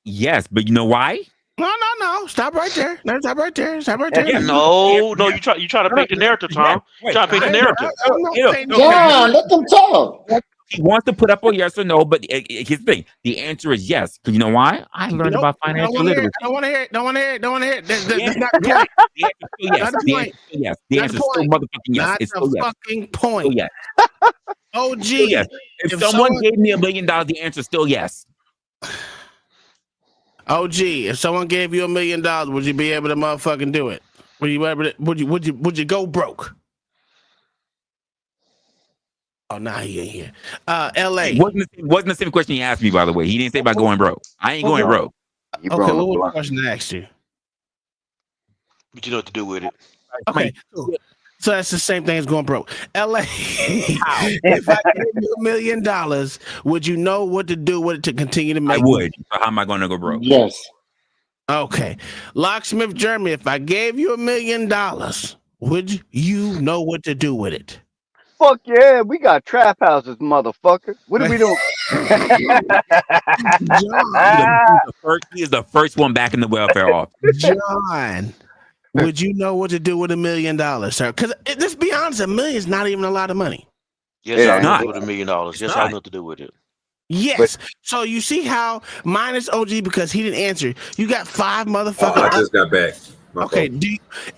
Yes, but you know why? No. Stop right there. No, stop right there. Yeah, no. You try to paint the narrative, Tom. You try to paint the narrative. John, let them talk. He wants to put up a yes or no, but here's the thing. The answer is yes. Because you know why? I learned about financial literacy. Don't want to hear it. That's not the point. Yes. The answer is still motherfucking yes. Not It's the still fucking point. Yes. OG. Yes. If someone gave me $1 million, the answer is still yes. OG, if someone gave you $1 million, would you be able to motherfucking do it? Would you go broke? Oh, nah, he ain't here. LA. Wasn't the same question he asked me, by the way. He didn't say about going broke. I ain't going broke. Okay, what was the question I asked you? But you know what to do with it. Okay, cool. So that's the same thing as going broke. LA, if I gave you $1 million, would you know what to do with it to continue to make I would. So how am I going to go broke? Yes. Okay. Locksmith Jeremy, if I gave you $1 million, would you know what to do with it? Fuck yeah, we got trap houses, motherfucker. What are we doing? He is the first one back in the welfare office. John, would you know what to do with $1 million, sir? Because let's be honest, $1 million is not even a lot of money. Yes, I know what to do with $1 million. Yes, I know what to do with it. Yes. So you see how minus OG because he didn't answer. You got 5 motherfuckers. I just got back. Okay.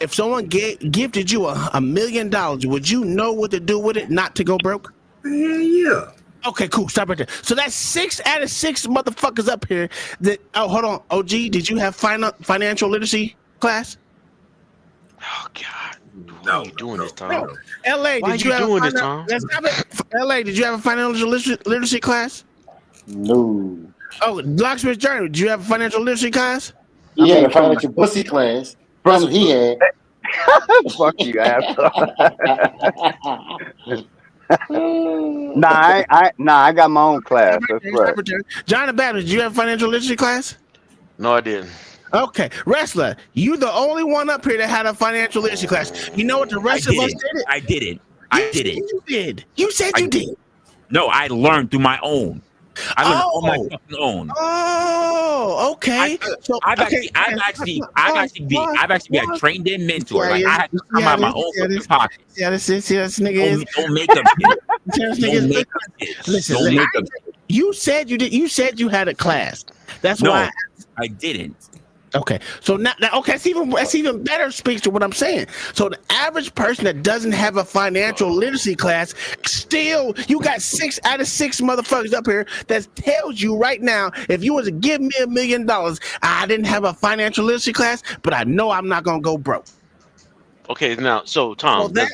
If someone gifted you $1 million, would you know what to do with it? Not to go broke? Yeah. Okay, cool. Stop right there. So that's 6 out of 6 motherfuckers up here. Hold on, OG. Did you have financial literacy class? Oh God. Why are you doing this, Tom? No. LA, Why did you are have you doing a this, Tom? Let's stop it. LA, did you have a financial literacy class? No. Oh, Locksmith Journey, did you have a financial literacy class? He had a financial pussy class. That's what he had. Fuck you, asshole. I got my own class. That's right. John the Baptist, did you have a financial literacy class? No, I didn't. Okay, Wrestler, you the only one up here that had a financial literacy class. You know what the rest of us did? I didn't. I didn't. You did. You said you did. No, I learned through my own. I learned on my fucking own. Oh, okay. I've actually been a trained in mentor. Like I had to come out my own fucking pocket. Yeah, this nigga is. Don't make up shit. Listen, you said you did. You said you had a class. That's why I didn't. Okay, so now okay, that's even better. Speaks to what I'm saying. So the average person that doesn't have a financial literacy class, still, you got 6 out of 6 motherfuckers up here that tells you right now, if you was to give me $1 million, I didn't have a financial literacy class, but I know I'm not gonna go broke. Okay, now, so Tom, no,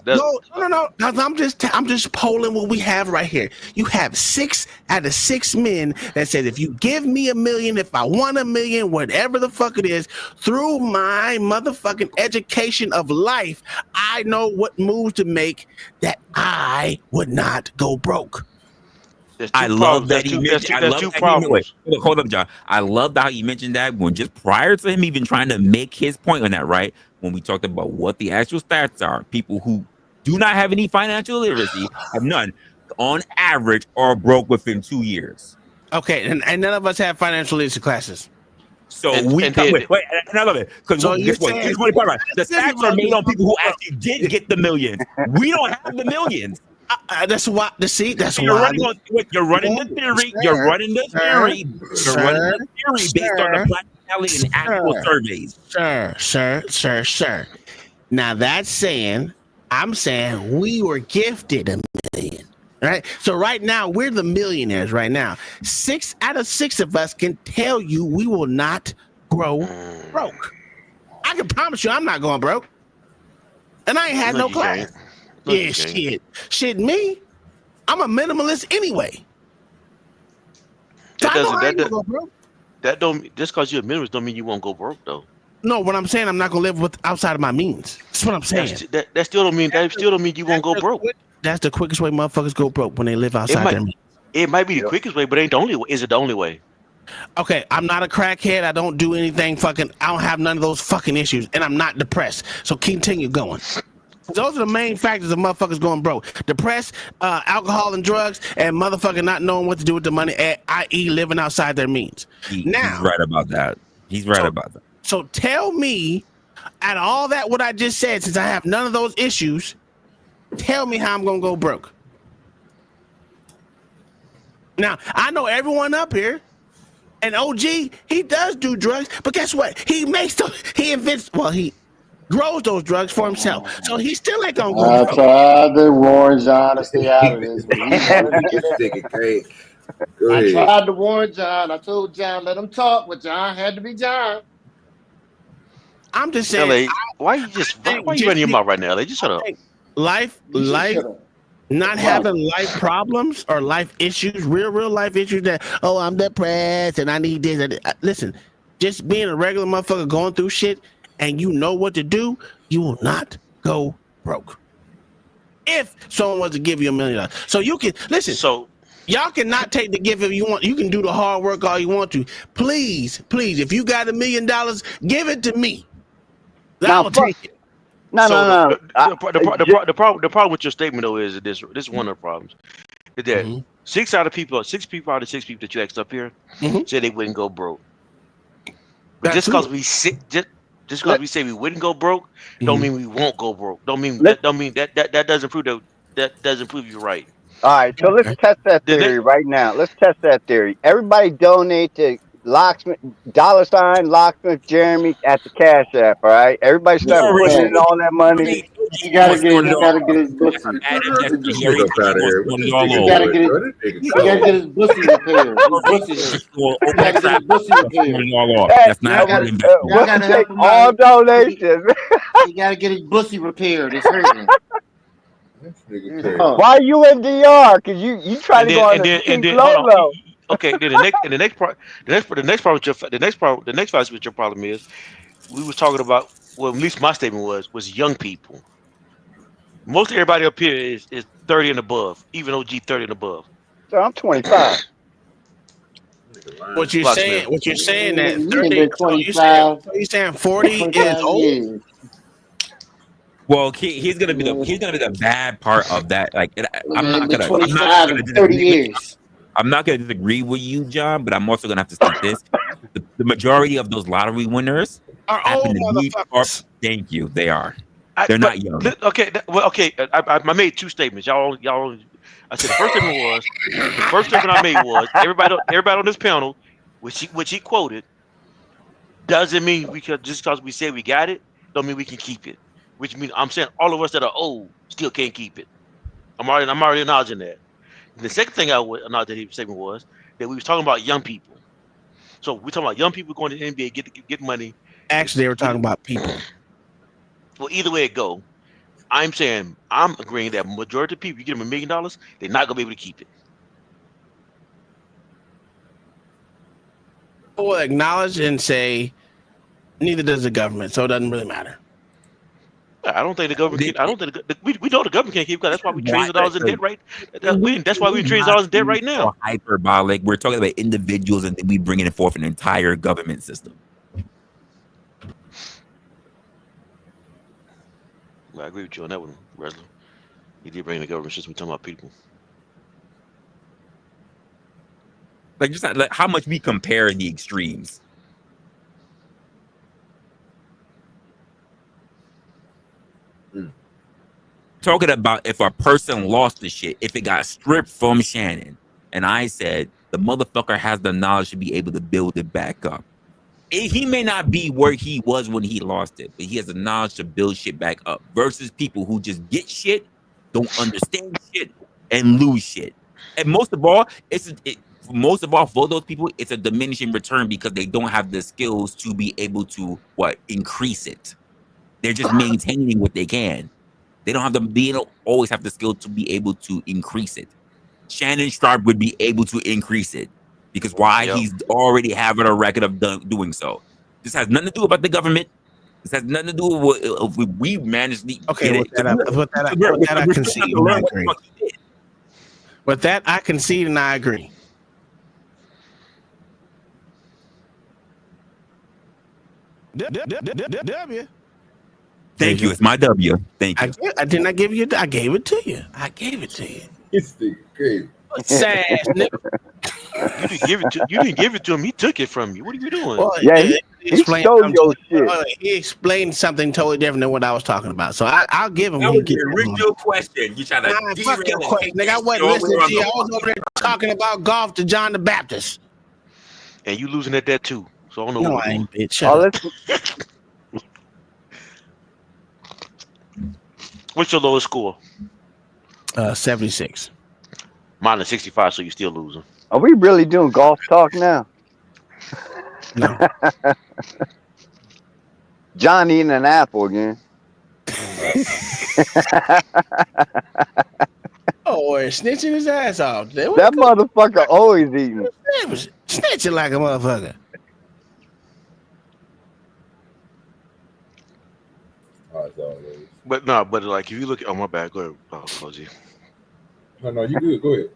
I'm just polling what we have right here. You have 6 out of 6 men that says if you give me $1 million, if I want $1 million, whatever the fuck it is, through my motherfucking education of life, I know what moves to make that I would not go broke. I love that he mentioned. Hold up, John. I love how you mentioned that when just prior to him even trying to make his point on that, right? When we talked about what the actual stats are, people who do not have any financial literacy, have none, on average, are broke within 2 years. Okay, and none of us have financial literacy classes. So and I love it because guess what? Here's one part. The stats are made on people who actually did get the millions. We don't have the millions. That's why. That's you're why. You're running the theory. You're running the theory. You're running the theory based on the practicality and actual surveys. Sir. Now that's saying, I'm saying we were gifted $1 million. Right. So right now we're the millionaires. Right now, 6 out of 6 of us can tell you we will not grow broke. I can promise you, I'm not going broke, and I ain't had no class. Yeah, shit, me. I'm a minimalist anyway. That don't just because you're a minimalist don't mean you won't go broke though. No, what I'm saying, I'm not gonna live with outside of my means. That's what I'm saying. That still don't mean you won't go broke. That's the quickest way motherfuckers go broke, when they live outside their means. It might be the quickest way, but ain't the only way. Is it the only way? Okay, I'm not a crackhead. I don't do anything fucking. I don't have none of those fucking issues, and I'm not depressed. So continue going. Those are the main factors of motherfuckers going broke. Depressed, alcohol and drugs, and motherfucking not knowing what to do with the money, i.e. living outside their means. He's right about that. So tell me, out of all that what I just said, since I have none of those issues, tell me how I'm going to go broke. Now, I know everyone up here, and OG, he does do drugs, but guess what? He grows those drugs for himself. So he still ain't gonna go. I tried to warn John to stay out of this. I tried to warn John. I told John, let him talk, but John had to be John. I'm just saying. Why you running your mouth right now? Just shut up. Life, not having life problems or life issues, real life issues that, I'm depressed and I need this. Listen, just being a regular motherfucker going through shit, and you know what to do, you will not go broke. If someone was to give you $1 million. So you can, listen, y'all cannot take the gift if you want. You can do the hard work all you want to. Please, if you got $1 million, give it to me. I'll take it. No. The problem with your statement, though, is that this is one of the problems. Is that 6 people out of 6 people that you asked up here said they wouldn't go broke. But just because we say we wouldn't go broke, don't mean we won't go broke. That doesn't prove that doesn't prove you're right. All right, so let's test that theory right now. Let's test that theory. Everybody donate to Locksmith, $ Locksmith Jeremy at the Cash App. All right, everybody You start already putting in know. all that money. He gotta get his pussy. Bad investor. This He already nigga up out of here. What money this all nigga He over. gotta doing, get bro? his. This nigga He gotta cold. get his pussy repaired. His pussy. He gotta get his pussy repaired. Money all off. Hey, That's not Y'all good gotta, investment. y'all we'll gotta take help him all out. donations. He gotta get his pussy repaired. It's hurting. This nigga crazy. Oh. Why you in DR? Cause you trying to go on the cheap hold on. low. Okay, then the next part the next part with your problem is we was talking about, well, at least my statement was young people. Most everybody up here is 30 and above, even OG 30 and above. So I'm 25. What you're Locksmith. saying that You 30. been So 25. 40 is 25 old. years. Well, he's gonna be the bad part of that. Like, I'm not Been gonna 25 and 30 years. I'm not gonna disagree with you, John, but I'm also gonna have to state this: the majority of those lottery winners Are happen old to be. motherfuckers. Thank you. They are. They're not young. Okay, I made two statements. Y'all. I said the first statement I made was everybody on this panel, which he quoted, doesn't mean we could, just because we say we got it, don't mean we can keep it. Which means I'm saying all of us that are old still can't keep it. I'm already acknowledging that. And the second thing I would acknowledge that his statement was that we was talking about young people. So we're talking about young people going to the NBA, get money. Actually, they were talking about people. Well, either way it go, I'm saying I'm agreeing that majority of people, you give them $1 million, they're not gonna be able to keep it. Will acknowledge and say, neither does the government, so it doesn't really matter. I don't think the government can. I don't think we know the government can't keep it. That's why we trillions of dollars in debt right. That's why we trillions of dollars in debt right now. Hyperbolic. We're talking about individuals, and then we bringing it forth an entire government system. Well, I agree with you on that one, Resla. You did bring the government system. We're talking about people. Like, just like how much we compare the extremes. Talking about if a person lost the shit, if it got stripped from Shannon, and I said the motherfucker has the knowledge to be able to build it back up. He may not be where he was when he lost it, but he has the knowledge to build shit back up. Versus people who just get shit, don't understand shit, and lose shit. And most of all, for those people, it's a diminishing return because they don't have the skills to be able to increase it. They're just maintaining what they can. They don't always have the skill to be able to increase it. Shannon Sharp would be able to increase it because he's already having a record of doing so. This has nothing to do about the government. This has nothing to do with if we manage the. Okay, with that I concede and I agree. With that, I concede and I agree. W. Thank you. It's my W. Thank you. I did not give you. I gave it to you. I gave it to you. It's the great. Sad nigga. You didn't give it to him. He took it from you. What are you doing? Well, Yeah, he stole your shit. He explained something totally different than what I was talking about. So I'll give him. That was the original question. You trying to fuck your question, nigga. I wasn't listening to you. I was over there talking about golf to John the Baptist. And you losing at that too. So I don't know. No, what I ain't, bitch. Shut up. What's your lowest score? 76. Mine is 65, so you're still losing. Are we really doing golf talk now? No. John eating an apple again. Oh, we're snitching his ass off. That motherfucker always eating. Snitching like a motherfucker. But no, but like if you look at my bad, go ahead. Oh, gee. No, you good. Go ahead.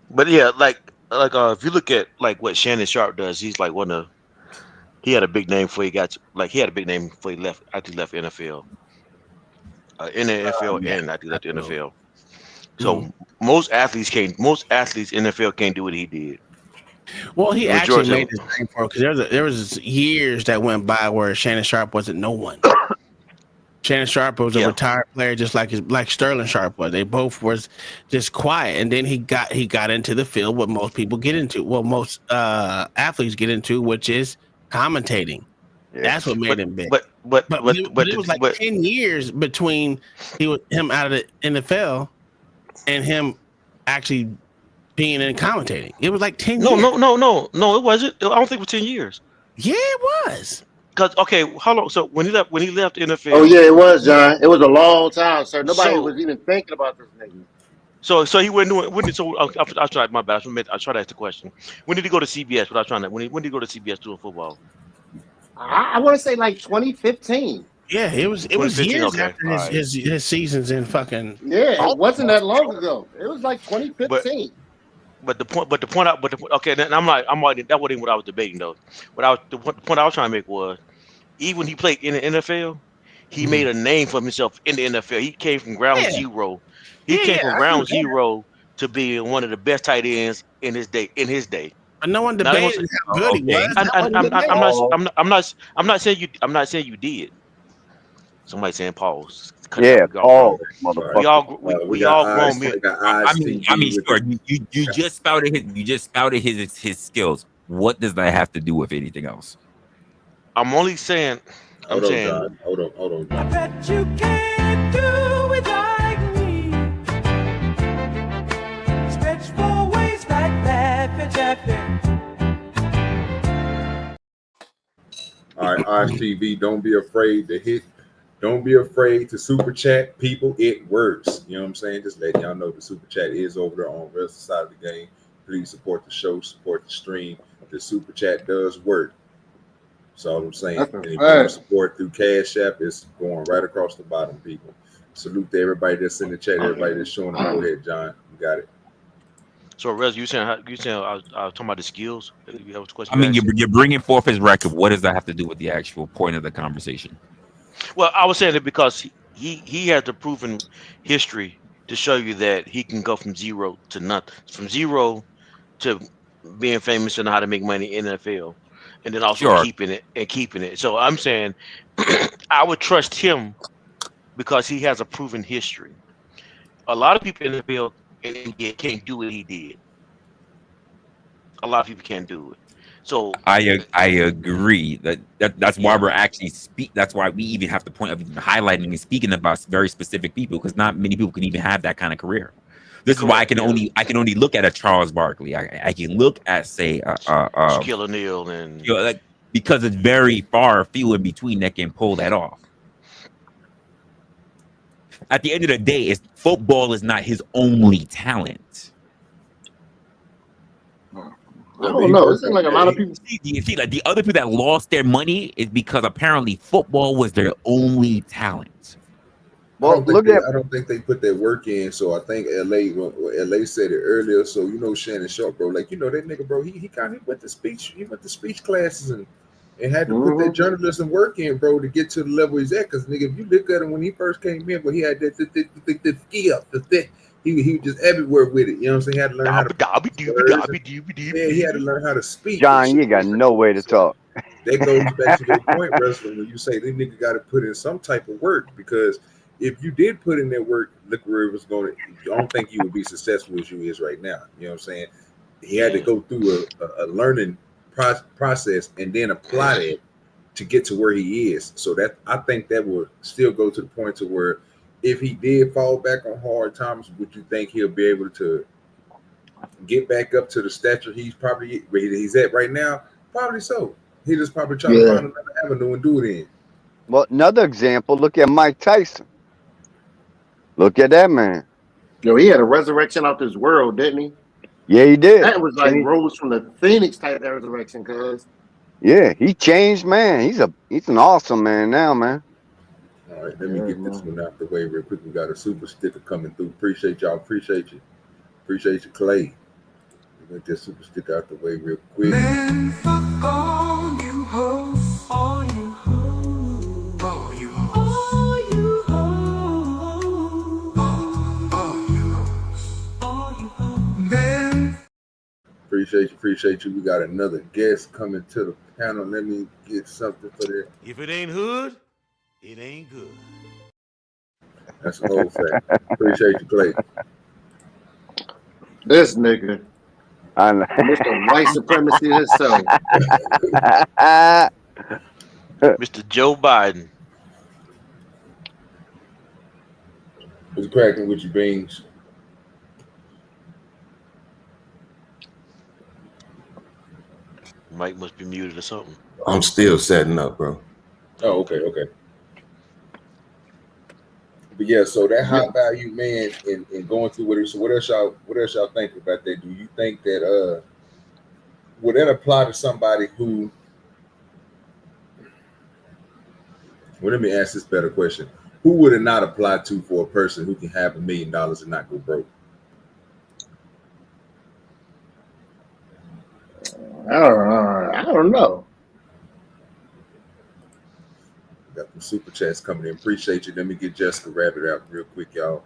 But yeah, like if you look at like what Shannon Sharp does, he's like he had a big name before he got he had a big name before he left after he left NFL. In the NFL and after he left the NFL. So most athletes NFL can't do what he did. Well, he actually made his name for it because there was years that went by where Shannon Sharp wasn't no one. Shannon Sharp was a retired player, just like Sterling Sharp was. They both was just quiet, and then he got into the field what most people get into, what most athletes get into, which is commentating. Yeah. That's what made him big. But it was like 10 years between him out of the NFL and him actually being in commentating. It was like 10 years. No, it wasn't. I don't think it was 10 years. Yeah, it was. Because how long? So when he left the NFL. Oh yeah, it was, John. It was a long time, sir. Nobody was even thinking about this nigga. So he went doing. I tried my bad. I tried to ask the question. When did he go to CBS? Without trying to. When did he go to CBS doing football? I want to say like 2015. Yeah, it was years after his seasons in fucking. Yeah, it wasn't that long ago. It was like 2015. But the point okay, then that wasn't what I was debating though. The point I was trying to make was, even when he played in the NFL, he made a name for himself in the NFL. He came from ground zero. He came from ground zero to be one of the best tight ends in his day. But no one debated how good he was. I'm not saying you did. Somebody saying pause. Yeah, Paul. We all grown men. I mean, sure. You just spouted his skills. What does that have to do with anything else? I'm only saying. Hold on. I bet you can't do it like me. Stretch for waist like that, All right, RSTV, don't be afraid to hit. Don't be afraid to super chat people. It works. You know what I'm saying? Just letting y'all know the super chat is over there on the side of the game. Please support the show, support the stream. The super chat does work. That's all I'm saying. And if you want to support through Cash App, it's going right across the bottom, people. Salute to everybody that's in the chat, everybody that's showing up. Go ahead, John. You got it. So, Rez, you saying I was talking about the skills? You have a question? I mean, you're bringing forth his record. What does that have to do with the actual point of the conversation? Well, I was saying it because he has the proven history to show you that he can go from zero to nothing, from zero to being famous and know how to make money in the NFL, and then also keeping it. So I'm saying I would trust him because he has a proven history. A lot of people in the field and NBA can't do what he did. A lot of people can't do it. So I agree that's why we're actually that's why we even have the point of highlighting and speaking about very specific people, because not many people can even have that kind of career. This is why I can only look at a Charles Barkley. I can look at say Shaquille O'Neal and because it's very far few in between that can pull that off. At the end of the day, football is not his only talent. I don't know. It seems like a lot of people. You see, like the other people that lost their money is because apparently football was their only talent. Well, I don't think they put their work in. So I think LA said it earlier. So Shannon Sharp, bro, that nigga, bro, he kind of went to speech classes and had to put that journalism work in, bro, to get to the level he's at. Because nigga, if you look at him when he first came in, but he had that ski up, he was just everywhere with it. You know what I'm saying? He had to learn how to he had to learn how to speak. John, you got no way to talk. That goes back to your point, wrestling, when you say this nigga got to put in some type of work, because if you did put in that work, look where it was going. I don't think you would be successful as you is right now. You know what I'm saying? He had to go through a learning process and then apply it to get to where he is. So that I think that will still go to the point to where if he did fall back on hard times, would you think he'll be able to get back up to the stature he's at right now? Probably so. He just probably trying to find another avenue and do it in. Well, another example, look at Mike Tyson. Look at that man. Yo, he had a resurrection out this world, didn't he? Yeah, he did. That was like rose from the Phoenix type of resurrection, cuz. Yeah, he changed, man. He's an awesome man now, man. All right, let me get this one out the way real quick. We got a super sticker coming through. Appreciate y'all. Appreciate you. Appreciate you, Clay. Get this super sticker out the way real quick. Man, fuck all you hoes, all you hoes, all you hoes, all you hoes, all you hoes, man. Appreciate you. We got another guest coming to the panel. Let me get something for that. If it ain't hood, it ain't good. That's a whole fact. Appreciate you, Clay. This nigga. I know. Mr. White Supremacy himself. Mr. Joe Biden. What's cracking with your beans? Mike must be muted or something. I'm still setting up, bro. Oh, okay. But yeah, so that high value man and going through with it. So what else y'all think about that? Do you think that would that apply to somebody who? Well, let me ask this better question: who would it not apply to for a person who can have $1 million and not go broke? I don't know. Got some super chats coming in. Appreciate you. Let me get Jessica Rabbit out real quick, y'all.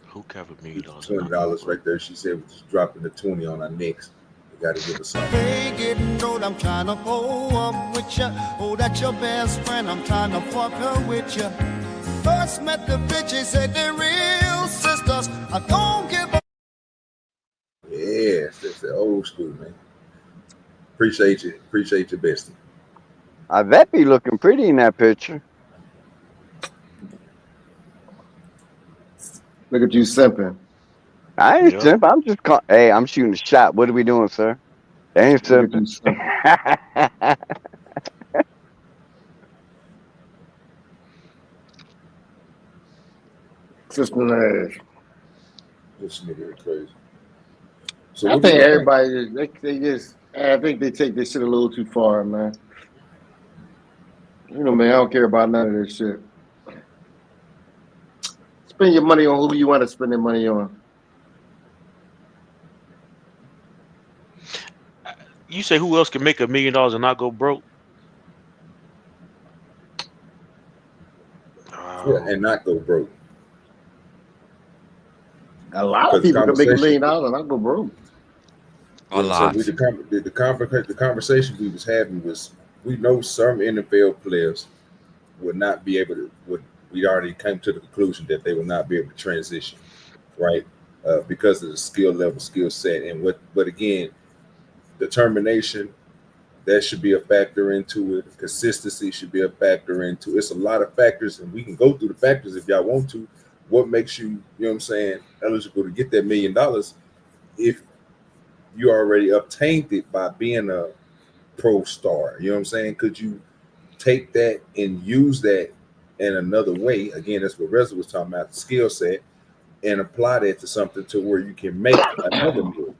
Who covered $1 million? $20 right there. She said we're just dropping the 20 on our necks. We got to give us something. Hey, getting old, I'm trying to go up with you. Oh, that's your best friend, I'm trying to fuck her with you. First met the bitches, said they're real sisters. I don't give a. Yes, that's the old school, man. Appreciate you, bestie. That be looking pretty in that picture. Look at you simping. I ain't simp. I'm just hey, I'm shooting a shot. What are we doing, sir? They ain't simping. Sister Nash. This nigga is crazy. So I think everybody I think they take this shit a little too far, man. You know, man, I don't care about none of this shit. Spend your money on who you want to spend your money on. You say who else can make $1 million and not go broke? Yeah, and not go broke. A lot of people can make $1 million and not go broke. A lot. So the conversation we was having was, we know some NFL players would not be able to. We already came to the conclusion that they will not be able to transition, right? Because of the skill level, skill set, and But again, determination, that should be a factor into it. Consistency should be a factor into it. It's a lot of factors, and we can go through the factors if y'all want to. What makes you, you know what I'm saying, eligible to get that $1 million if you already obtained it by being a pro star? You know what I'm saying? Could you take that and use that in another way? Again, that's what Reza was talking about, the skill set, and apply that to something to where you can make another million.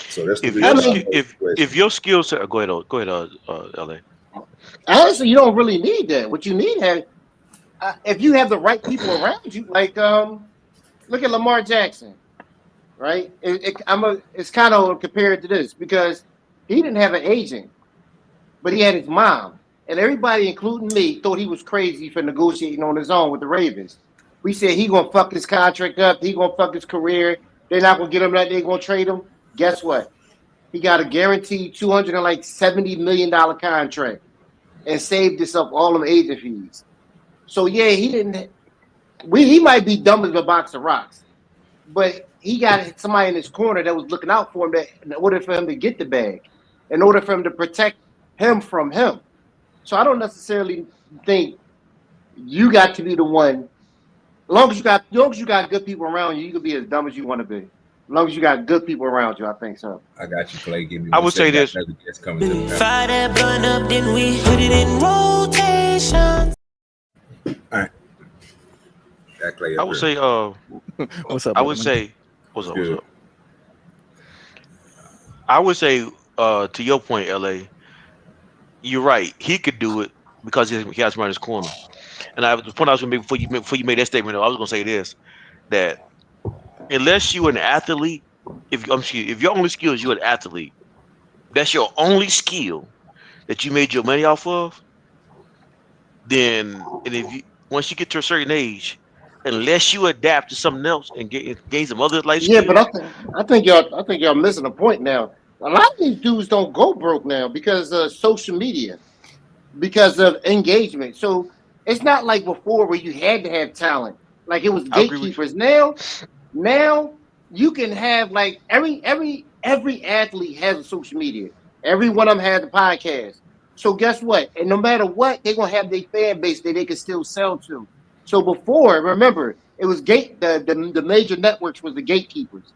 So that's if your skill set. Go ahead, LA. Honestly, you don't really need that. What you need if you have the right people around you, like look at Lamar Jackson, right? It's kind of compared to this because he didn't have an agent, but he had his mom, and everybody, including me, thought he was crazy for negotiating on his own with the Ravens. We said he gonna fuck his contract up, he gonna fuck his career. They're not gonna get him that. They're gonna trade him. Guess what? He got a guaranteed $270 million contract and saved himself all them agent fees. So yeah, he didn't. He might be dumb as a box of rocks, but he got somebody in his corner that was looking out for him. That in order for him to get the bag, in order for him to protect him from him. So I don't necessarily think you got to be the one. As long as you got good people around you, you can be as dumb as you want to be. As long as you got good people around you, I think so. I got you, Clay. Give me. I would say this. Fire that blunt up, then we put it in rotation. All right. I would say. What's up? I would say. What's up? I would say. To your point, LA. You're right. He could do it because he has around his corner. And the point I was going to make before you made that statement, I was going to say this: that unless you're an athlete, if your only skill is you're an athlete, that's your only skill that you made your money off of. Then, once you get to a certain age, unless you adapt to something else and gain some other life skills. Yeah, but I think y'all missing a point now. A lot of these dudes don't go broke now because of social media, because of engagement. So It's not like before where you had to have talent. Like it was I agree with gatekeepers. Now you can have like every athlete has a social media. Every one of them has a podcast. So guess what? And no matter what, they're gonna have their fan base that they can still sell to. So before, remember, it was the major networks was the gatekeepers.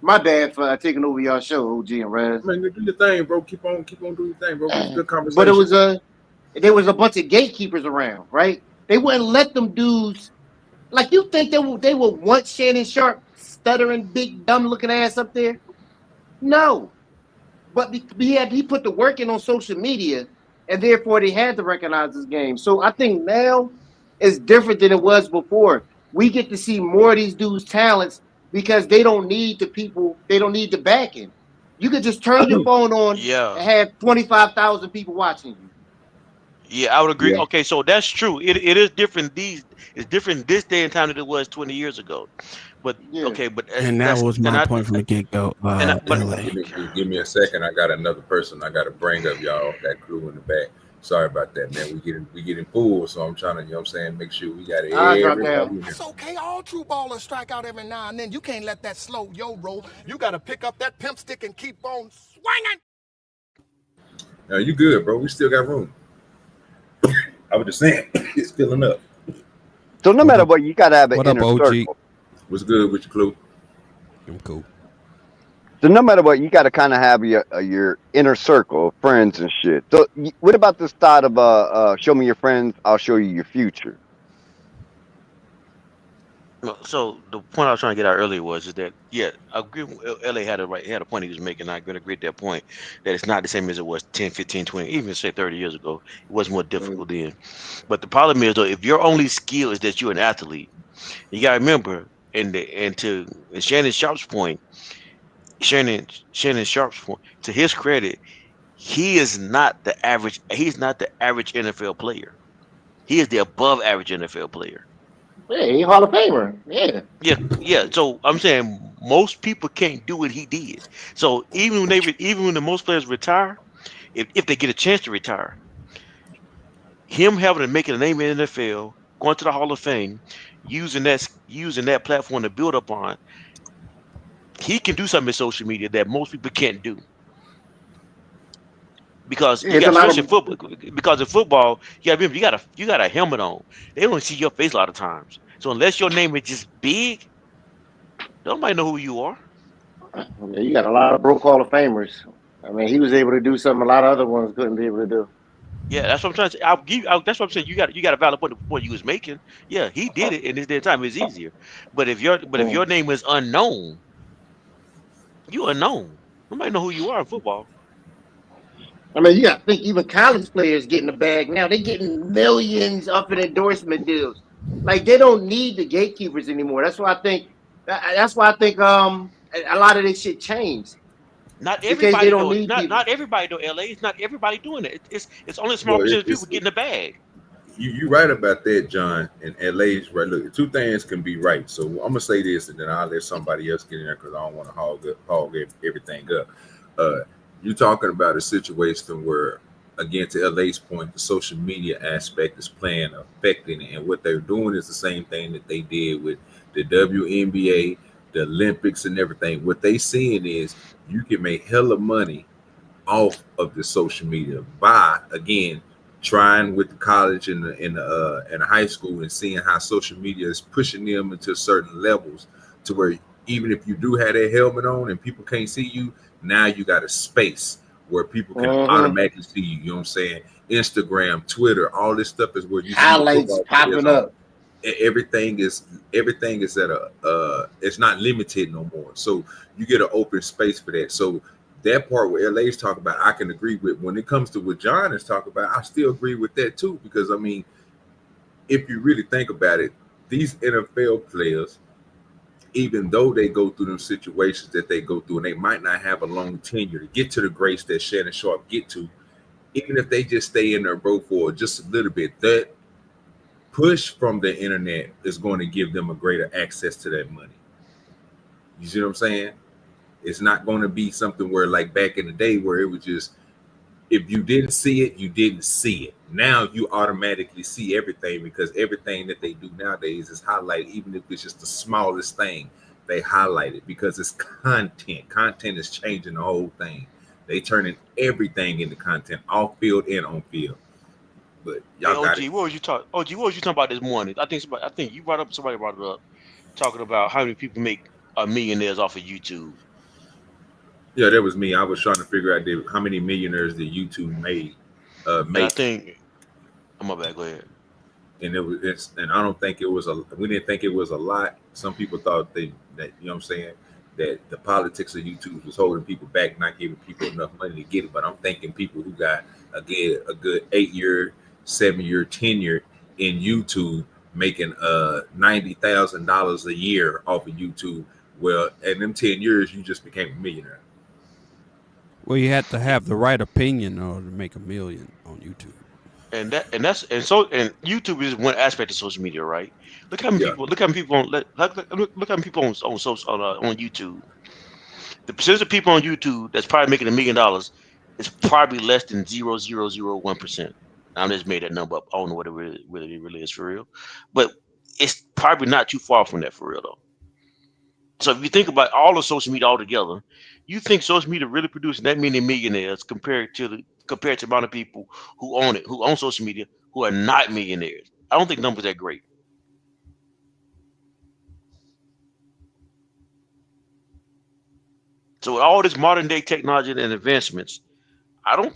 My bad for taking over y'all show, OG and Raz. Man, do your thing, bro. Keep on doing your thing, bro. It's a good conversation. But there was a bunch of gatekeepers around, right? They wouldn't let them dudes. Like you think they would want Shannon Sharp stuttering, big, dumb looking ass up there? No. But he put the work in on social media, and therefore they had to recognize this game. So I think now it's different than it was before. We get to see more of these dudes' talents because they don't need the people, they don't need the backing. You could just turn your phone on and have 25,000 people watching you. Yeah, I would agree. Yeah. Okay, so that's true. It is different. It's different this day and time than it was 20 years ago. But okay, but And that was my point from the get-go. Give me a second. I got another person I got to bring up, y'all. That crew in the back. Sorry about that, man. We getting full, so I'm trying to, you know what I'm saying, make sure we got everybody. It's okay. All true ballers strike out every now and then. You can't let that slow yo roll. You got to pick up that pimp stick and keep on swinging. No, you good, bro. We still got room. I was just saying, it's filling up. So no matter what, you got to have an What up, inner OG? circle. What's good with your clue? I'm cool. So no matter what, you got to kind of have your inner circle of friends and shit. So what about this thought of show me your friends, I'll show you your future? So the point I was trying to get out earlier was that I agree. LA had a point he was making. I agree with that point that it's not the same as it was 10, 15, 20, even say 30 years ago. It was more difficult then. But the problem is though, if your only skill is that you're an athlete, you gotta remember, and to Shannon Sharp's point, Shannon Sharp's point, to his credit, he is not the average. He's not the average NFL player. He is the above average NFL player. Yeah, he Hall of Famer. Yeah. So I'm saying most people can't do what he did. So even when the most players retire, if they get a chance to retire, him having to make a name in the NFL, going to the Hall of Fame, using that platform to build up on, he can do something in social media that most people can't do. Because you got, especially football, because in football, you got a helmet on. They don't see your face a lot of times. So unless your name is just big, nobody know who you are. Yeah, you got a lot of broke Hall of Famers. I mean, he was able to do something a lot of other ones couldn't be able to do. Yeah, that's what I'm trying to say. That's what I'm saying. You got a valid point. The point you was making. Yeah, he did it, and this day and time is easier. But if your name is unknown, you unknown. Nobody know who you are in football. I mean, you got to think even college players getting the bag now. They're getting millions up in endorsement deals. Like they don't need the gatekeepers anymore. That's why I think. A lot of this shit changed. Not everybody though. Not everybody though. LA. It's not everybody doing it. It's only a small percentage of people getting the bag. You right about that, John. And LA's right. Look, two things can be right. So I'm gonna say this, and then I'll let somebody else get in there because I don't want to hog everything up. You're talking about a situation where, again, to LA's point, the social media aspect is affecting it, and what they're doing is the same thing that they did with the WNBA, the Olympics, and everything. What they seeing is you can make hella money off of the social media by, again, trying with the college and the high school and seeing how social media is pushing them into certain levels to where even if you do have that helmet on and people can't see you, now you got a space where people can automatically see you. You know what I'm saying? Instagram, Twitter, all this stuff is where you highlights popping up. Everything is at it's not limited no more. So you get an open space for that. So that part where LA's talking about, I can agree with. When it comes to what John is talking about, I still agree with that too. Because I mean, if you really think about it, these NFL players, even though they go through them situations that they go through, and they might not have a long tenure to get to the grace that Shannon Sharp get to, even if they just stay in there, bro, for just a little bit, that push from the internet is going to give them a greater access to that money. You see what I'm saying? It's not going to be something where, like back in the day, where it was just, if you didn't see it, you didn't see it. Now you automatically see everything because everything that they do nowadays is highlighted, even if it's just the smallest thing, they highlight it because it's content. Content is changing the whole thing. They turning everything into content, off field and on field. But Hey, y'all got OG, it. what was you talking? OG, what was you talking about this morning? I think you brought up. Somebody brought it up, talking about how many people make millionaires off of YouTube. Yeah, that was me. I was trying to figure out how many millionaires that YouTube made And I make. think, I'm my bad. Go ahead. And and I don't think it was we didn't think it was a lot. Some people thought that you know what I'm saying, that the politics of YouTube was holding people back, not giving people enough money to get it. But I'm thinking people who got a good 8-year, 7-year tenure in YouTube making $90,000 a year off of YouTube. Well, in them 10 years, you just became a millionaire. Well, you had to have the right opinion in order to make $1 million on YouTube. And YouTube is one aspect of social media, right? Look how many Yeah. people. Look how many people on. Look how many people on social on YouTube. The percentage of people on YouTube that's probably making $1 million is probably less than 0.0001%. I just made that number up. I don't know what it really is for real, but it's probably not too far from that for real though. So if you think about all of social media altogether, you think social media really producing that many millionaires compared to the amount of people who own social media, who are not millionaires? I don't think numbers that great. So with all this modern day technology and advancements, I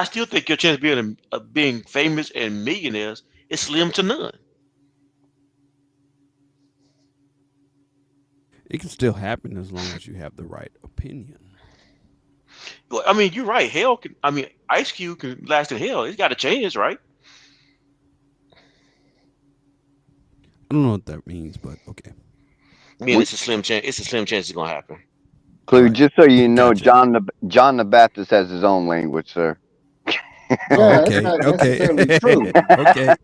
still think your chance of being famous and millionaires is slim to none. It can still happen as long as you have the right opinion. Well, I mean, you're right. Ice Cube can last in hell. It's got a chance, right? I don't know what that means, but okay. I mean, it's a slim chance. It's a slim chance it's gonna happen. Clue, just so you know, Gotcha. John the Baptist has his own language, sir. Oh, Yeah, that's okay. not necessarily true. Okay.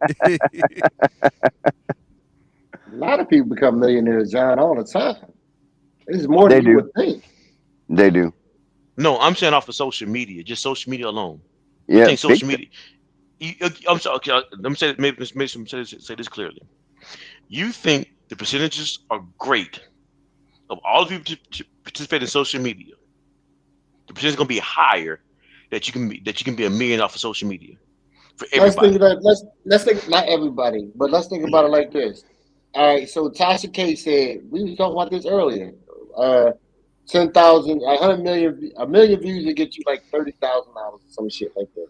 A lot of people become millionaires, John, all the time. This is more They than you do. would think. They do. No, I'm saying off of social media, just social media alone. You Yeah, think big social media? I'm sorry. Okay, let me say it. Maybe say this clearly. You think the percentages are great of all the people to participate in social media? The percentage is going to be higher that you can be $1 million off of social media for Let's everybody. think about let's think not everybody, but let's think about it like this. All right, so Tasha K said we was talking about this earlier. 10,000, 1 million views to get you like $30,000 or some shit like that.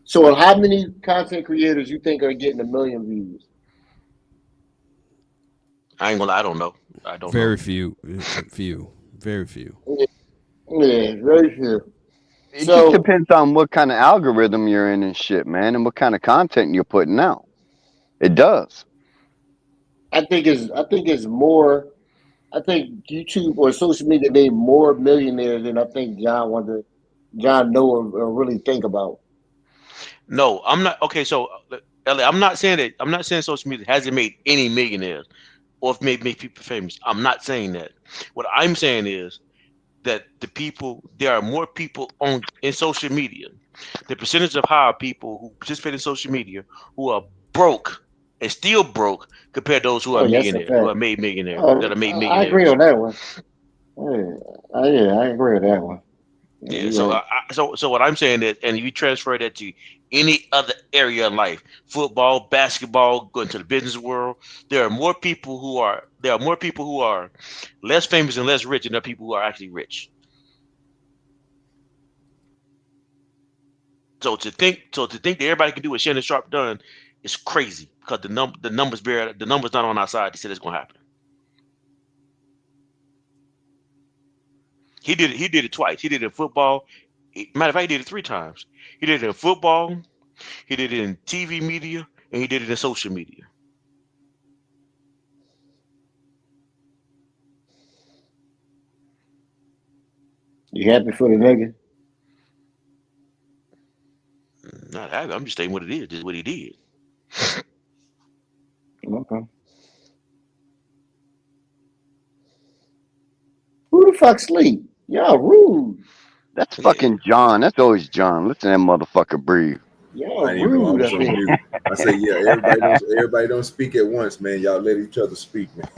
So how many content creators you think are getting 1 million views? I ain't gonna lie, I don't know. Very few. Very few. Yeah, very few. It just So depends on what kind of algorithm you're in and shit, man, and what kind of content you're putting out. It does. I think it's more. I think YouTube or social media made more millionaires than I think John know or really think about. No, I'm not. Okay, so Ellie, I'm not saying that. I'm not saying social media hasn't made any millionaires or if made people famous. I'm not saying that. What I'm saying is that there are more people in social media. The percentage of higher people who participate in social media who are broke and still broke compared to those who are Oh, that's a millionaires, who fact. are made millionaires, that Oh, are made I agree millionaires. on that one. Yeah, I agree with that one. Yeah, Yeah. you're So, right. so what I'm saying is, and you transfer that to any other area of life, football, basketball, going to the business world, there are more people who are less famous and less rich than there are people who are actually rich. So to think that everybody can do what Shannon Sharp done is crazy because the numbers not on our side to say it's gonna happen. He did it twice. He did it in football. Matter of fact, he did it 3 times. He did it in football, he did it in TV media, and he did it in social media. You happy for the nigga? I'm just saying what it is. This is what he did. Okay. Who the fuck sleep? Y'all rude. That's fucking John. That's always John. Listen to that motherfucker breathe. Y'all I ain't even know I rude was up on here. mute. I say, yeah, everybody don't speak at once, man. Y'all let each other speak, man.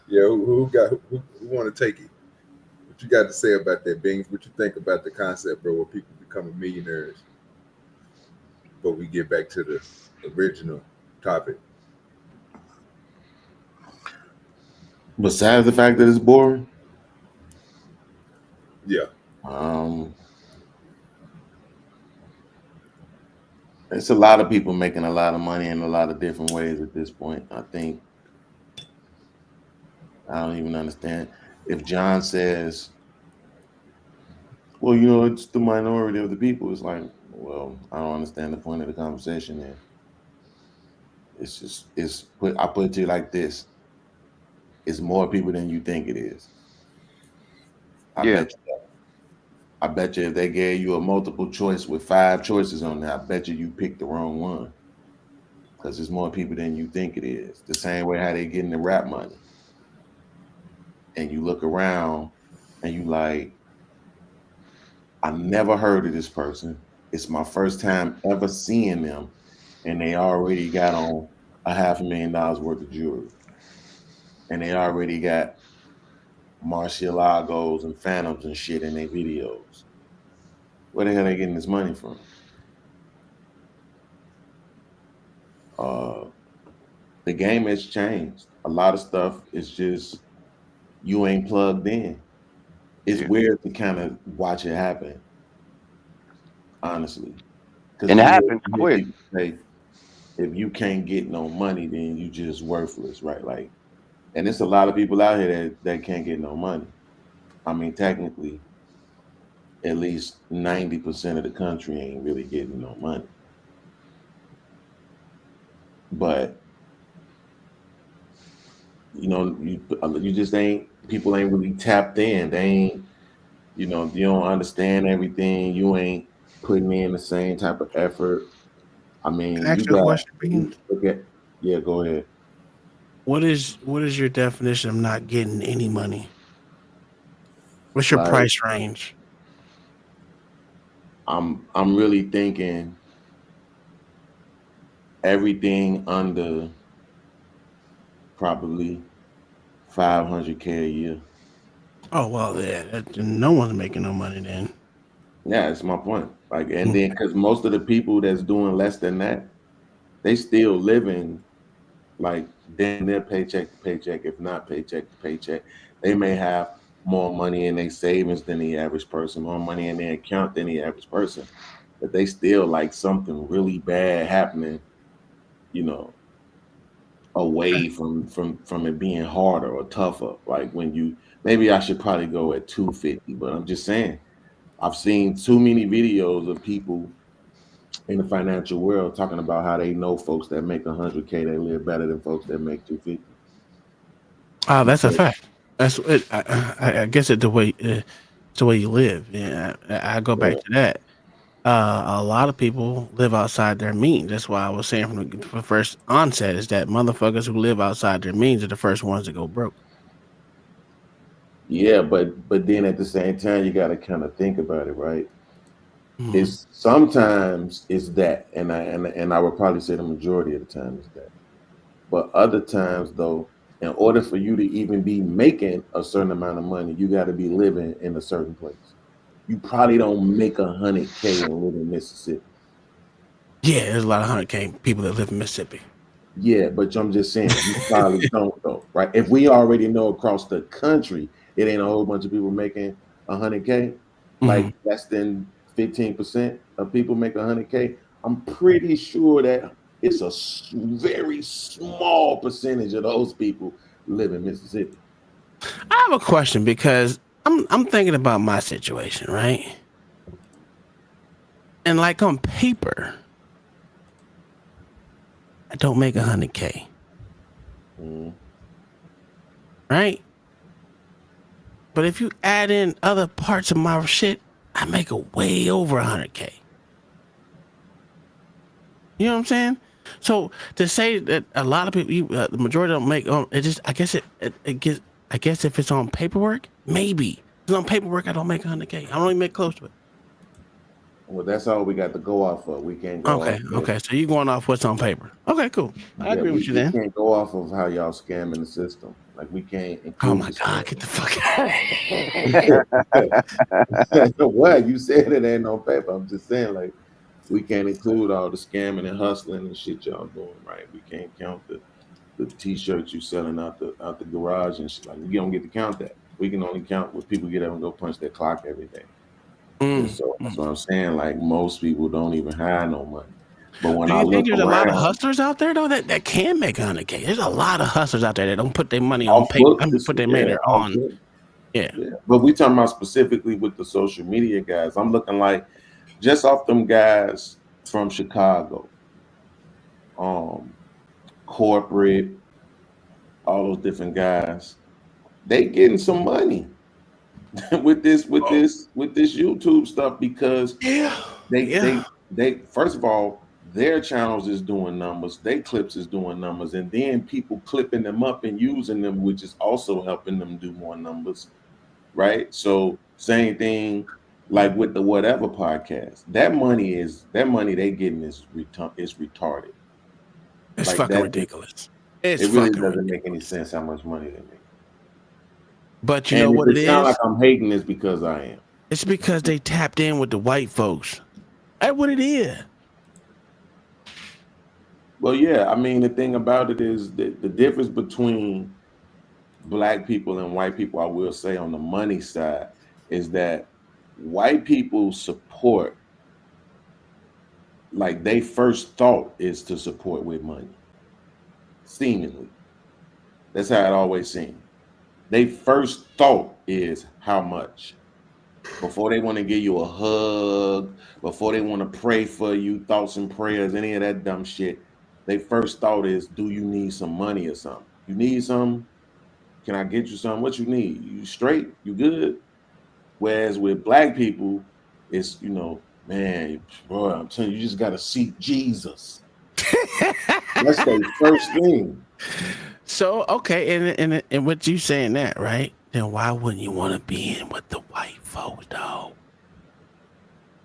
Yeah, who want to take it? What you got to say about that, Bings? What you think about the concept, bro, where people becoming millionaires? But we get back to the original topic. Besides the fact that it's boring, yeah, it's a lot of people making a lot of money in a lot of different ways at this point. I think I don't even understand if John says, "Well, you know, it's the minority of the people." It's like, well, I don't understand the point of the conversation. Then it's just I put it to you like this: it's more people than you think it is. I bet you if they gave you a multiple choice with 5 choices on there, I bet you picked the wrong one. Because there's more people than you think it is. The same way how they getting the rap money. And you look around and you like, I never heard of this person. It's my first time ever seeing them. And they already got on $500,000 worth of jewelry. And they already got Murcielagos and Phantoms and shit in their videos. Where the hell are they getting this money from? The game has changed. A lot of stuff is just you ain't plugged in. It's weird to kind of watch it happen, honestly. And it happens quick. Say, if you can't get no money, then you just worthless, right? Like, and there's a lot of people out here that can't get no money. I mean, technically, at least 90% of the country ain't really getting no money. But you know, you just ain't, people ain't really tapped in. They ain't, you know, you don't understand everything. You ain't putting in the same type of effort. I mean, Can I ask you you a got question, Beans? yeah, go ahead. What is your definition of not getting any money? What's your Like, price range? I'm really thinking everything under probably 500K a year. Oh well, yeah, no one's making no money then. Yeah, that's my point. Like, and then because most of the people that's doing less than that, they still living like damn near paycheck to paycheck, if not paycheck to paycheck. They may have more money in their savings than the average person, more money in their account than the average person, but they still like something really bad happening, you know, away from it being harder or tougher. Like when you, maybe I should probably go at 250, but I'm just saying, I've seen too many videos of people in the financial world talking about how they know folks that make 100K, they live better than folks that make 250. Oh, that's a fact. That's it. I guess it's the way you live. Yeah, I go back to that. A lot of people live outside their means. That's why I was saying from the first onset is that motherfuckers who live outside their means are the first ones to go broke. Yeah, but then at the same time, you got to kind of think about it, right? It's sometimes it's that, and I would probably say the majority of the time is that. But other times, though, in order for you to even be making a certain amount of money, you got to be living in a certain place. You probably don't make 100K and live in Mississippi. Yeah, there's a lot of 100K people that live in Mississippi. Yeah, but I'm just saying, you probably don't though, right? If we already know across the country, it ain't a whole bunch of people making 100K, like less than 15% of people make 100K. I'm pretty sure that it's a very small percentage of those people live in Mississippi. I have a question because I'm thinking about my situation, right? And like on paper, I don't make 100K. Right? But if you add in other parts of my shit, I make a way over 100K. You know what I'm saying? So to say that a lot of people, the majority don't make, it just, I guess if it's on paperwork, maybe. On paperwork, I don't make 100K. I don't even make close to it. Well, that's all we got to go off of. We can't go Okay, off. okay. So you're going off what's on paper. Okay, cool. I agree with you we then. can't go off of how y'all scamming the system. Like we can't. Oh my God, get the fuck out. What you said it ain't on paper. I'm just saying, like, we can't include all the scamming and hustling and shit y'all doing, right? We can't count the t-shirts you selling out the garage and shit. Like, we don't get to count that. We can only count what people get up and go punch their clock every day. So that's what I'm saying. Like, most people don't even have no money. But when Do I you think look there's a lot of around, hustlers out there though that can make 100K? There's a lot of hustlers out there that don't put their money on paper. Put their money on. Yeah. But we talking about specifically with the social media guys. I'm looking like just off them guys from Chicago, corporate, all those different guys. They getting some money with this YouTube stuff because they first of all, their channels is doing numbers, their clips is doing numbers, and then people clipping them up and using them, which is also helping them do more numbers, right? So same thing like with the whatever podcast. That money they getting is retarded. It's like fucking ridiculous. It really doesn't make any sense how much money they make. But you know what it is? Sound like I'm hating this because I am. It's because they tapped in with the white folks. That's what it is. Well, yeah. I mean, the thing about it is that the difference between black people and white people, I will say on the money side, is that white people support, like they first thought is to support with money. Seemingly. That's how it always seemed. They first thought is how much. Before they want to give you a hug, before they want to pray for you, thoughts and prayers, any of that dumb shit, they first thought is, do you need some money or something? You need something? Can I get you something? What you need? You straight? You good? Whereas with black people, it's, man, bro, I'm telling you, you just got to seek Jesus. That's the first thing. So, okay, and what you saying that, right? Then why wouldn't you want to be in with the white folks, though?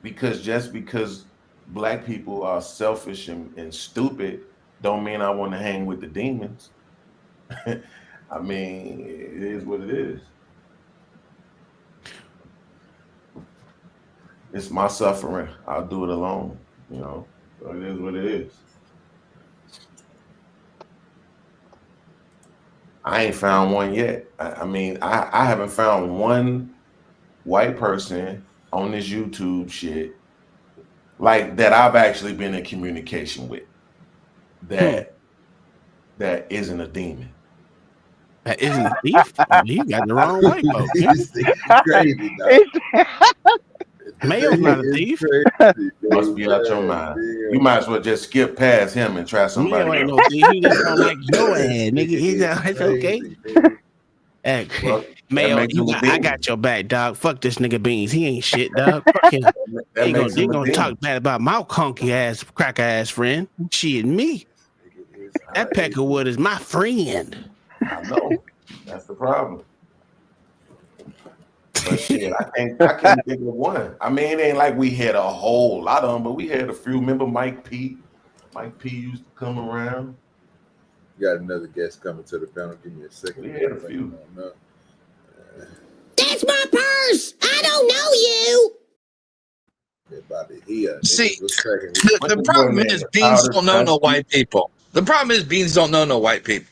Because just because black people are selfish and stupid don't mean I want to hang with the demons. I mean, it is what it is. It's my suffering. I'll do it alone, So it is what it is. I ain't found one yet. I mean, I haven't found one white person on this YouTube shit like that I've actually been in communication with that isn't a demon. That isn't a thief? You got the wrong white folks. Crazy, Mayo's not a thief. Must be out your mind. You might as well just skip past him and try somebody Mayo ain't else. no thief. He just don't like your ass, nigga. It's okay. Well, Mayo, I got your back, dog. Fuck this nigga Beans. He ain't shit, dog. Fuck him. They gonna talk bad about my conky ass, cracker ass friend. Shit, me. That Peckerwood is my friend. I know. That's the problem. But shit, I can't think of one. I mean, it ain't like we had a whole lot of them, but we had a few. Remember Mike P? Mike P used to come around. You got another guest coming to the panel. Give me a second. We had a few. That's my purse. I don't know you. See, the problem is Beans don't know no white people. The problem is Beans don't know no white people.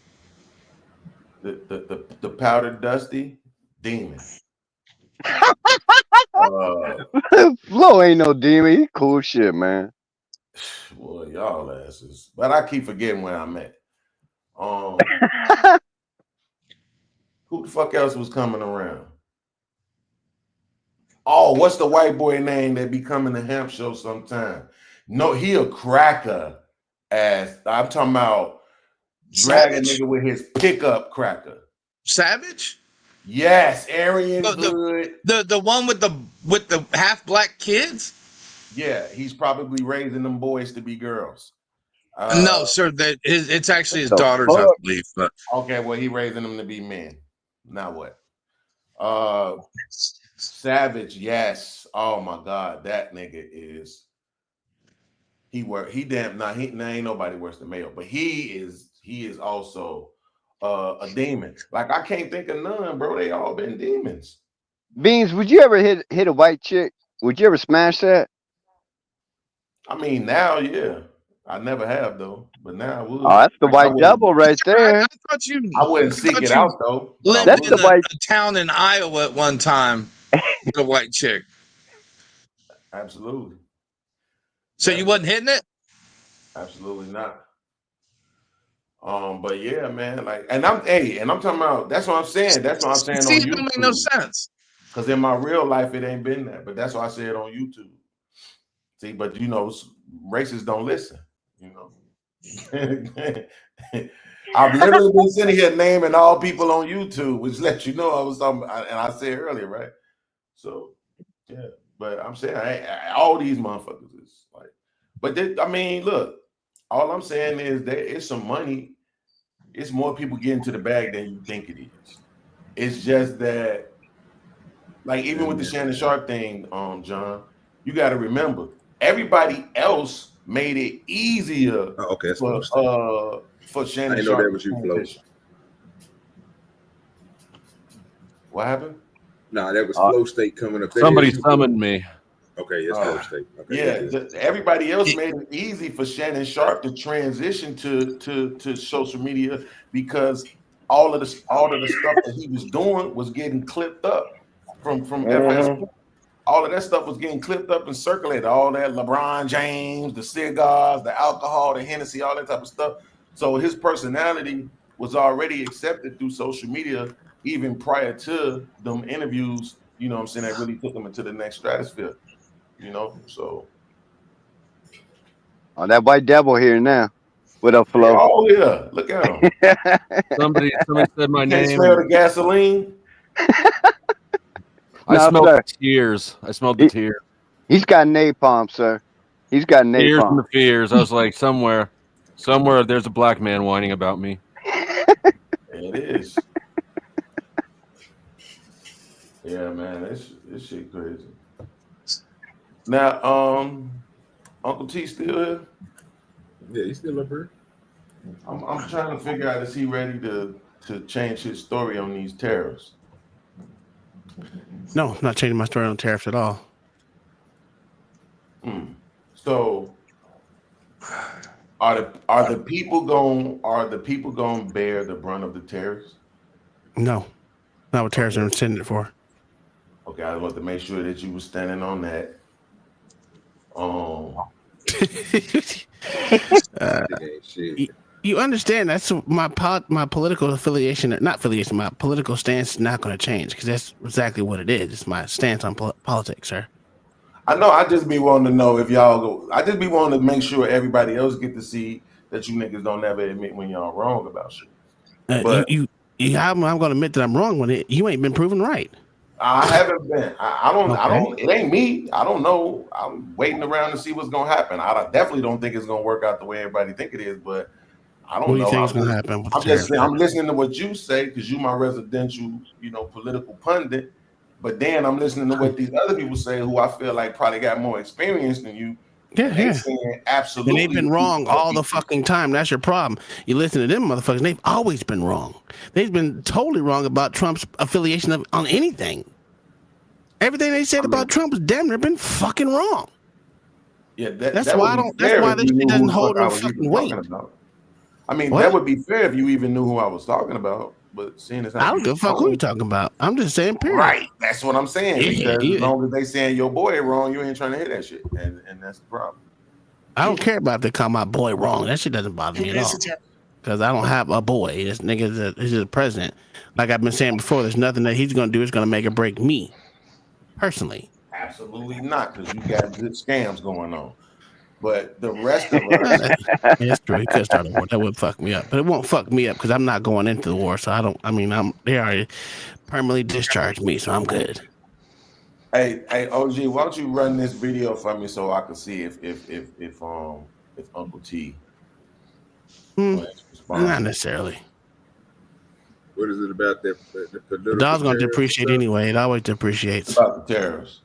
The powdered dusty demon. Flo ain't no demon. He cool shit, man. Well, y'all asses. But I keep forgetting where I'm at. Who the fuck else was coming around? Oh, what's the white boy name that be coming to Hamp Show sometime? No, he a cracker ass. I'm talking about dragging nigga with his pickup cracker. Savage? Yes, Arian Good. The one with the half black kids? Yeah, he's probably raising them boys to be girls. No, sir. It's actually his daughters, I believe. But okay, well, he raising them to be men. Now what? Savage, yes. Oh my God, that nigga is. He ain't nobody worse than Mayo, but he is also a demon. Like I can't think of none, bro. They all been demons. Beans, would you ever hit a white chick? Would you ever smash that? I mean, now, yeah. I never have though, but now I would. Oh, that's the white devil right there. I thought you. I wouldn't seek it out though. Lived in a town in Iowa at one time with a white chick. Absolutely. So you wasn't hitting it? Absolutely not. But yeah, man, like, and I'm talking about. That's what I'm saying. That's what I'm saying See, on it YouTube. don't make no sense. Because in my real life, it ain't been that. But that's why I say it on YouTube. See, but you know, racists don't listen. You know, I've literally been sitting here naming all people on YouTube, which lets you know I was talking. And I said earlier, right? So yeah, but I'm saying all these motherfuckers is like, but I mean, look, all I'm saying is there is some money. It's more people getting to the bag than you think it is. It's just that, like, even with the Shannon Sharp thing, John, you got to remember everybody else made it easier. Oh, okay, that's for Shannon I didn't know Sharp. that was you, Flo. What happened? No, that was Flow State coming up. Somebody summoned me. Okay, yes, Flow State. Okay, Yeah, everybody else made it easy for Shannon Sharp to transition to social media because all of the stuff that he was doing was getting clipped up from FS. All of that stuff was getting clipped up and circulated. All that LeBron James, the cigars, the alcohol, the Hennessy, all that type of stuff. So his personality was already accepted through social media even prior to them interviews. You know what I'm saying? That really took him into the next stratosphere. You know, so. Oh, that white devil here now. What up, Flo? Oh yeah, look at him. Somebody said my name. Can't smell the gasoline. I smelled the tears. I smelled the tears. He's got napalm, sir. He's got napalm. Tears and the fears. I was like, somewhere there's a black man whining about me. It is. Yeah, man, this shit crazy. Now, Uncle T still here? Yeah, he's still up here. I'm trying to figure out, is he ready to change his story on these tariffs? No, I'm not changing my story on tariffs at all. So, are the people going to bear the brunt of the tariffs? No, not what tariffs are intended for. Okay, I want to make sure that you were standing on that. You understand that's my political affiliation, not affiliation, my political stance is not going to change because that's exactly what it is. It's my stance on politics, sir. I know. I just be wanting to know if y'all go. I just be wanting to make sure everybody else get to see that you niggas don't never admit when y'all wrong about shit. But I'm going to admit that I'm wrong when you ain't been proven right. I haven't been. I don't. It ain't me. I don't know. I'm waiting around to see what's gonna happen. I definitely don't think it's gonna work out the way everybody think it is. But I don't know. What do you think is gonna happen? I'm just saying. I'm listening to what you say because you my residential, political pundit. But then I'm listening to what these other people say, who I feel like probably got more experience than you. Yeah. Saying absolutely. And they've been wrong all the fucking time. That's your problem. You listen to them motherfuckers, they've always been wrong. They've been totally wrong about Trump's affiliation on anything. Everything they said about Trump has damn near been fucking wrong. Yeah, that's why this shit doesn't hold no fucking weight. I mean, that would be fair if you even knew who I was talking about. But seeing as I don't give a fuck who you talking about. I'm just saying, period. Right. That's what I'm saying. Because as long as they saying your boy wrong, you ain't trying to hear that shit. And that's the problem. I don't care about if they call my boy wrong. That shit doesn't bother me at all. Because I don't have a boy. This nigga is the president. Like I've been saying before, there's nothing that he's going to do is going to make or break me. Personally. Absolutely not. Because you got good scams going on. But the rest of us. That's true. He could start a war. That would fuck me up. But it won't fuck me up because I'm not going into the war. So they already permanently discharged me. So I'm good. Hey, OG, why don't you run this video for me so I can see if Uncle T not necessarily. What is it about that? The The dollar's gonna depreciate anyway. It always depreciates. About the tariffs.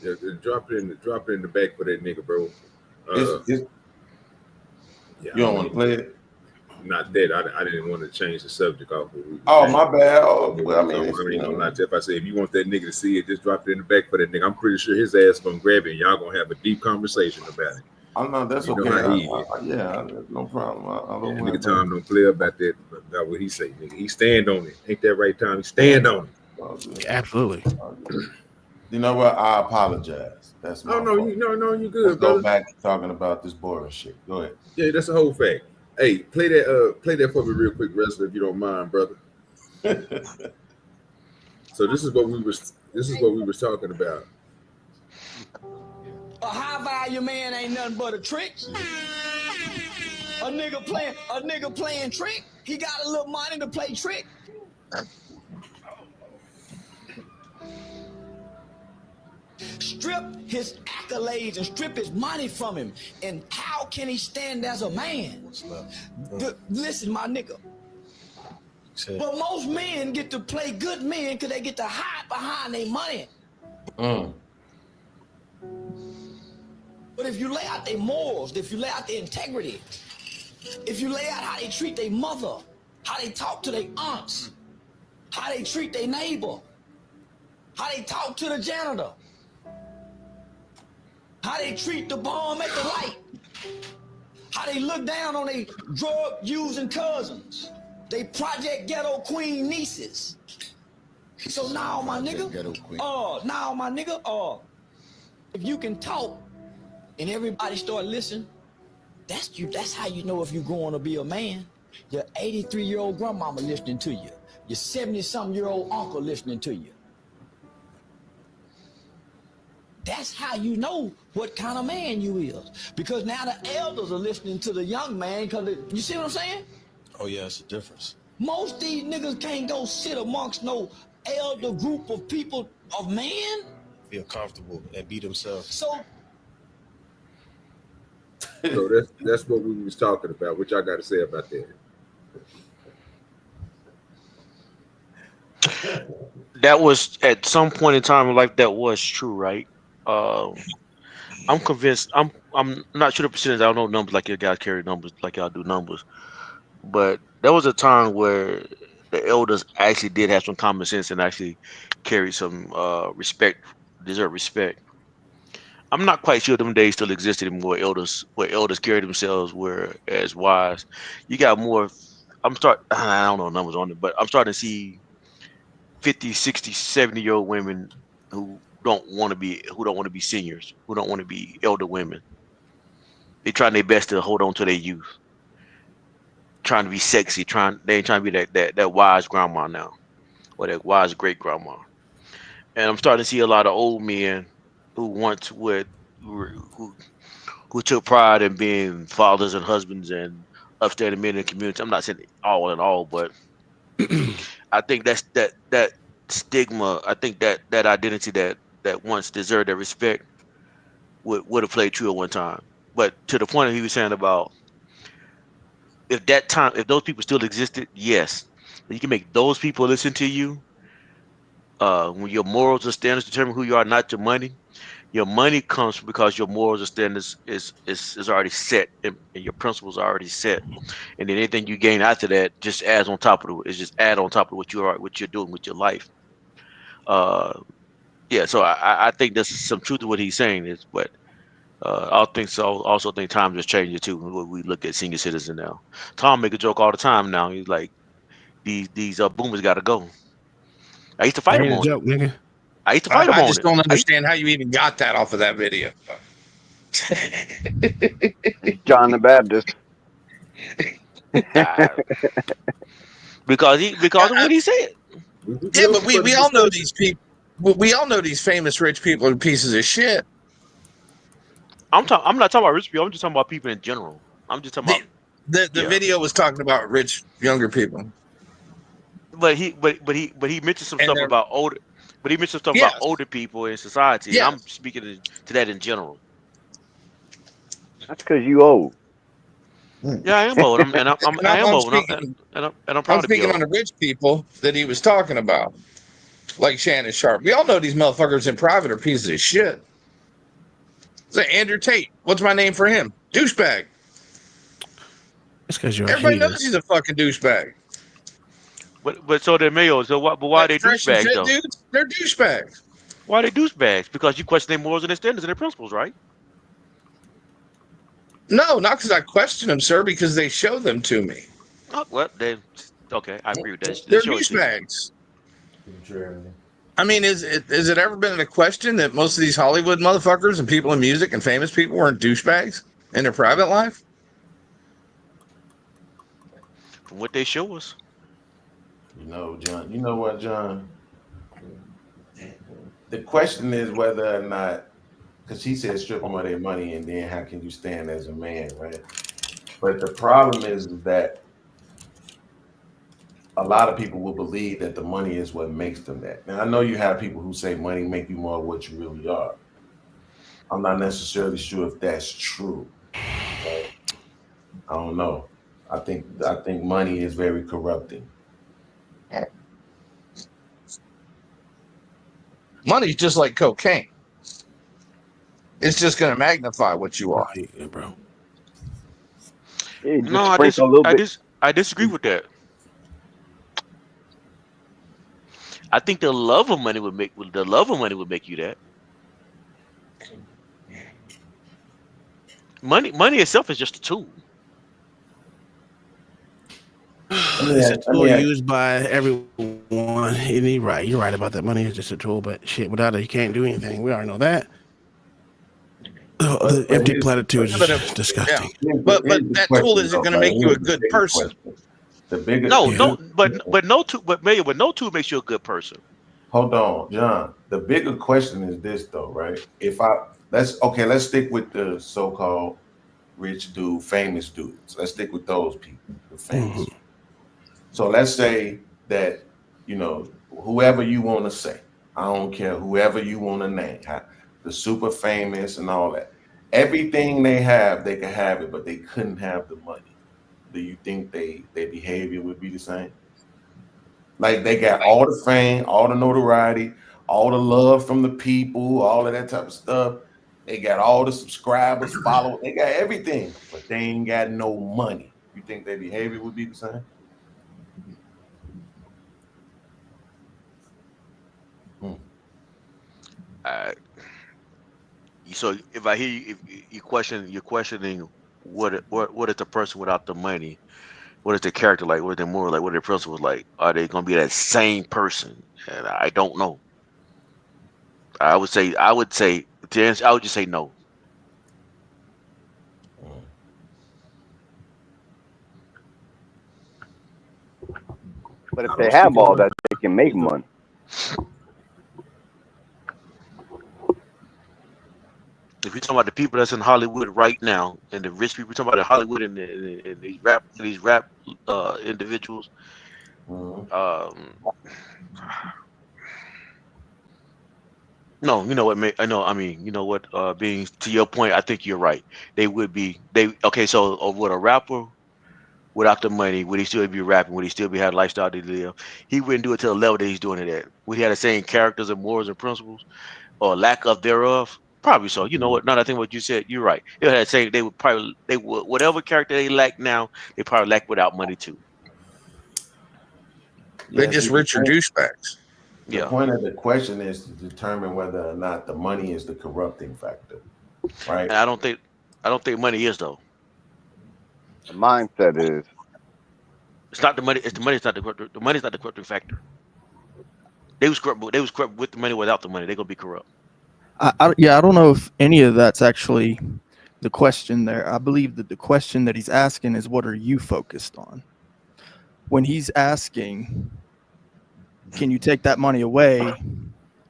Yeah, drop it in the back for that nigga, bro. You don't want to play it? Not that I didn't want to change the subject off. Oh, my bad. Oh, well, I mean, I ain't gonna lie to you. If I say if you want that nigga to see it, just drop it in the back for that nigga. I'm pretty sure his ass gonna grab it and y'all gonna have a deep conversation about it. I know that's You okay. know how he is. Yeah, no problem. I don't Yeah, worry nigga Tom don't play about that, about what he say. Nigga, he stand on it. Ain't that right, Tom? He stand on it. Absolutely. You know what? I apologize. That's my fault. You good. Let's brother. go back to talking about this boring shit. Go ahead. Yeah, that's a whole fact. Hey, play that for me real quick, wrestler, if you don't mind, brother. So this is what we was talking about. A high value man ain't nothing but a trick. A nigga playing trick. He got a little money to play trick. Strip his accolades and strip his money from him. And how can he stand as a man? Listen, my nigga. But most men get to play good men because they get to hide behind their money. But if you lay out their morals, if you lay out their integrity, if you lay out how they treat their mother, how they talk to their aunts, how they treat their neighbor, how they talk to the janitor, how they treat the bomb at the light, how they look down on their drug-using cousins, they Project Ghetto Queen nieces. So now, my nigga, if you can talk and everybody start listening, that's how you know if you're going to be a man. Your 83-year-old grandmama listening to you. Your 70-something-year-old uncle listening to you. That's how you know what kind of man you is. Because now the elders are listening to the young man. You see what I'm saying? Oh, yeah, it's a difference. Most of these niggas can't go sit amongst no elder group of people of man. Feel comfortable and be themselves. So that's what we was talking about. What y'all got to say about that? That was at some point in time in life that was true, right? I'm convinced. I'm not sure the percentage. I don't know numbers like you guys carry numbers like y'all do numbers, but there was a time where the elders actually did have some common sense and actually carried some respect, deserve respect. I'm not quite sure them days still existed anymore. Where elders carried themselves were as wise. You got more. I don't know numbers on it, but I'm starting to see 50, 60, 70-year-old women who don't want to be seniors, who don't want to be elder women. They're trying their best to hold on to their youth, trying to be sexy, they ain't trying to be that wise grandma now, or that wise great grandma. And I'm starting to see a lot of old men who once who took pride in being fathers and husbands and upstanding men in the community. I'm not saying all in all, but I think that's that stigma. I think that identity that once deserved that respect would have played true at one time. But to the point that he was saying about if those people still existed, yes, you can make those people listen to you. When your morals and standards determine who you are, not your money. Your money comes because your morals and standards is already set, and your principles are already set, and then anything you gain after that just adds on top of it. It's just add on top of what you're doing with your life. Yeah. So I think there's some truth to what he's saying is, but I think so. Also think times is changing too. When we look at senior citizens now, Tom make a joke all the time now. He's like, these boomers got to go. I used to fight him on joke, nigga. I used to fight him on I just it. don't understand how you even got that off of that video. John the Baptist. because of what he said. Yeah, but we all know these people. We all know these famous rich people are pieces of shit. I'm not talking about rich people. I'm just talking about people in general. I'm just talking about the video was talking about rich younger people. But he mentioned some stuff about older. But he mentioned stuff about older people in society. Yes. And I'm speaking to that in general. That's because you old. Yeah, I am old. I am old, speaking, and I'm I'm proud to be speaking on old. the rich people that he was talking about, like Shannon Sharp. We all know these motherfuckers in private are pieces of shit. Say Andrew Tate. What's my name for him? Douchebag. It's because you're a Everybody hater. knows he's a fucking douchebag. But so they're males. So what? But why are Like they fresh and douchebags fit though? dudes, they're douchebags. Why are they douchebags? Because you question their morals and their standards and their principles, right? No, not because I question them, sir, because they show them to me. Oh, well, then okay, I agree with that. They They're show it to you. douchebags. I mean, is it ever been a question that most of these Hollywood motherfuckers and people in music and famous people weren't douchebags in their private life? From what they show us. John. You know what, John? The question is whether or not, because he said strip them of their money, and then how can you stand as a man, right? But the problem is that a lot of people will believe that the money is what makes them that. Now, I know you have people who say money make you more what you really are. I'm not necessarily sure if that's true. Right? I don't know. I think money is very corrupting. Money's just like cocaine. It's just going to magnify what you are. Yeah, bro. No, I disagree with that. I think the love of money would make you that. Money itself is just a tool. It's a tool used by everyone. And you're right about that. Money is just a tool, but shit, without it, you can't do anything. We already know that. The empty platitudes is disgusting. Yeah. But that tool isn't going to make you a good person. But no tool makes you a good person. Hold on, John. The bigger question is this, though, right? Let's stick with the so-called rich dude, famous dudes. Let's stick with those people, the famous. Mm-hmm. So let's say that, whoever you want to say, I don't care, whoever you want to name, the super famous and all that. Everything they have, they could have it, but they couldn't have the money. Do you think their behavior would be the same? Like they got all the fame, all the notoriety, all the love from the people, all of that type of stuff. They got all the subscribers, followers, they got everything, but they ain't got no money. You think their behavior would be the same? So if I hear you, if you're questioning what is the person without the money? What is their character like? What is their moral like? What are their principles like? Are they going to be that same person? And I don't know. I would say just say no. But if they have all that, they can make money. If you're talking about the people that's in Hollywood right now, and the rich people, we're talking about the Hollywood and these rap individuals. No, you know what? You know what? Being to your point, I think you're right. They would be. Okay. So, with a rapper without the money, would he still be rapping? Would he still have a lifestyle to live? He wouldn't do it to the level that he's doing it at. Would he have the same characters and morals and principles, or lack of thereof? Probably so. You know what? Now that I think what you said, you're right. They would whatever character they lack now, they probably lack without money too. They're just richer douchebags. The point of the question is to determine whether or not the money is the corrupting factor, right? And I don't think money is though. The mindset is. It's not the money. It's the money. It's not the money's not the corrupting factor. They was corrupt with the money. Without the money, they're gonna be corrupt. I don't know if any of that's actually the question there. I believe that the question that he's asking is, what are you focused on? When he's asking, can you take that money away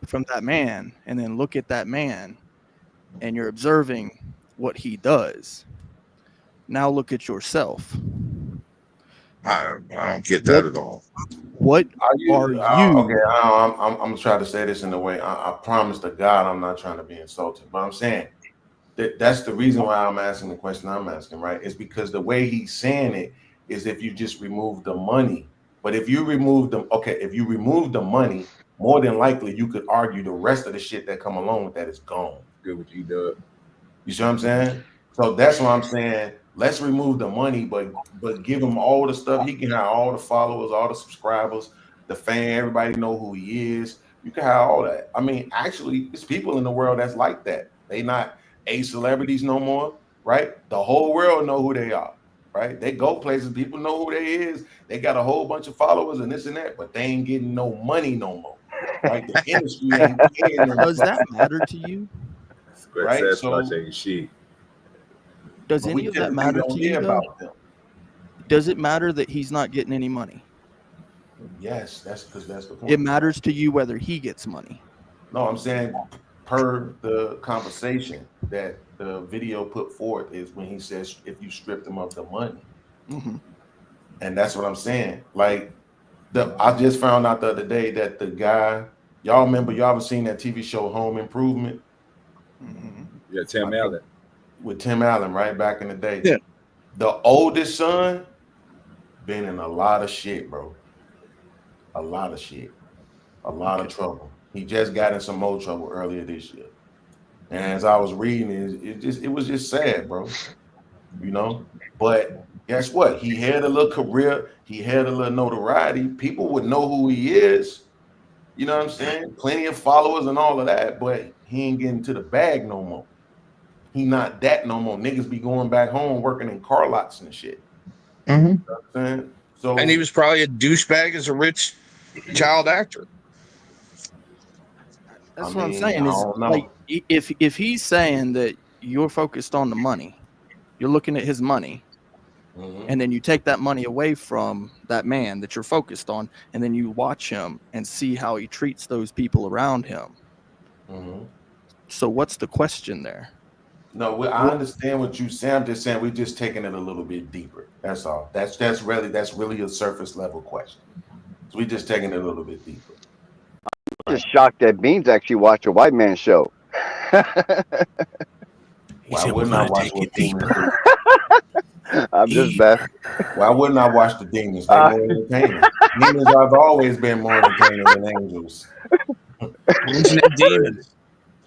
from that man, and then look at that man, and you're observing what he does. Now look at yourself. I don't get that at all. What are you? Okay, I'm trying to say this in a way. I promise to God I'm not trying to be insulting, but I'm saying That's the reason why I'm asking the question I'm asking, right? It's because the way he's saying it is if you just remove the money. But if you remove if you remove the money, more than likely you could argue the rest of the shit that come along with that is gone. Good with you, Doug. You see what I'm saying? So that's why I'm saying let's remove the money, but give him all the stuff. He can have all the followers, all the subscribers, the fan, everybody know who he is. You can have all that. I mean, actually, there's people in the world that's like that. They not celebrities no more, right? The whole world know who they are, right? They go places, people know who they is. They got a whole bunch of followers and this and that, but they ain't getting no money no more, right? The industry ain't paying them. Does that matter to you? Right? So shit. does But we any of that typically matter don't to hear you though? about them. Does it matter that he's not getting any money? Yes, that's because that's the point. It matters to you whether he gets money. No, I'm saying per the conversation that the video put forth is when he says if you strip them of the money. Mm-hmm. And that's what I'm saying. Like I just found out the other day that the guy, y'all ever seen that TV show Home Improvement? Mm-hmm. Yeah, Tim Allen. With Tim Allen, right back in the day. Yeah. The oldest son been in a lot of shit, bro. A lot of shit. A lot of trouble. He just got in some more trouble earlier this year. And as I was reading it was just sad, bro. You know? But guess what? He had a little career, he had a little notoriety. People would know who he is. You know what I'm saying? Plenty of followers and all of that, but he ain't getting to the bag no more. He not that no more. Niggas be going back home working in car lots and shit. Mm-hmm. You know what I'm saying? So, and he was probably a douchebag as a rich child actor. That's what I'm saying is like if he's saying that you're focused on the money, you're looking at his money, and then you take that money away from that man that you're focused on, and then you watch him and see how he treats those people around him. So what's the question there? No, I understand what you say. I'm just saying we're just taking it a little bit deeper. That's all. That's really a surface level question. So we're just taking it a little bit deeper. I'm just shocked that Beans actually watched a white man show. Why wouldn't I watch what demons do? I'm just best. Why wouldn't I watch the demons? They're more entertaining. Demons have always been more entertaining than angels. Demons.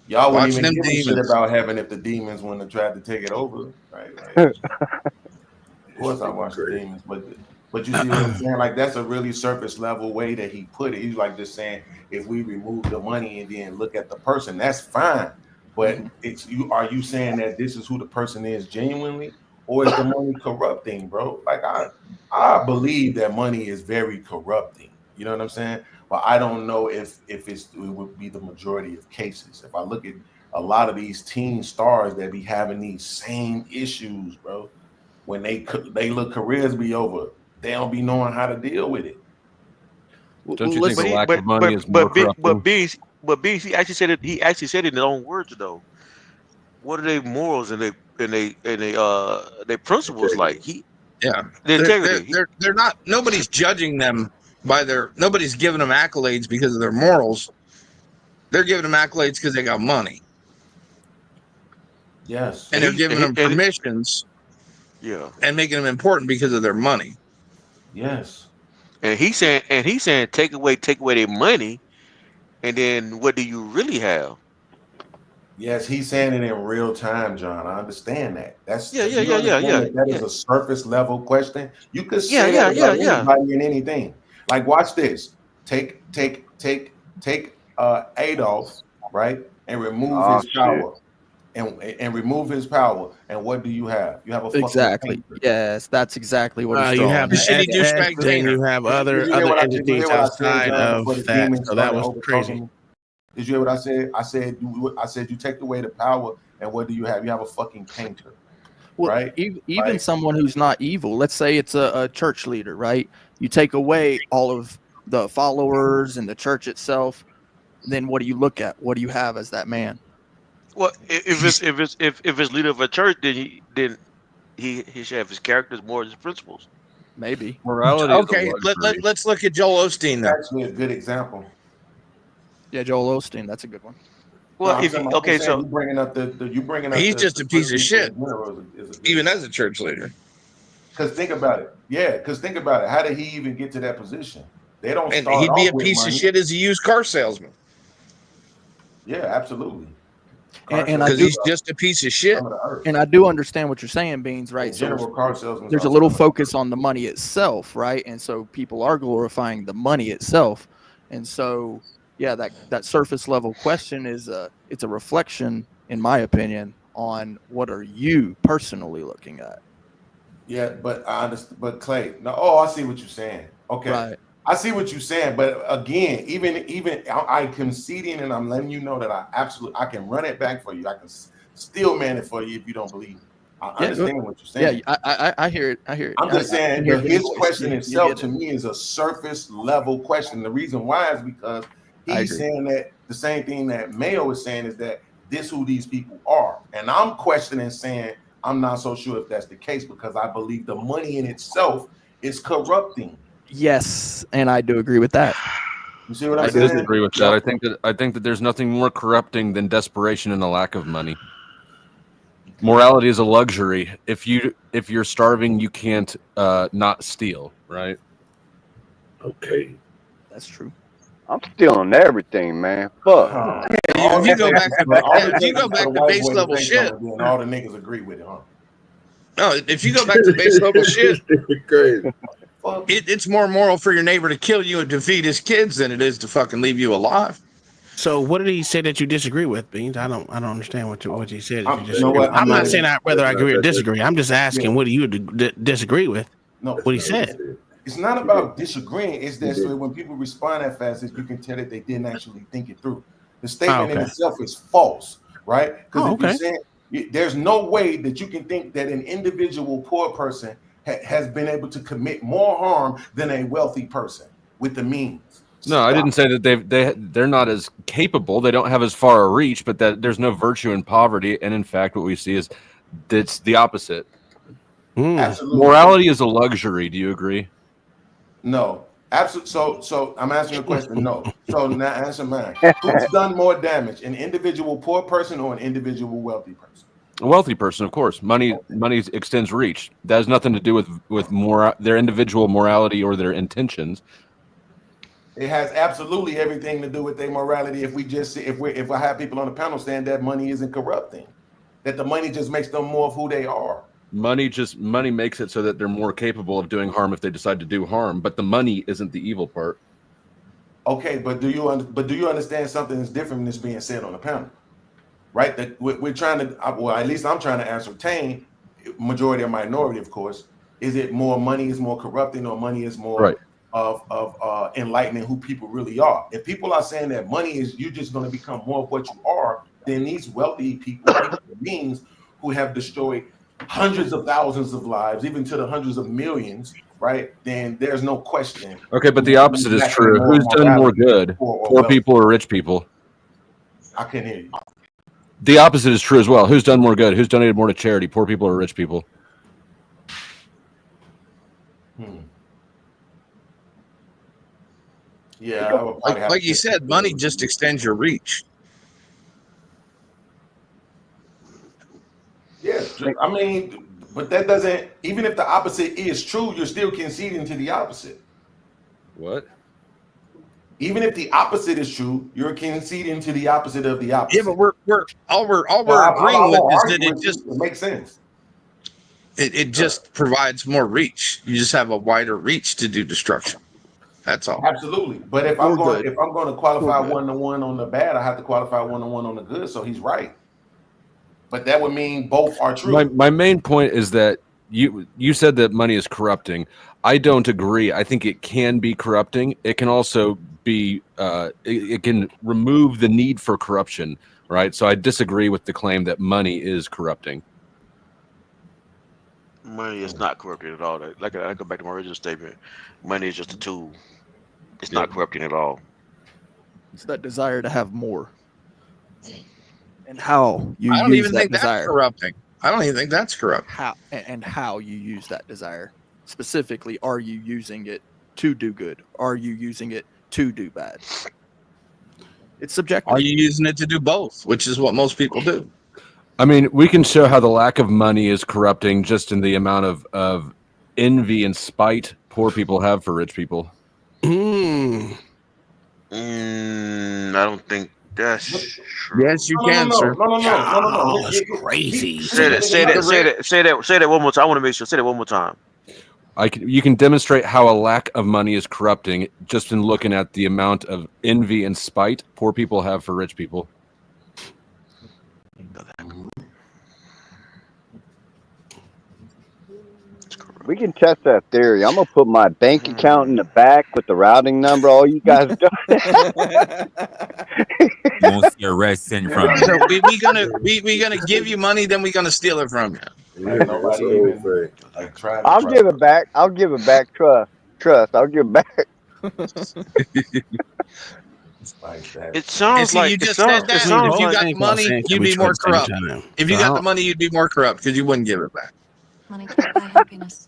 Y'all wouldn't Watching even them give a shit demons. about heaven if the demons wouldn't have tried to take it over, right? Of course, I watch the demons, but you see what I'm saying? Like that's a really surface level way that he put it. He's like just saying if we remove the money and then look at the person, that's fine. But it's you. Are you saying that this is who the person is genuinely, or is the money corrupting, bro? Like I believe that money is very corrupting. You know what I'm saying? But I don't know if it would be the majority of cases. If I look at a lot of these teen stars that be having these same issues, bro, when they look careers be over, they don't be knowing how to deal with it. Don't you think the lack of money is more corrupting? But Beans, he actually said it. He actually said it in his own words, though. What are their morals and their principles like? Yeah, the integrity. They're not. Nobody's judging them by nobody's giving them accolades because of their morals. They're giving them accolades because they got money. Yes, and they're giving them permissions. Yeah, and making them important because of their money. Yes, and he's saying take away their money, and then what do you really have? Yes, he's saying it in real time, John. I understand that. That's Yeah. That is a surface level question. You could say that about anybody and anything. Like, watch this. Take Adolf, right, and remove his power, and remove his power. And what do you have? You have a fucking exactly. painter. Yes, that's exactly what he's you drawing. have the shitty douchebag SS, and you have other entities outside of that. So that was crazy. Did you hear what I said? I said you take away the power, and what do you have? You have a fucking painter, well, right? Even someone who's not evil. Let's say it's a church leader, right? You take away all of the followers and the church itself. Then what do you look at? What do you have as that man? Well, if it's leader of a church, then he should have his characters more than his principles. Maybe morality. Okay, let's look at Joel Osteen. That's actually a good example. Yeah, Joel Osteen. That's a good one. Well, I'm if saying, you I'm okay, saying you so bringing up you bringing up He's just the a piece of first people shit, in general is a good. even as a church leader. Because think about it. Yeah, because think about it. How did he even get to that position? They don't And start he'd be off a with piece of money. shit as a used car salesman. Yeah, absolutely. Car And I Because salesmen do he's just a piece of shit. some of the earth. and I do understand what you're saying, Beans, right? In So general, car salesmen there's are a little some of the focus on the money itself, right? And so people are glorifying the money itself. And so yeah, that surface level question is it's a reflection, in my opinion, on what are you personally looking at. Yeah, but I understand. But Clay, no. Oh, I see what you're saying. Okay, Right. I see what you're saying. But again, even I conceding, and I'm letting you know that I can run it back for you. I can still man it for you if you don't believe me. I understand what you're saying. Yeah, I hear it. I hear it. I'm just I saying can hear that it in your his voice. question You itself get to it. me is a surface level question. The reason why is because I he's agree. saying that the same thing that Mayo is saying is that this who these people are. And I'm questioning saying I'm not so sure if that's the case because I believe the money in itself is corrupting. Yes, and I do agree with that. You see what I I'm saying? disagree with that. I think that there's nothing more corrupting than desperation and a lack of money. Morality is a luxury. If you're starving, you can't not steal, right? Okay. That's true. I'm stealing everything, man. Fuck. If you go back to base level shit, and all the niggas agree with it, huh? no, if you go back to base level shit, crazy. It's more moral for your neighbor to kill you and to feed his kids than it is to fucking leave you alive. So what did he say that you disagree with, Beans? I don't understand what he said. That you You know disagree what? with. I'm not saying whether I agree or That's disagree. I'm just asking what do you disagree with? No, What he said. it's not about disagreeing. It's that so when people respond that fast, you can tell that they didn't actually think it through. The statement in okay. itself is false, right? Because if okay. you're saying there's no way that you can think that an individual poor person has been able to commit more harm than a wealthy person with the means. No, I didn't say that they're not as capable. They don't have as far a reach, but that there's no virtue in poverty. And in fact, what we see is it's the opposite. Absolutely. Morality is a luxury. Do you agree? No, absolutely. So I'm answering your question. No. So now answer mine. Who's done more damage, an individual poor person or an individual wealthy person? A wealthy person, of course. Money extends reach. That has nothing to do with their individual morality or their intentions. It has absolutely everything to do with their morality. If I have people on the panel saying that money isn't corrupting, that the money just makes them more of who they are. Money makes it so that they're more capable of doing harm if they decide to do harm. But the money isn't the evil part. Okay, but do you understand something that's different than this being said on the panel? Right? That we're trying to, well, at least I'm trying to ascertain, majority or minority, of course. Is it more money is more corrupting, or money is more right. of enlightening who people really are? If people are saying that money is you're just going to become more of what you are, then these wealthy people beings who have destroyed hundreds of thousands of lives, even to the hundreds of millions, right? Then there's no question. Okay, but the opposite is true. Who's done more good? Poor people or rich people? I can't hear you. The opposite is true as well. Who's done more good? Who's donated more to charity? Poor people or rich people? Yeah, like you said, money just extends your reach. Yeah, I mean, but that doesn't. Even if the opposite is true, you're still conceding to the opposite. What? Even if the opposite is true, you're conceding to the opposite of the opposite. Yeah, but we're agreeing with is that it makes sense. It just provides more reach. You just have a wider reach to do destruction. That's all. Absolutely. But if I'm going to qualify 1-to-1 on the bad, I have to qualify 1-to-1 on the good. So he's right. But that would mean both are true. My main point is that you said that money is corrupting. I don't agree. I think it can be corrupting. It can also be it can remove the need for corruption, right? So I disagree with the claim that money is corrupting. Money is not corrupting at all. Like I go back to my original statement. Money is just a tool. It's not corrupting at all. It's that desire to have more. And how you I don't use even that think desire. that's corrupting. I don't even think that's corrupt. How you use that desire. Specifically, are you using it to do good? Are you using it to do bad? It's subjective. Are you using it to do both, which is what most people do? I mean, we can show how the lack of money is corrupting just in the amount of envy and spite poor people have for rich people. I don't think that's true. Yes, you can, sir. No. That's crazy. Say that one more time. I want to make sure. Say that one more time. You can demonstrate how a lack of money is corrupting just in looking at the amount of envy and spite poor people have for rich people. We can test that theory. I'm gonna put my bank account in the back with the routing number. All you guys do. You won't see a red cent from me. So we gonna give you money, then we gonna steal it from you. I'll give it back. I'll give it back. Trust. I'll give it back. It sounds see, like you just said that. If you got the money, you'd be more corrupt. If you got the money, you'd be more corrupt because you wouldn't give it back. Money can't buy happiness.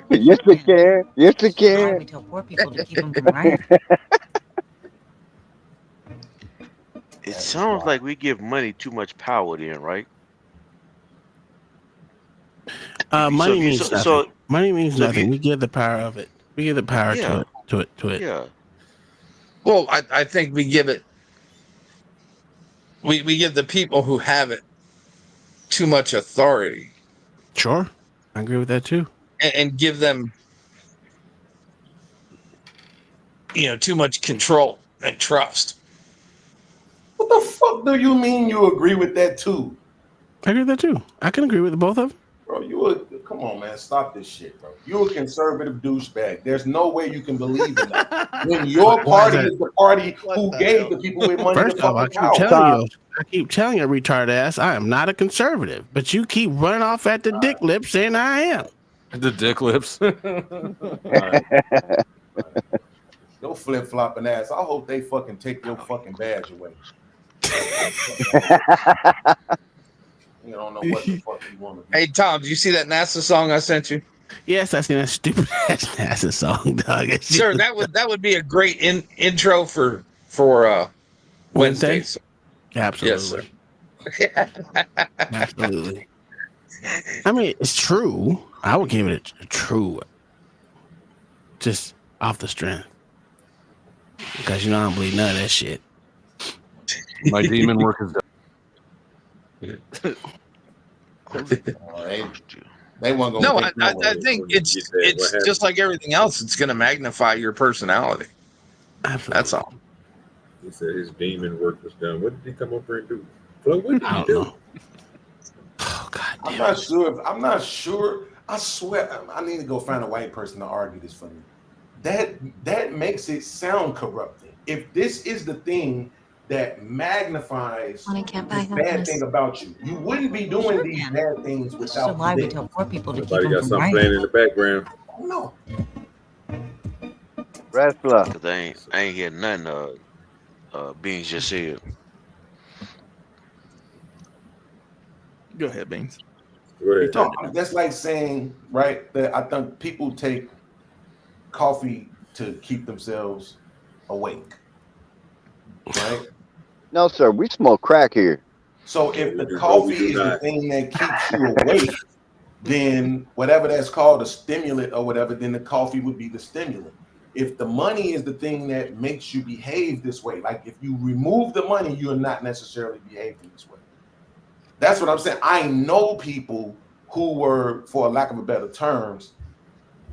Yes, it can. Yes, it can. We tell poor people to keep them from rioting. It sounds like we give money too much power then, right? Money means nothing. Money means nothing. We give the power of it. We give the power to it. Yeah. Well, I think we give it. We give the people who have it too much authority. Sure, I agree with that too. And give them, too much control and trust. What the fuck do you mean you agree with that too? I agree with that too. I can agree with both of them. Bro, come on, man, stop this shit, bro. You're a conservative douchebag. There's no way you can believe in that. When your party is the party who gave the people with money First the off, I keep telling you, retarded ass, I am not a conservative, but you keep running off at the dick lips saying I am. The dick lips. Your flip flopping ass. I hope they fucking take your fucking badge away. You don't know what the fuck you want to do. Hey Tom, did you see that NASA song I sent you? Yes, I seen that stupid ass NASA song, dog. Sir, that would be a great intro for Wednesdays. Absolutely. Yes, sir. Absolutely. I mean, it's true. I would give it a true, just off the strength, because I don't believe none of that shit. My demon work is done. They won't go. No, I think it's just like everything else. It's going to magnify your personality. Absolutely. That's all. He said his demon work was done. What did he come up here and do? What did he do? Oh God! I'm not sure. I swear, I need to go find a white person to argue this for me. That makes it sound corrupting. If this is the thing that magnifies the bad thing about you, you wouldn't be doing these bad things without. So why we tell poor people to keep Somebody them got from something playing in the background. No. Wrestler. Cause I ain't hear nothing Beans just said. Go ahead, Beans. That's like saying, right, that I think people take coffee to keep themselves awake. Right? No, sir. We smoke crack here. So if the coffee is the thing that keeps you awake, then whatever that's called a stimulant or whatever, then the coffee would be the stimulant. If the money is the thing that makes you behave this way, like if you remove the money, you're not necessarily behaving this way. That's what I'm saying. I know people who were, for lack of a better terms,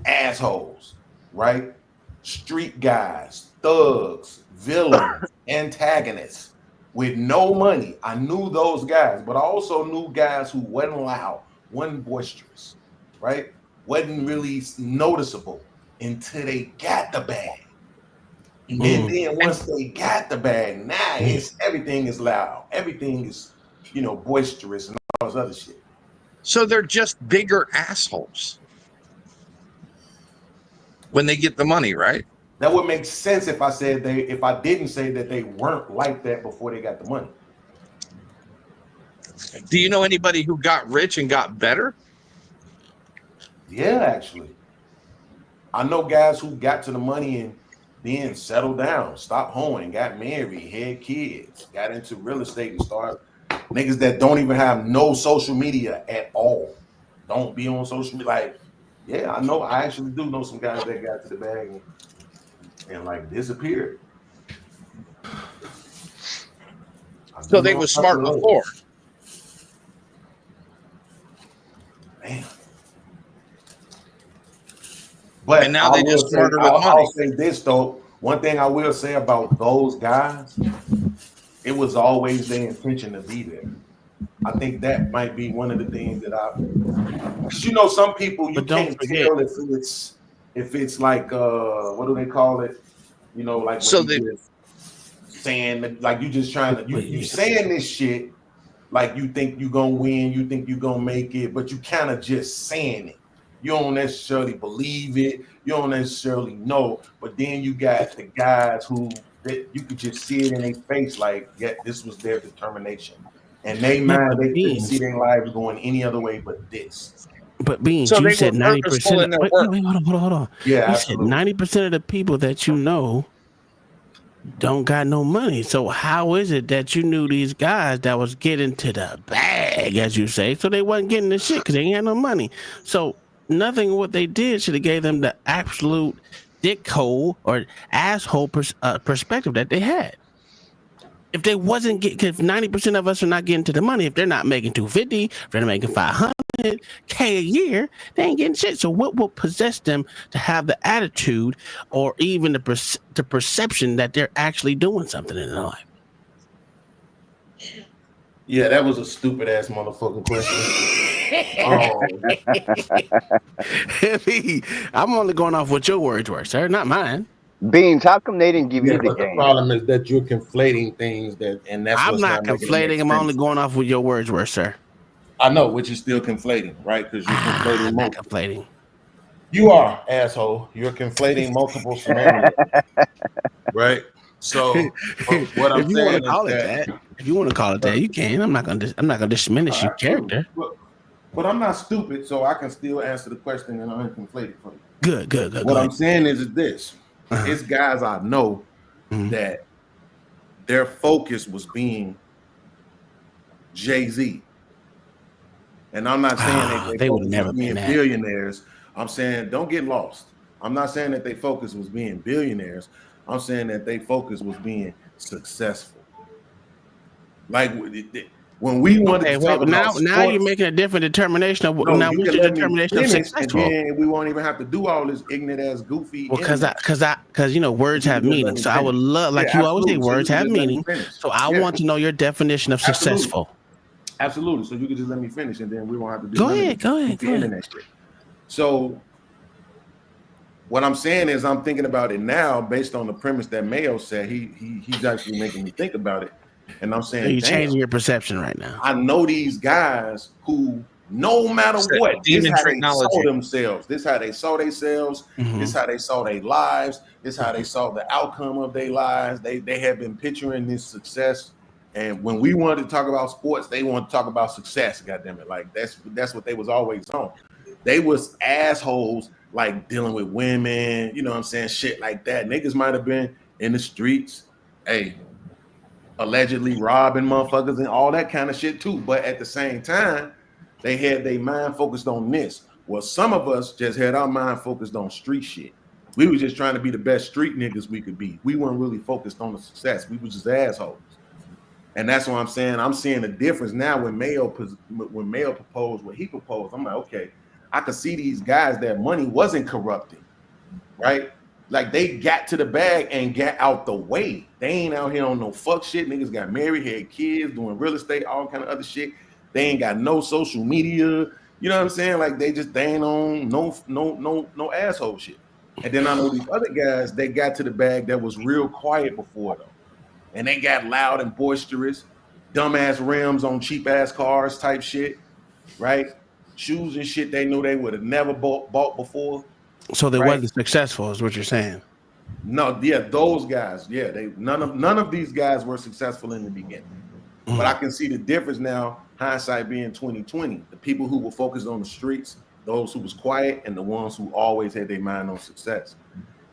assholes, right? Street guys, thugs, villains, antagonists with no money. I knew those guys, but I also knew guys who wasn't loud, wasn't boisterous, right? Wasn't really noticeable until they got the bag. And then once they got the bag, now everything is loud. Everything is, boisterous and all this other shit. So they're just bigger assholes when they get the money, right? That would make sense if I didn't say that they weren't like that before they got the money. Do you know anybody who got rich and got better? Yeah, actually. I know guys who got to the money and then settled down, stopped hoeing, got married, had kids, got into real estate and started niggas that don't even have no social media at all. Don't be on social media. Like, yeah, I actually do know some guys that got to the bag and like disappeared. So they were smart before. Man. But and now they just smarter with money. I'll say this though. One thing I will say about those guys, it was always their intention to be there. I think that might be one of the things that because you know, some people you can't tell if it's like what do they call it? You know, like so they just saying that, like you just trying to you saying this shit like you think you gonna win, you think you gonna make it, but you kind of just saying it. You don't necessarily believe it, you don't necessarily know, but then you got the guys who that you could just see it in their face, like, yeah, this was their determination. And they mind they couldn't see their lives going any other way but this. But Beans, so you said 90%. Wait, hold on. Yeah, you said 90% of the people that you know don't got no money. So how is it that you knew these guys that was getting to the bag, as you say, so they wasn't getting the shit because they ain't had no money? So nothing what they did should have gave them the absolute dickhole or asshole perspective that they had. If they wasn't getting, because 90% of us are not getting to the money. If they're not making 250, if they're not making 500K a year, they ain't getting shit. So what will possess them to have the attitude or even the perception that they're actually doing something in their life? Yeah, that was a stupid ass motherfucking question. I'm only going off what your words were, sir, not mine. Beans, how come they didn't give you the game? The problem is that you're conflating things and that's I'm not conflating. I'm only going off what your words were, sir. I know, which is still conflating, right? Because you're conflating. I'm not conflating. You are, asshole. You're conflating multiple scenarios, right? So what I'm saying is that if you want to call it that, you can. I'm not gonna diminish your character. But I'm not stupid, so I can still answer the question and unconflate it for you. Good. What I'm saying is this. It's guys I know that their focus was being Jay-Z. And I'm not saying that they would never be billionaires. I'm saying don't get lost. I'm not saying that their focus was being billionaires. I'm saying that their focus was being successful. Like when we wanted to talk about sports, now you're making a different determination of now what's your determination of successful? And then we won't even have to do all this ignorant ass goofy. Well, because you know words have meaning. So I would love, like you always say, words have meaning. So I want to know your definition of successful. Absolutely. So you can just let me finish, and then we won't have to do. Go ahead. So what I'm saying is, I'm thinking about it now based on the premise that Mayo said. He's actually making me think about it. And I'm saying, you're changing your perception right now. I know these guys who, no matter what, this is how they saw themselves. This is how they saw themselves. This is how they saw their lives. This is how they saw the outcome of their lives. They have been picturing this success. And when we wanted to talk about sports, they want to talk about success. Goddamn it, like that's what they was always on. They was assholes, like dealing with women. You know what I'm saying? Shit like that. Niggas might have been in the streets. Hey. Allegedly robbing motherfuckers and all that kind of shit too. But at the same time, they had their mind focused on this. Well, some of us just had our mind focused on street shit. We were just trying to be the best street niggas we could be. We weren't really focused on the success. We were just assholes. And that's what I'm saying. I'm seeing a difference now when Mayo proposed what he proposed. I'm like, okay, I could see these guys that money wasn't corrupting, right? Like they got to the bag and got out the way. They ain't out here on no fuck shit. Niggas got married, had kids, doing real estate, all kind of other shit. They ain't got no social media. You know what I'm saying? Like they ain't on no asshole shit. And then I know these other guys, they got to the bag that was real quiet before though. And they got loud and boisterous, dumbass rims on cheap ass cars type shit, right? Shoes and shit they knew they would have never bought before. So they wasn't successful, is what you're saying? No, yeah, those guys, yeah, none of these guys were successful in the beginning. But I can see the difference now, hindsight being 2020. The people who were focused on the streets, those who was quiet, and the ones who always had their mind on success.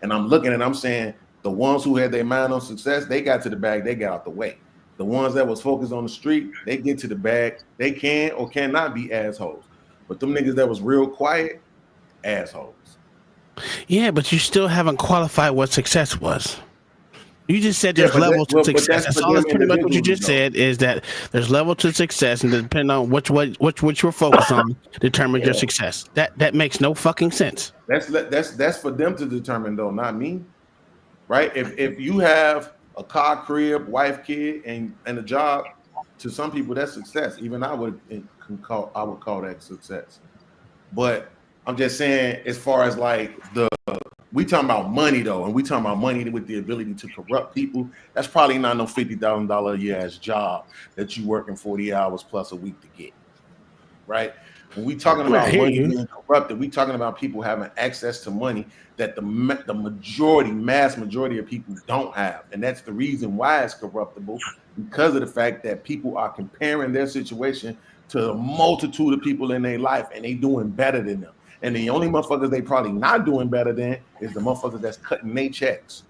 And I'm looking and I'm saying The ones who had their mind on success, they got to the bag, they got out the way. The ones that was focused on the street, they get to the bag, they can or cannot be assholes. But them niggas that was real quiet, assholes. Yeah, but you still haven't qualified what success was. You just said there's levels to success. That's all. That's pretty much what you just said. Is that there's level to success, and depending on which you're focused on, determines your success. That makes no fucking sense. That's for them to determine, though, not me. Right? If you have a car, crib, wife, kid, and a job, to some people that's success. Even I would call that success. But I'm just saying, as far as like we talking about money though, and we talking about money with the ability to corrupt people. That's probably not no $50,000 a year ass job that you working 40 hours plus a week to get. Right? When we talking about money being corrupted, we talking about people having access to money that the mass majority of people don't have, and that's the reason why it's corruptible, because of the fact that people are comparing their situation to a multitude of people in their life, and they doing better than them. And the only motherfuckers they probably not doing better than is the motherfuckers that's cutting their checks.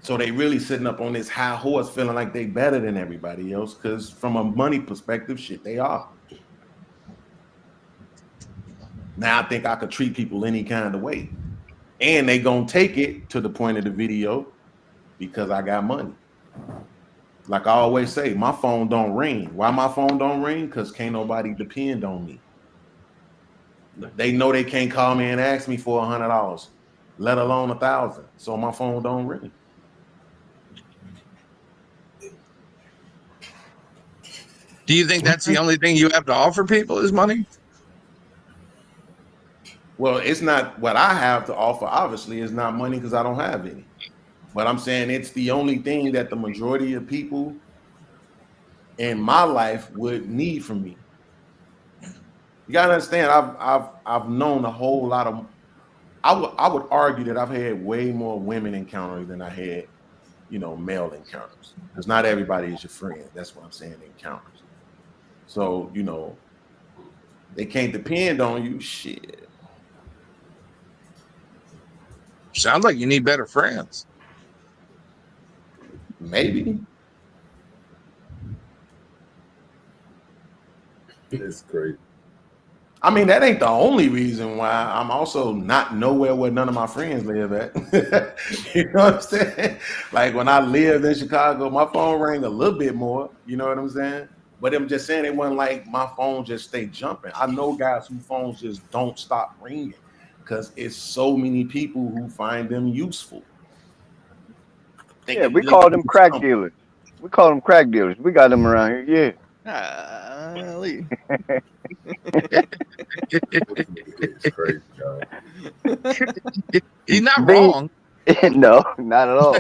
So they really sitting up on this high horse feeling like they better than everybody else, because from a money perspective, shit, they are. Now I think I could treat people any kind of way. And they gonna take it to the point of the video because I got money. Like I always say, my phone don't ring. Why my phone don't ring? Because can't nobody depend on me. They know they can't call me and ask me for $100, let alone 1,000. So my phone don't ring. Do you think that's the only thing you have to offer people is money? Well, it's not what I have to offer. Obviously, it's not money because I don't have any. But I'm saying it's the only thing that the majority of people in my life would need from me. You gotta understand, I've known a whole lot of. I would argue that I've had way more women encounters than I had, male encounters. Because not everybody is your friend. That's what I'm saying, encounters. So they can't depend on you. Shit. Sounds like you need better friends. Maybe. It's crazy. I mean, that ain't the only reason why I'm also not nowhere where none of my friends live at. You know what I'm saying? Like when I lived in Chicago, my phone rang a little bit more. You know what I'm saying? But I'm just saying it wasn't like my phone just stayed jumping. I know guys whose phones just don't stop ringing because it's so many people who find them useful. Yeah, we call them crack dealers. We call them crack dealers. We got them around here. Yeah. It's crazy, y'all. He's not wrong. No, not at all.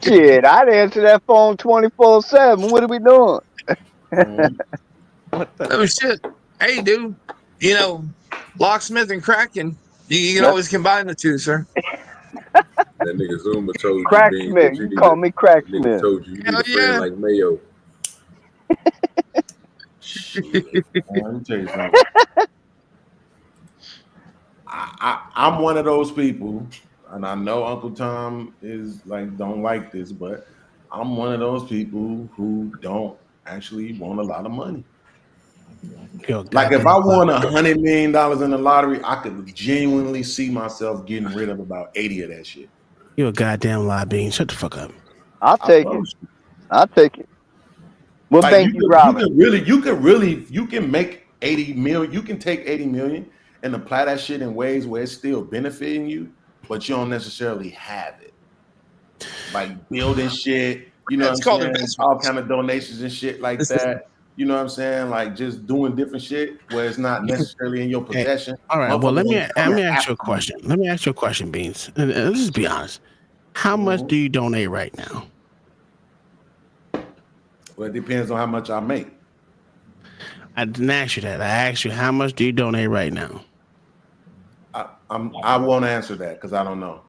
Shit, I'd answer that phone 24/7. What are we doing? Oh shit! Hey, dude. Locksmith and cracking. You can always combine the two, sir. That nigga Zuma told you. Cracksmith. You call me Cracksmith. Nigga told you need a friend like Mayo. Let me tell you something. I'm one of those people, and I know Uncle Tom is like don't like this, but I'm one of those people who don't actually want a lot of money. Like if I won $100 million in the lottery, I could genuinely see myself getting rid of about 80 of that shit. You a goddamn lie, Bean. Shut the fuck up. I'll take it. I'll take it. Well, like thank you, Robert. You can make 80 million. You can take 80 million and apply that shit in ways where it's still benefiting you, but you don't necessarily have it. Like building shit, It's called all kind of donations and shit like that. You know what I'm saying? Like just doing different shit where it's not necessarily in your possession. All right. Well, let me ask you a question. Let me ask you a question, Beans. And let's just be honest. How much do you donate right now? Well, it depends on how much I make. I didn't ask you that. I asked you how much do you donate right now? I won't answer that because I don't know.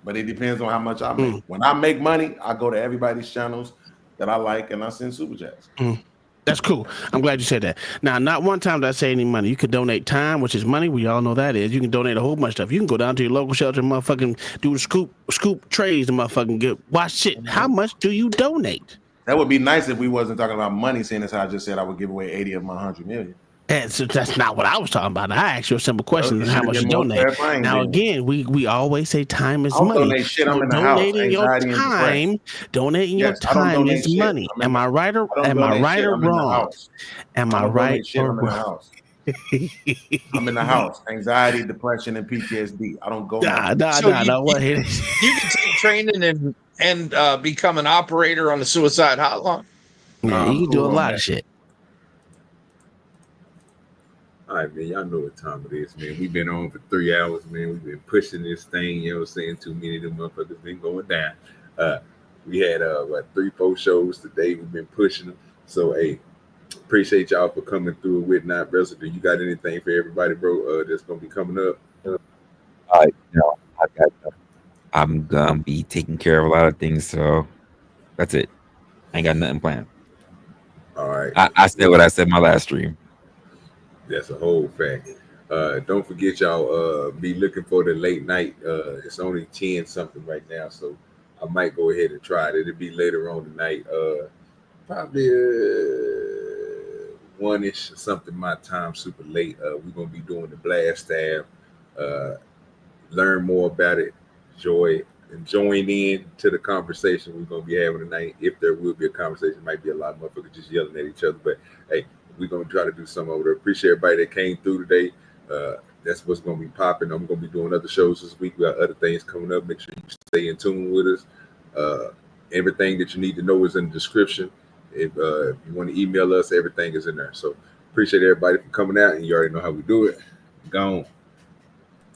But it depends on how much I make. When I make money, I go to everybody's channels that I like and I send super chats. That's cool. I'm glad you said that. Now, not one time did I say any money. You could donate time, which is money. We all know that is. You can donate a whole bunch of stuff. You can go down to your local shelter and motherfucking do the scoop trays and motherfucking watch shit. How much do you donate? That would be nice if we wasn't talking about money, seeing as how I just said I would give away 80 of my 100 million. And so that's not what I was talking about. I asked you a simple question: Well, how much you donate? Now, again, we always say time is money. Donate shit. I'm in the house. Donating your time, donating your time is money. Am I right or wrong? Am I right or wrong? I'm in the house. Anxiety, depression, and PTSD. I don't go. You can take training and become an operator on the suicide hotline. Yeah, you can do a lot of shit. All right, man. Y'all know what time it is, man. We've been on for 3 hours, man. We've been pushing this thing, you know what I'm saying? Too many of them motherfuckers been going down. We had 3-4 shows today. We've been pushing them. So, hey, appreciate y'all for coming through with Not Wrestle. Do you got anything for everybody, bro, that's going to be coming up? I'm going to be taking care of a lot of things, so that's it. I ain't got nothing planned. All right. I said what I said in my last stream. That's a whole fact. Don't forget, y'all, be looking for the late night. It's only 10 something right now, so I might go ahead and try it. It'll be later on tonight, probably 1-ish or something my time, super late. We're going to be doing the blast tab. Learn more about it. Join in to the conversation we're going to be having tonight. If there will be a conversation, it might be a lot of motherfuckers just yelling at each other, but hey, we're going to try to do something over there. Appreciate everybody that came through today. That's what's going to be popping. I'm going to be doing other shows this week. We got other things coming up. Make sure you stay in tune with us. Everything that you need to know is in the description. If you want to email us, everything is in there. So appreciate everybody for coming out, and you already know how we do it. Gone.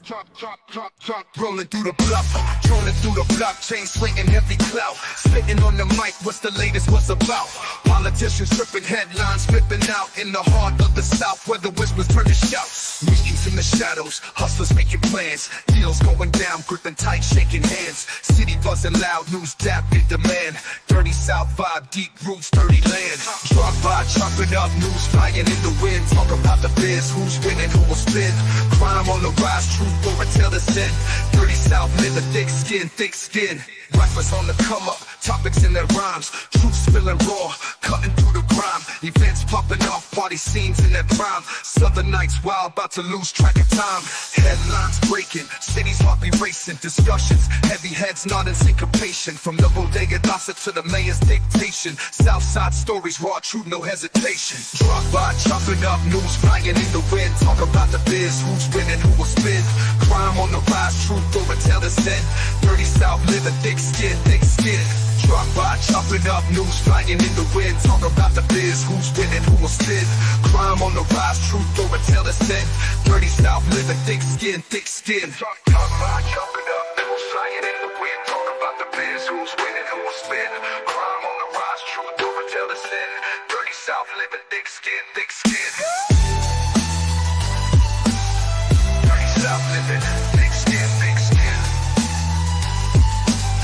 Truck, rolling through the bluff, trolling through the block, chain slinging heavy clout, spitting on the mic, what's the latest, what's about? Politicians tripping headlines, flipping out in the heart of the South, where the whispers turn to shouts. Meetings in the shadows, hustlers making plans, deals going down, gripping tight, shaking hands. City buzzing loud, news dap in demand. Dirty South vibe, deep roots, dirty land. Drop by, chopping up, news flying in the wind. Talk about the biz, who's winning, who will spin. Crime on the rise, truth or a tale to sin. Dirty South, live a thick skin, thick skin. Rappers on the come up, topics in their rhymes. Truth spilling raw, cutting through the grime. Events popping off, party scenes in their prime. Southern nights wild, about to lose track of time. Headlines breaking, cities heart be racing. Discussions, heavy heads nodding syncopation. From the bodega gossip to the mayor's dictation. Southside stories, raw truth, no hesitation. Drop by, chopping up, news flying in the wind. Talk about the biz, who's winning, who will spin. Crime on the rise, truth or a tale to sin. Dirty South, live a thick skin, thick skin. Drop by, chopping up, news flying in the wind. Talk about the biz, who's winning, who will spin. Crime on the rise, truth or a tale to sin. Dirty South, live a thick skin, thick skin. Drop by, chopping up, news flying in the wind. Talk about the biz, who's winning, who will spin. Crime on the rise, truth or a tale to sin. Dirty South, live a thick skin, thick skin. Dirty South, living thick skin, thick skin.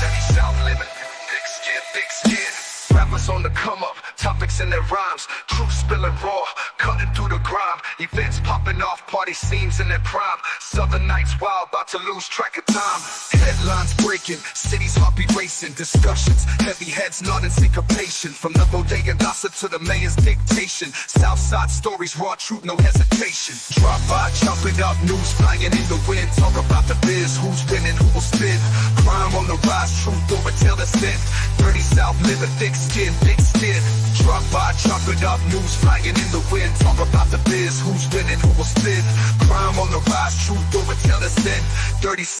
Dirty South, living thick skin, thick skin. Rappers on the come up, topics in their rhymes. Truth spilling raw, cutting through the grime. Events popping off, party scenes in their prime. Southern nights wild, about to lose track of time. Headlines breaking, cities heart be racing. Discussions, heavy heads nodding syncopation. From the bodega gossip to the mayor's dictation. Southside stories, raw truth, no hesitation. Drop by, chopping up, news flying in the wind. Talk about the biz, who's winning, who will spin. Crime on the rise, truth or a tale to sin. Dirty South, live a thick skin, thick skin. Drop by, chopping up, news flying in the wind. Talk about the biz, who's winning, who will spin. Crime on the rise, truth or a tale to sin. Dirty